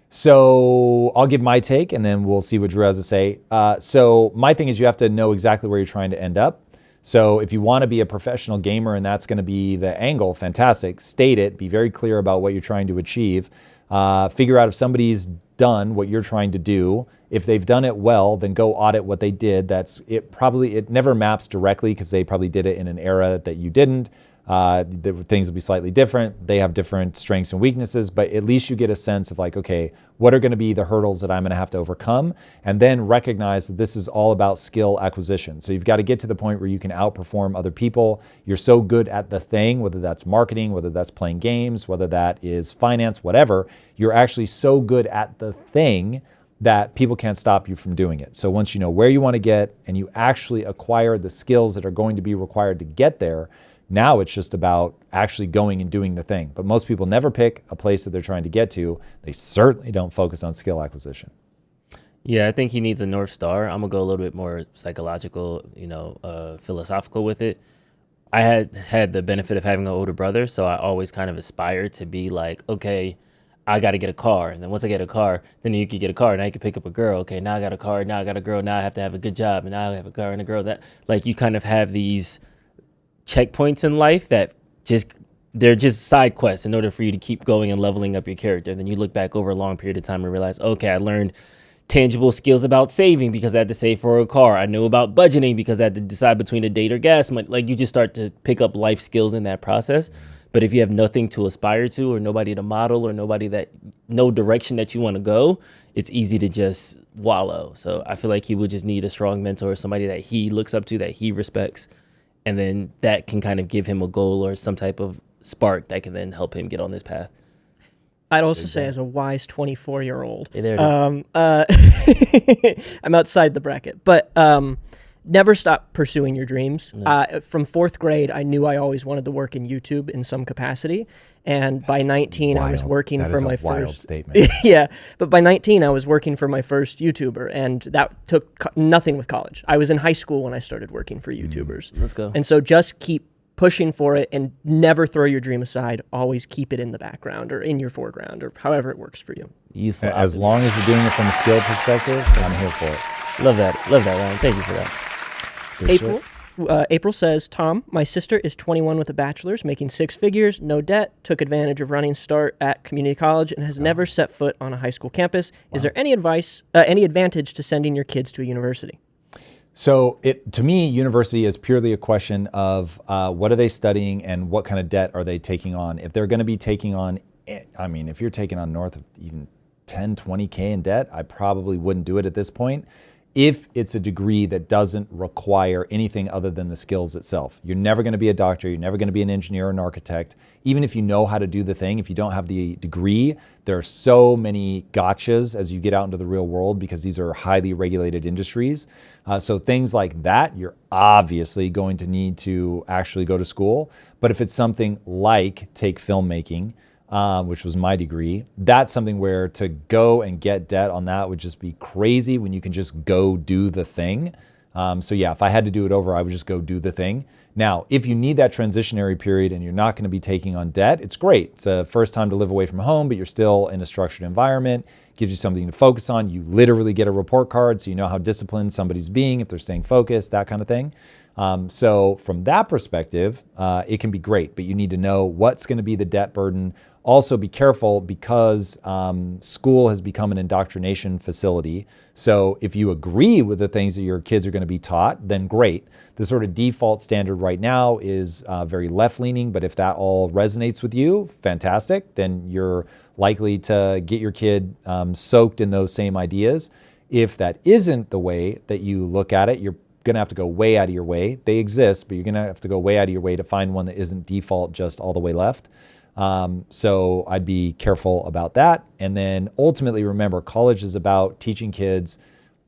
So I'll give my take, and then we'll see what Drew has to say. So my thing is you have to know exactly where you're trying to end up. So if you want to be a professional gamer and that's going to be the angle, fantastic. State it. Be very clear about what you're trying to achieve. Figure out if somebody's done what you're trying to do. If they've done it well, then go audit what they did. It never maps directly because they probably did it in an era that you didn't. Things will be slightly different. They have different strengths and weaknesses, but at least you get a sense of like, okay, what are going to be the hurdles that I'm going to have to overcome? And then recognize that this is all about skill acquisition. So you've got to get to the point where you can outperform other people. You're so good at the thing, whether that's marketing, whether that's playing games, whether that is finance, whatever, you're actually so good at the thing that people can't stop you from doing it. So once you know where you want to get and you actually acquire the skills that are going to be required to get there, now it's just about actually going and doing the thing. But most people never pick a place that they're trying to get to. They certainly don't focus on skill acquisition. Yeah, I think he needs a North Star. I'm going to go a little bit more psychological, philosophical with it. I had the benefit of having an older brother, so I always kind of aspired to be like, okay, I got to get a car. And then once I get a car, then you can get a car. Now you can pick up a girl. Okay, now I got a car. Now I got a girl. Now I have to have a good job. And now I have a car and a girl. That, like, you kind of have these checkpoints in life that they're just side quests in order for you to keep going and leveling up your character. And then you look back over a long period of time and realize, okay, I learned tangible skills about saving because I had to save for a car. I knew about budgeting because I had to decide between a date or gas money. Like, you just start to pick up life skills in that process. But if you have nothing to aspire to or nobody to model or no direction that you want to go, it's easy to just wallow. So I feel like he would just need a strong mentor, somebody that he looks up to, that he respects. And then that can kind of give him a goal or some type of spark that can then help him get on this path. I'd also say, as a wise 24-year-old, hey, there it is. I'm outside the bracket, but never stop pursuing your dreams. No. From fourth grade, I knew I always wanted to work in YouTube in some capacity. And by 19, I was working for my first. Wild statement. Yeah, but by 19, I was working for my first YouTuber, and that took nothing with college. I was in high school when I started working for YouTubers. Let's go. And so just keep pushing for it and never throw your dream aside. Always keep it in the background or in your foreground or however it works for you. As long as you're doing it from a skill perspective, I'm here for it. Love that, Ryan. Thank you for that. April says, Tom, my sister is 21 with a bachelor's, making 6 figures, no debt, took advantage of running start at community college, and has never set foot on a high school campus. Wow. Is there any advantage to sending your kids to a university? So to me, university is purely a question of what are they studying and what kind of debt are they taking on. If they're going to be taking on, if you're taking on north of even 10, 20K in debt, I probably wouldn't do it at this point. If it's a degree that doesn't require anything other than the skills itself. You're never going to be a doctor. You're never going to be an engineer or an architect. Even if you know how to do the thing, if you don't have the degree, there are so many gotchas as you get out into the real world because these are highly regulated industries. So things like that, you're obviously going to need to actually go to school. But if it's something like take filmmaking, which was my degree, that's something where to go and get debt on that would just be crazy when you can just go do the thing. So yeah, if I had to do it over, I would just go do the thing. Now, if you need that transitionary period and you're not going to be taking on debt, it's great. It's a first time to live away from home, but you're still in a structured environment. Gives you something to focus on. You literally get a report card so you know how disciplined somebody's being, if they're staying focused, that kind of thing. So from that perspective, it can be great, but you need to know what's going to be the debt burden. Also be careful because school has become an indoctrination facility. So if you agree with the things that your kids are going to be taught, then great. The sort of default standard right now is very left-leaning, but if that all resonates with you, fantastic. Then you're likely to get your kid soaked in those same ideas. If that isn't the way that you look at it, you're going to have to go way out of your way. They exist, but you're going to have to go way out of your way to find one that isn't default just all the way left. So I'd be careful about that. And then ultimately, remember, college is about teaching kids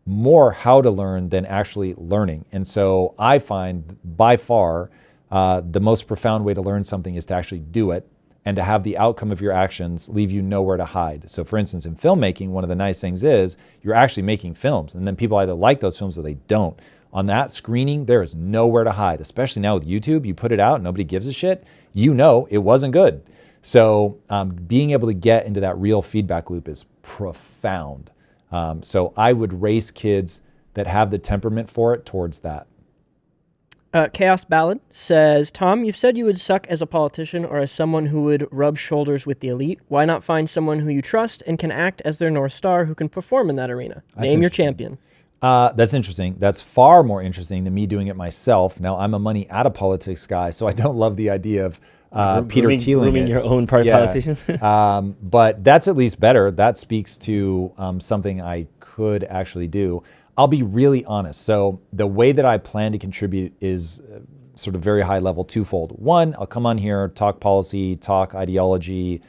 more how to learn than actually learning. And so I find by far the most profound way to learn something is to actually do it and to have the outcome of your actions leave you nowhere to hide. So for instance, in filmmaking, one of the nice things is you're actually making films, and then people either like those films or they don't. On that screening, there is nowhere to hide, especially now with YouTube. You put it out, nobody gives a shit. You know it wasn't good. So being able to get into that real feedback loop is profound. So I would race kids that have the temperament for it towards that. Chaos Ballad says, Tom, you've said you would suck as a politician or as someone who would rub shoulders with the elite. Why not find someone who you trust and can act as their North Star who can perform in that arena? Name your champion. That's interesting. That's far more interesting than me doing it myself. Now, I'm a money out of politics guy, so I don't love the idea of Peter Thielen. Grooming your own politician. But that's at least better. That speaks to something I could actually do. I'll be really honest. So the way that I plan to contribute is sort of very high level, twofold. One, I'll come on here, talk policy, talk ideology,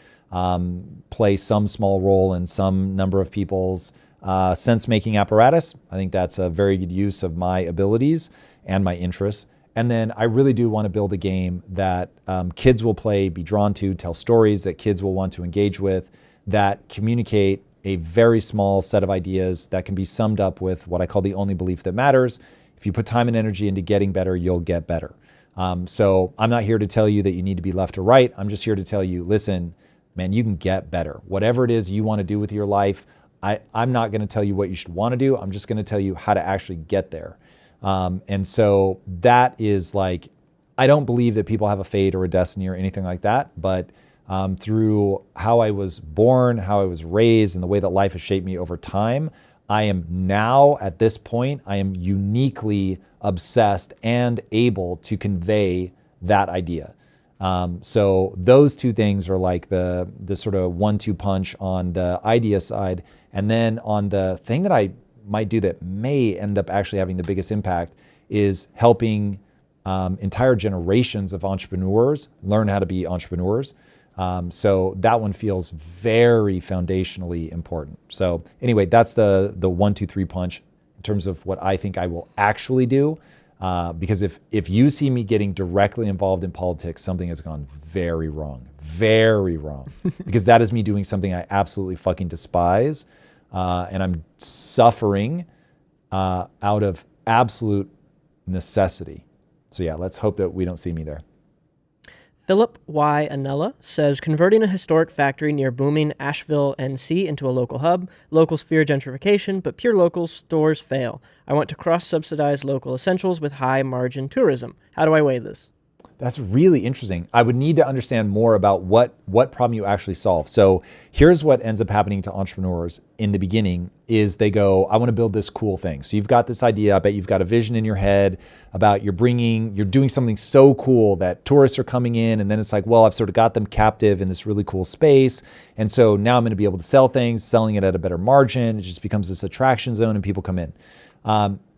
play some small role in some number of people's sense-making apparatus. I think that's a very good use of my abilities and my interests. And then I really do want to build a game that kids will play, be drawn to, tell stories that kids will want to engage with, that communicate a very small set of ideas that can be summed up with what I call the only belief that matters. If you put time and energy into getting better, you'll get better. So I'm not here to tell you that you need to be left or right. I'm just here to tell you, listen, man, you can get better. Whatever it is you want to do with your life, I'm not going to tell you what you should want to do. I'm just going to tell you how to actually get there. And so that is like, I don't believe that people have a fate or a destiny or anything like that, but through how I was born, how I was raised, and the way that life has shaped me over time, I am now, at this point, I am uniquely obsessed and able to convey that idea. So those two things are like the sort of 1-2 punch on the idea side. And then on the thing that I might do that may end up actually having the biggest impact is helping entire generations of entrepreneurs learn how to be entrepreneurs. So that one feels very foundationally important. So anyway, that's the 1-2-3 punch in terms of what I think I will actually do. Because if you see me getting directly involved in politics, something has gone very wrong, because that is me doing something I absolutely fucking despise. And I'm suffering out of absolute necessity. So yeah, let's hope that we don't see me there. Philip Y. Anella says, converting a historic factory near booming Asheville, NC into a local hub, locals fear gentrification, but pure local stores fail. I want to cross-subsidize local essentials with high-margin tourism. How do I weigh this? That's really interesting. I would need to understand more about what problem you actually solve. So here's what ends up happening to entrepreneurs in the beginning is they go, I want to build this cool thing. So you've got this idea, I bet you've got a vision in your head about you're doing something so cool that tourists are coming in, and then it's like, well, I've sort of got them captive in this really cool space. And so now I'm going to be able to sell things, selling it at a better margin. It just becomes this attraction zone and people come in.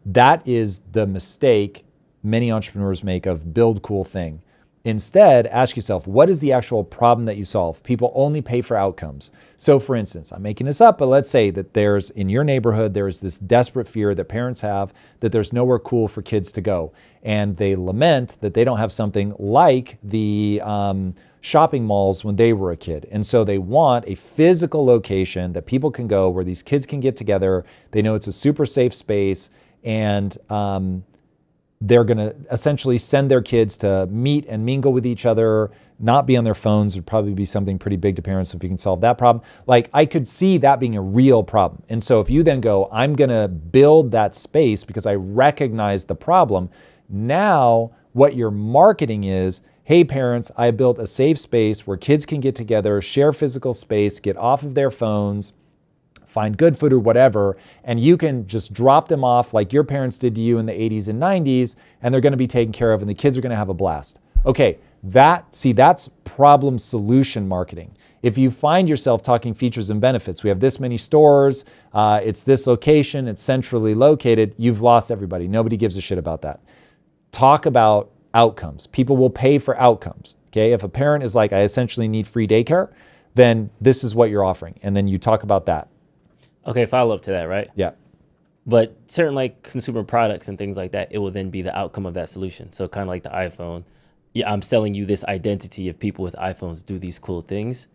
That is the mistake many entrepreneurs make of build cool thing. Instead, ask yourself, what is the actual problem that you solve? People only pay for outcomes. So for instance, I'm making this up, but let's say that in your neighborhood, there is this desperate fear that parents have that there's nowhere cool for kids to go. And they lament that they don't have something like the shopping malls when they were a kid. And so they want a physical location that people can go where these kids can get together. They know it's a super safe space, and they're going to essentially send their kids to meet and mingle with each other, not be on their phones would probably be something pretty big to parents if you can solve that problem. Like, I could see that being a real problem. And so if you then go, I'm going to build that space because I recognize the problem. Now what you're marketing is, hey parents, I built a safe space where kids can get together, share physical space, get off of their phones, find good food or whatever, and you can just drop them off like your parents did to you in the 80s and 90s, and they're going to be taken care of and the kids are going to have a blast. Okay, that's problem solution marketing. If you find yourself talking features and benefits, we have this many stores, it's this location, it's centrally located, you've lost everybody. Nobody gives a shit about that. Talk about outcomes. People will pay for outcomes. Okay, if a parent is like, I essentially need free daycare, then this is what you're offering. And then you talk about that. Okay, follow up to that, right? Yeah. But certain like consumer products and things like that, it will then be the outcome of that solution. So kind of like the iPhone. Yeah, I'm selling you this identity of people with iPhones do these cool things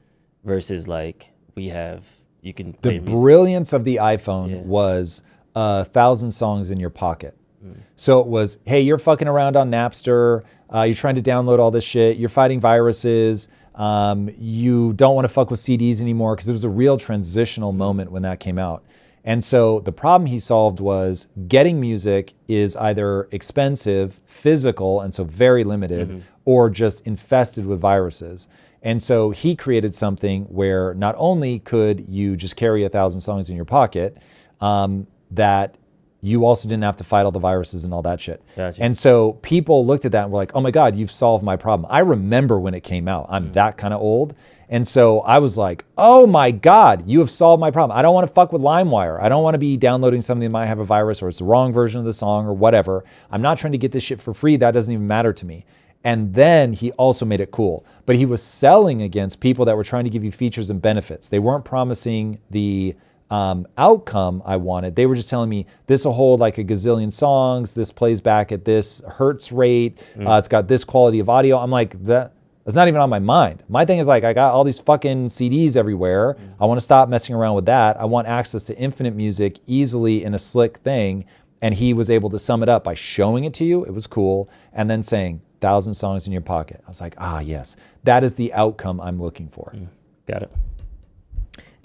versus like you can play the brilliance of the iPhone was 1,000 songs in your pocket. So it was, hey, you're fucking around on Napster. You're trying to download all this shit. You're fighting viruses. You don't want to fuck with CDs anymore, because it was a real transitional moment when that came out. And so the problem he solved was getting music is either expensive, physical, and so very limited, or just infested with viruses. And so he created something where not only could you just carry 1,000 songs in your pocket, that you also didn't have to fight all the viruses and all that shit. Gotcha. And so people looked at that and were like, oh my God, you've solved my problem. I remember when it came out. I'm that kind of old. And so I was like, oh my God, you have solved my problem. I don't want to fuck with LimeWire. I don't want to be downloading something that might have a virus or it's the wrong version of the song or whatever. I'm not trying to get this shit for free. That doesn't even matter to me. And then he also made it cool. But he was selling against people that were trying to give you features and benefits. They weren't promising the outcome I wanted. They were just telling me this will hold like a gazillion songs. This plays back at this hertz rate. It's got this quality of audio. I'm like, that's not even on my mind. My thing is like, I got all these fucking CDs everywhere. I want to stop messing around with that. I want access to infinite music easily in a slick thing. And he was able to sum it up by showing it to you. It was cool. And then saying 1,000 songs in your pocket. I was like, yes, that is the outcome I'm looking for. Got it.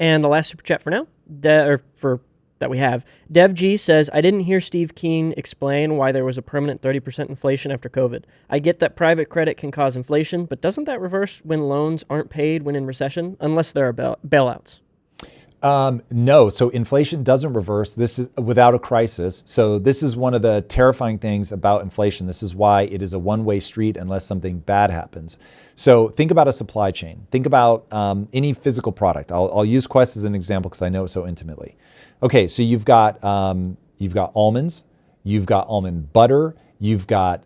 And the last super chat for now, that we have, Dev G says, I didn't hear Steve Keen explain why there was a permanent 30% inflation after COVID. I get that private credit can cause inflation, but doesn't that reverse when loans aren't paid when in recession, unless there are bailouts? No, so inflation doesn't reverse. This is without a crisis. So this is one of the terrifying things about inflation. This is why it is a one-way street unless something bad happens. So think about a supply chain. Think about any physical product. I'll use Quest as an example because I know it so intimately. Okay, so you've got almonds, you've got almond butter, you've got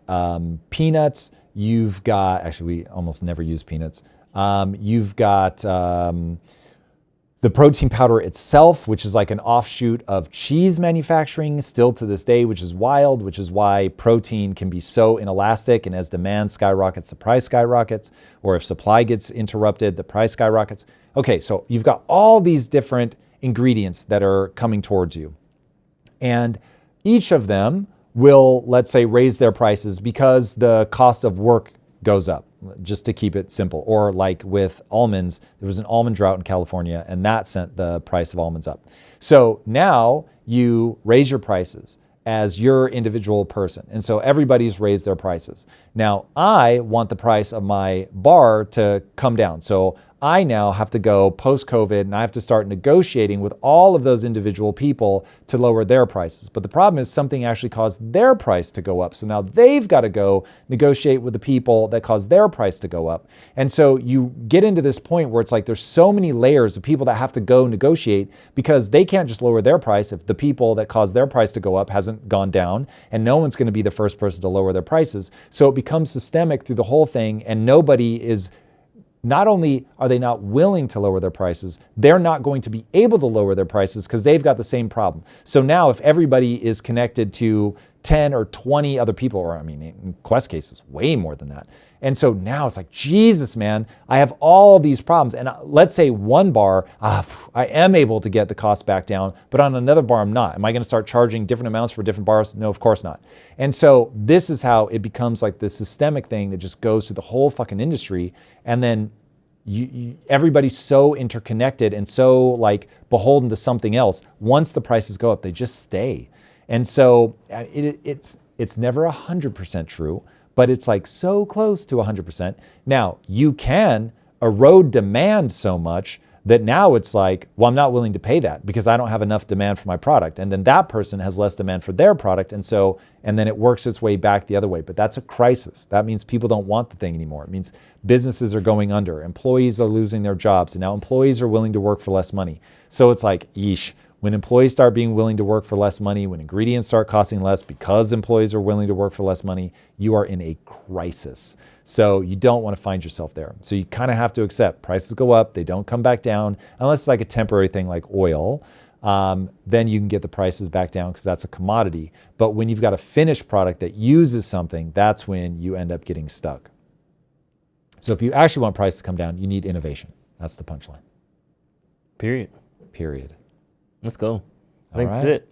peanuts, you've got, actually we almost never use peanuts. You've got the protein powder itself, which is like an offshoot of cheese manufacturing still to this day, which is wild, which is why protein can be so inelastic. And as demand skyrockets, the price skyrockets. Or if supply gets interrupted, the price skyrockets. Okay, so you've got all these different ingredients that are coming towards you. And each of them will, let's say, raise their prices because the cost of work goes up, just to keep it simple. Or like with almonds, there was an almond drought in California and that sent the price of almonds up. So now you raise your prices as your individual person. And so everybody's raised their prices. Now I want the price of my bar to come down. So I now have to go post-COVID and I have to start negotiating with all of those individual people to lower their prices. But the problem is something actually caused their price to go up. So now they've got to go negotiate with the people that caused their price to go up. And so you get into this point where it's like there's so many layers of people that have to go negotiate because they can't just lower their price if the people that caused their price to go up hasn't gone down, and no one's going to be the first person to lower their prices. So it becomes systemic through the whole thing, and nobody is. Not only are they not willing to lower their prices, they're not going to be able to lower their prices because they've got the same problem. So now if everybody is connected to 10 or 20 other people, or I mean, in Quest cases, way more than that. And so now it's like, Jesus, man, I have all these problems. And let's say one bar, I am able to get the cost back down, but on another bar, I'm not. Am I going to start charging different amounts for different bars? No, of course not. And so this is how it becomes like this systemic thing that just goes through the whole fucking industry. And then everybody's so interconnected and so like beholden to something else. Once the prices go up, they just stay. And so it's never 100% true, but it's like so close to 100%. Now, you can erode demand so much that now it's like, well, I'm not willing to pay that because I don't have enough demand for my product. And then that person has less demand for their product. And then it works its way back the other way. But that's a crisis. That means people don't want the thing anymore. It means businesses are going under. Employees are losing their jobs. And now employees are willing to work for less money. So it's like, yeesh. When employees start being willing to work for less money, when ingredients start costing less because employees are willing to work for less money, you are in a crisis. So you don't want to find yourself there. So you kind of have to accept prices go up, they don't come back down, unless it's like a temporary thing like oil. Then you can get the prices back down because that's a commodity. But when you've got a finished product that uses something, that's when you end up getting stuck. So if you actually want prices to come down, you need innovation. That's the punchline. Period. Let's go. I think that's it.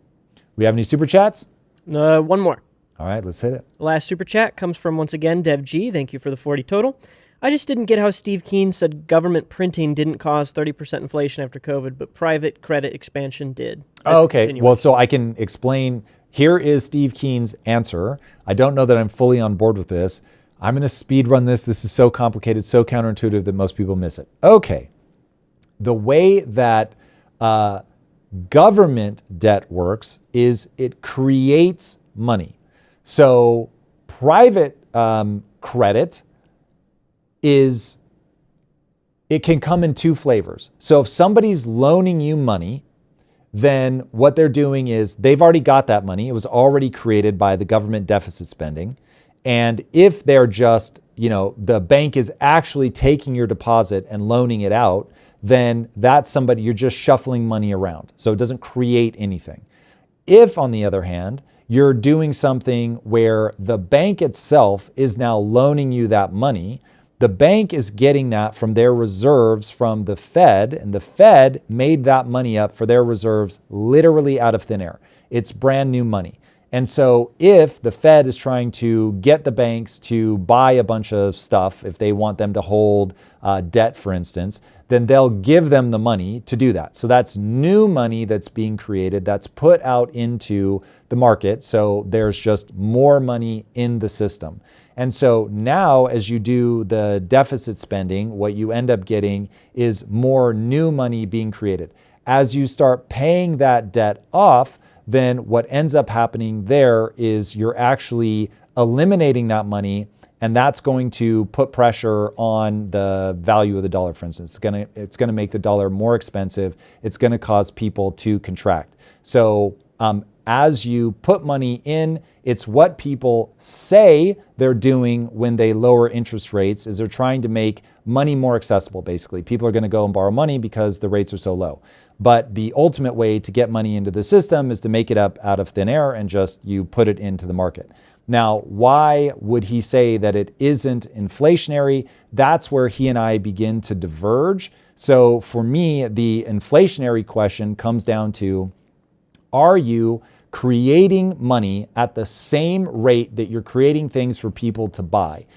We have any super chats? One more. All right, let's hit it. Last super chat comes from, once again, Dev G. Thank you for the 40 total. I just didn't get how Steve Keen said government printing didn't cause 30% inflation after COVID, but private credit expansion did. Oh, okay. Well, so I can explain. Here is Steve Keen's answer. I don't know that I'm fully on board with this. I'm going to speed run this. This is so complicated, so counterintuitive that most people miss it. Okay. The way that government debt works is it creates money. So private credit it can come in two flavors. So if somebody's loaning you money, then what they're doing is they've already got that money. It was already created by the government deficit spending. And if they're just, the bank is actually taking your deposit and loaning it out, then that's somebody, you're just shuffling money around. So it doesn't create anything. If, on the other hand, you're doing something where the bank itself is now loaning you that money, the bank is getting that from their reserves from the Fed, and the Fed made that money up for their reserves literally out of thin air. It's brand new money. And so if the Fed is trying to get the banks to buy a bunch of stuff, if they want them to hold debt, for instance, then they'll give them the money to do that. So that's new money that's being created, that's put out into the market. So there's just more money in the system. And so now as you do the deficit spending, what you end up getting is more new money being created. As you start paying that debt off, then what ends up happening there is you're actually eliminating that money, and that's going to put pressure on the value of the dollar, for instance. It's gonna make the dollar more expensive. It's gonna cause people to contract. So as you put money in, it's what people say they're doing when they lower interest rates, is they're trying to make money more accessible, basically. People are gonna go and borrow money because the rates are so low. But the ultimate way to get money into the system is to make it up out of thin air and just you put it into the market. Now, why would he say that it isn't inflationary? That's where he and I begin to diverge. So for me, the inflationary question comes down to, are you creating money at the same rate that you're creating things for people to buy?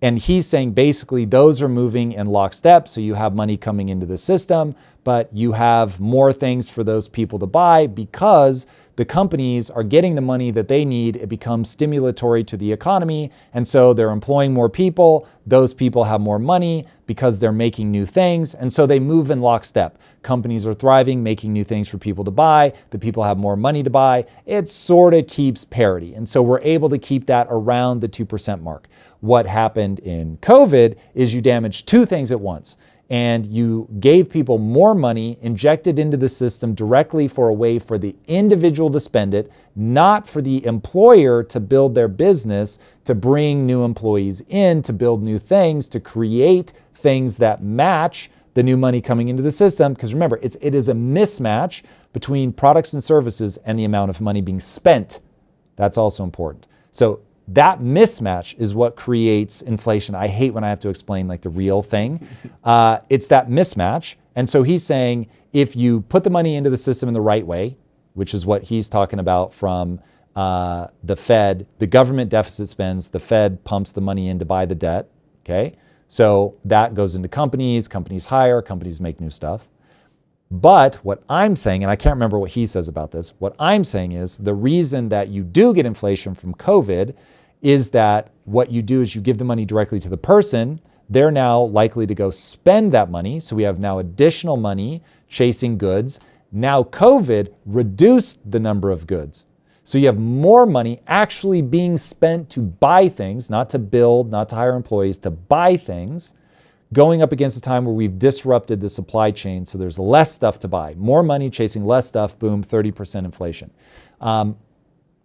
And he's saying basically those are moving in lockstep. So you have money coming into the system, but you have more things for those people to buy because the companies are getting the money that they need. It becomes stimulatory to the economy. And so they're employing more people. Those people have more money because they're making new things. And so they move in lockstep. Companies are thriving, making new things for people to buy. The people have more money to buy. It sort of keeps parity. And so we're able to keep that around the 2% mark. What happened in COVID is you damaged two things at once. And you gave people more money injected into the system directly for a way for the individual to spend it, not for the employer to build their business, to bring new employees in, to build new things, to create things that match the new money coming into the system. Because remember, it is a mismatch between products and services and the amount of money being spent. That's also important. So that mismatch is what creates inflation. I hate when I have to explain like the real thing. It's that mismatch. And so he's saying if you put the money into the system in the right way, which is what he's talking about from the Fed, the government deficit spends, the Fed pumps the money in to buy the debt. Okay. So that goes into companies hire, companies make new stuff. But what I'm saying, and I can't remember what he says about this, what I'm saying is the reason that you do get inflation from COVID is that what you do is you give the money directly to the person. They're now likely to go spend that money. So we have now additional money chasing goods. Now COVID reduced the number of goods. So you have more money actually being spent to buy things, not to build, not to hire employees, to buy things, going up against a time where we've disrupted the supply chain. So there's less stuff to buy, more money chasing less stuff, boom, 30% inflation.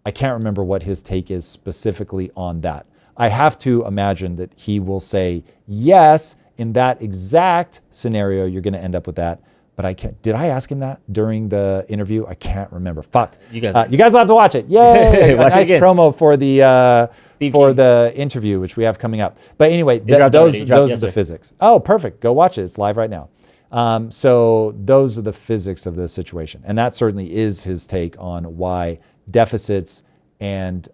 I can't remember what his take is specifically on that. I have to imagine that he will say, yes, in that exact scenario, you're going to end up with that. But I can't. Did I ask him that during the interview? I can't remember. Fuck. You guys will have to watch it. Yay! Nice promo for the interview, which we have coming up. But anyway, those are the physics. Oh, perfect. Go watch it. It's live right now. So those are the physics of the situation, and that certainly is his take on why deficits and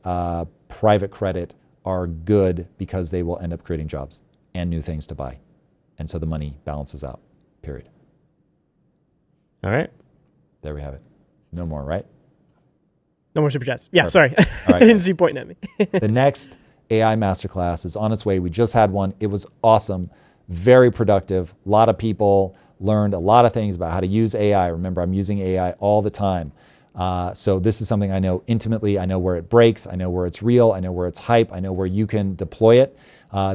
private credit are good, because they will end up creating jobs and new things to buy. And so the money balances out, period. All right. There we have it. No more, right? No more super chats. Yeah, Perfect. sorry. All right. I didn't see you pointing at me. The next AI masterclass is on its way. We just had one. It was awesome, very productive. A lot of people learned a lot of things about how to use AI. Remember, I'm using AI all the time. So this is something I know intimately. I know where it breaks. I know where it's real. I know where it's hype. I know where you can deploy it.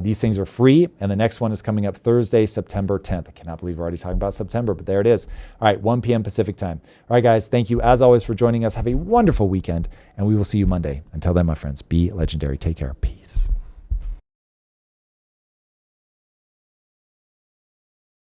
These things are free. And the next one is coming up Thursday, September 10th. I cannot believe we're already talking about September, but there it is. All right, 1 p.m. Pacific time. All right, guys, thank you as always for joining us. Have a wonderful weekend, and we will see you Monday. Until then, my friends, be legendary. Take care. Peace.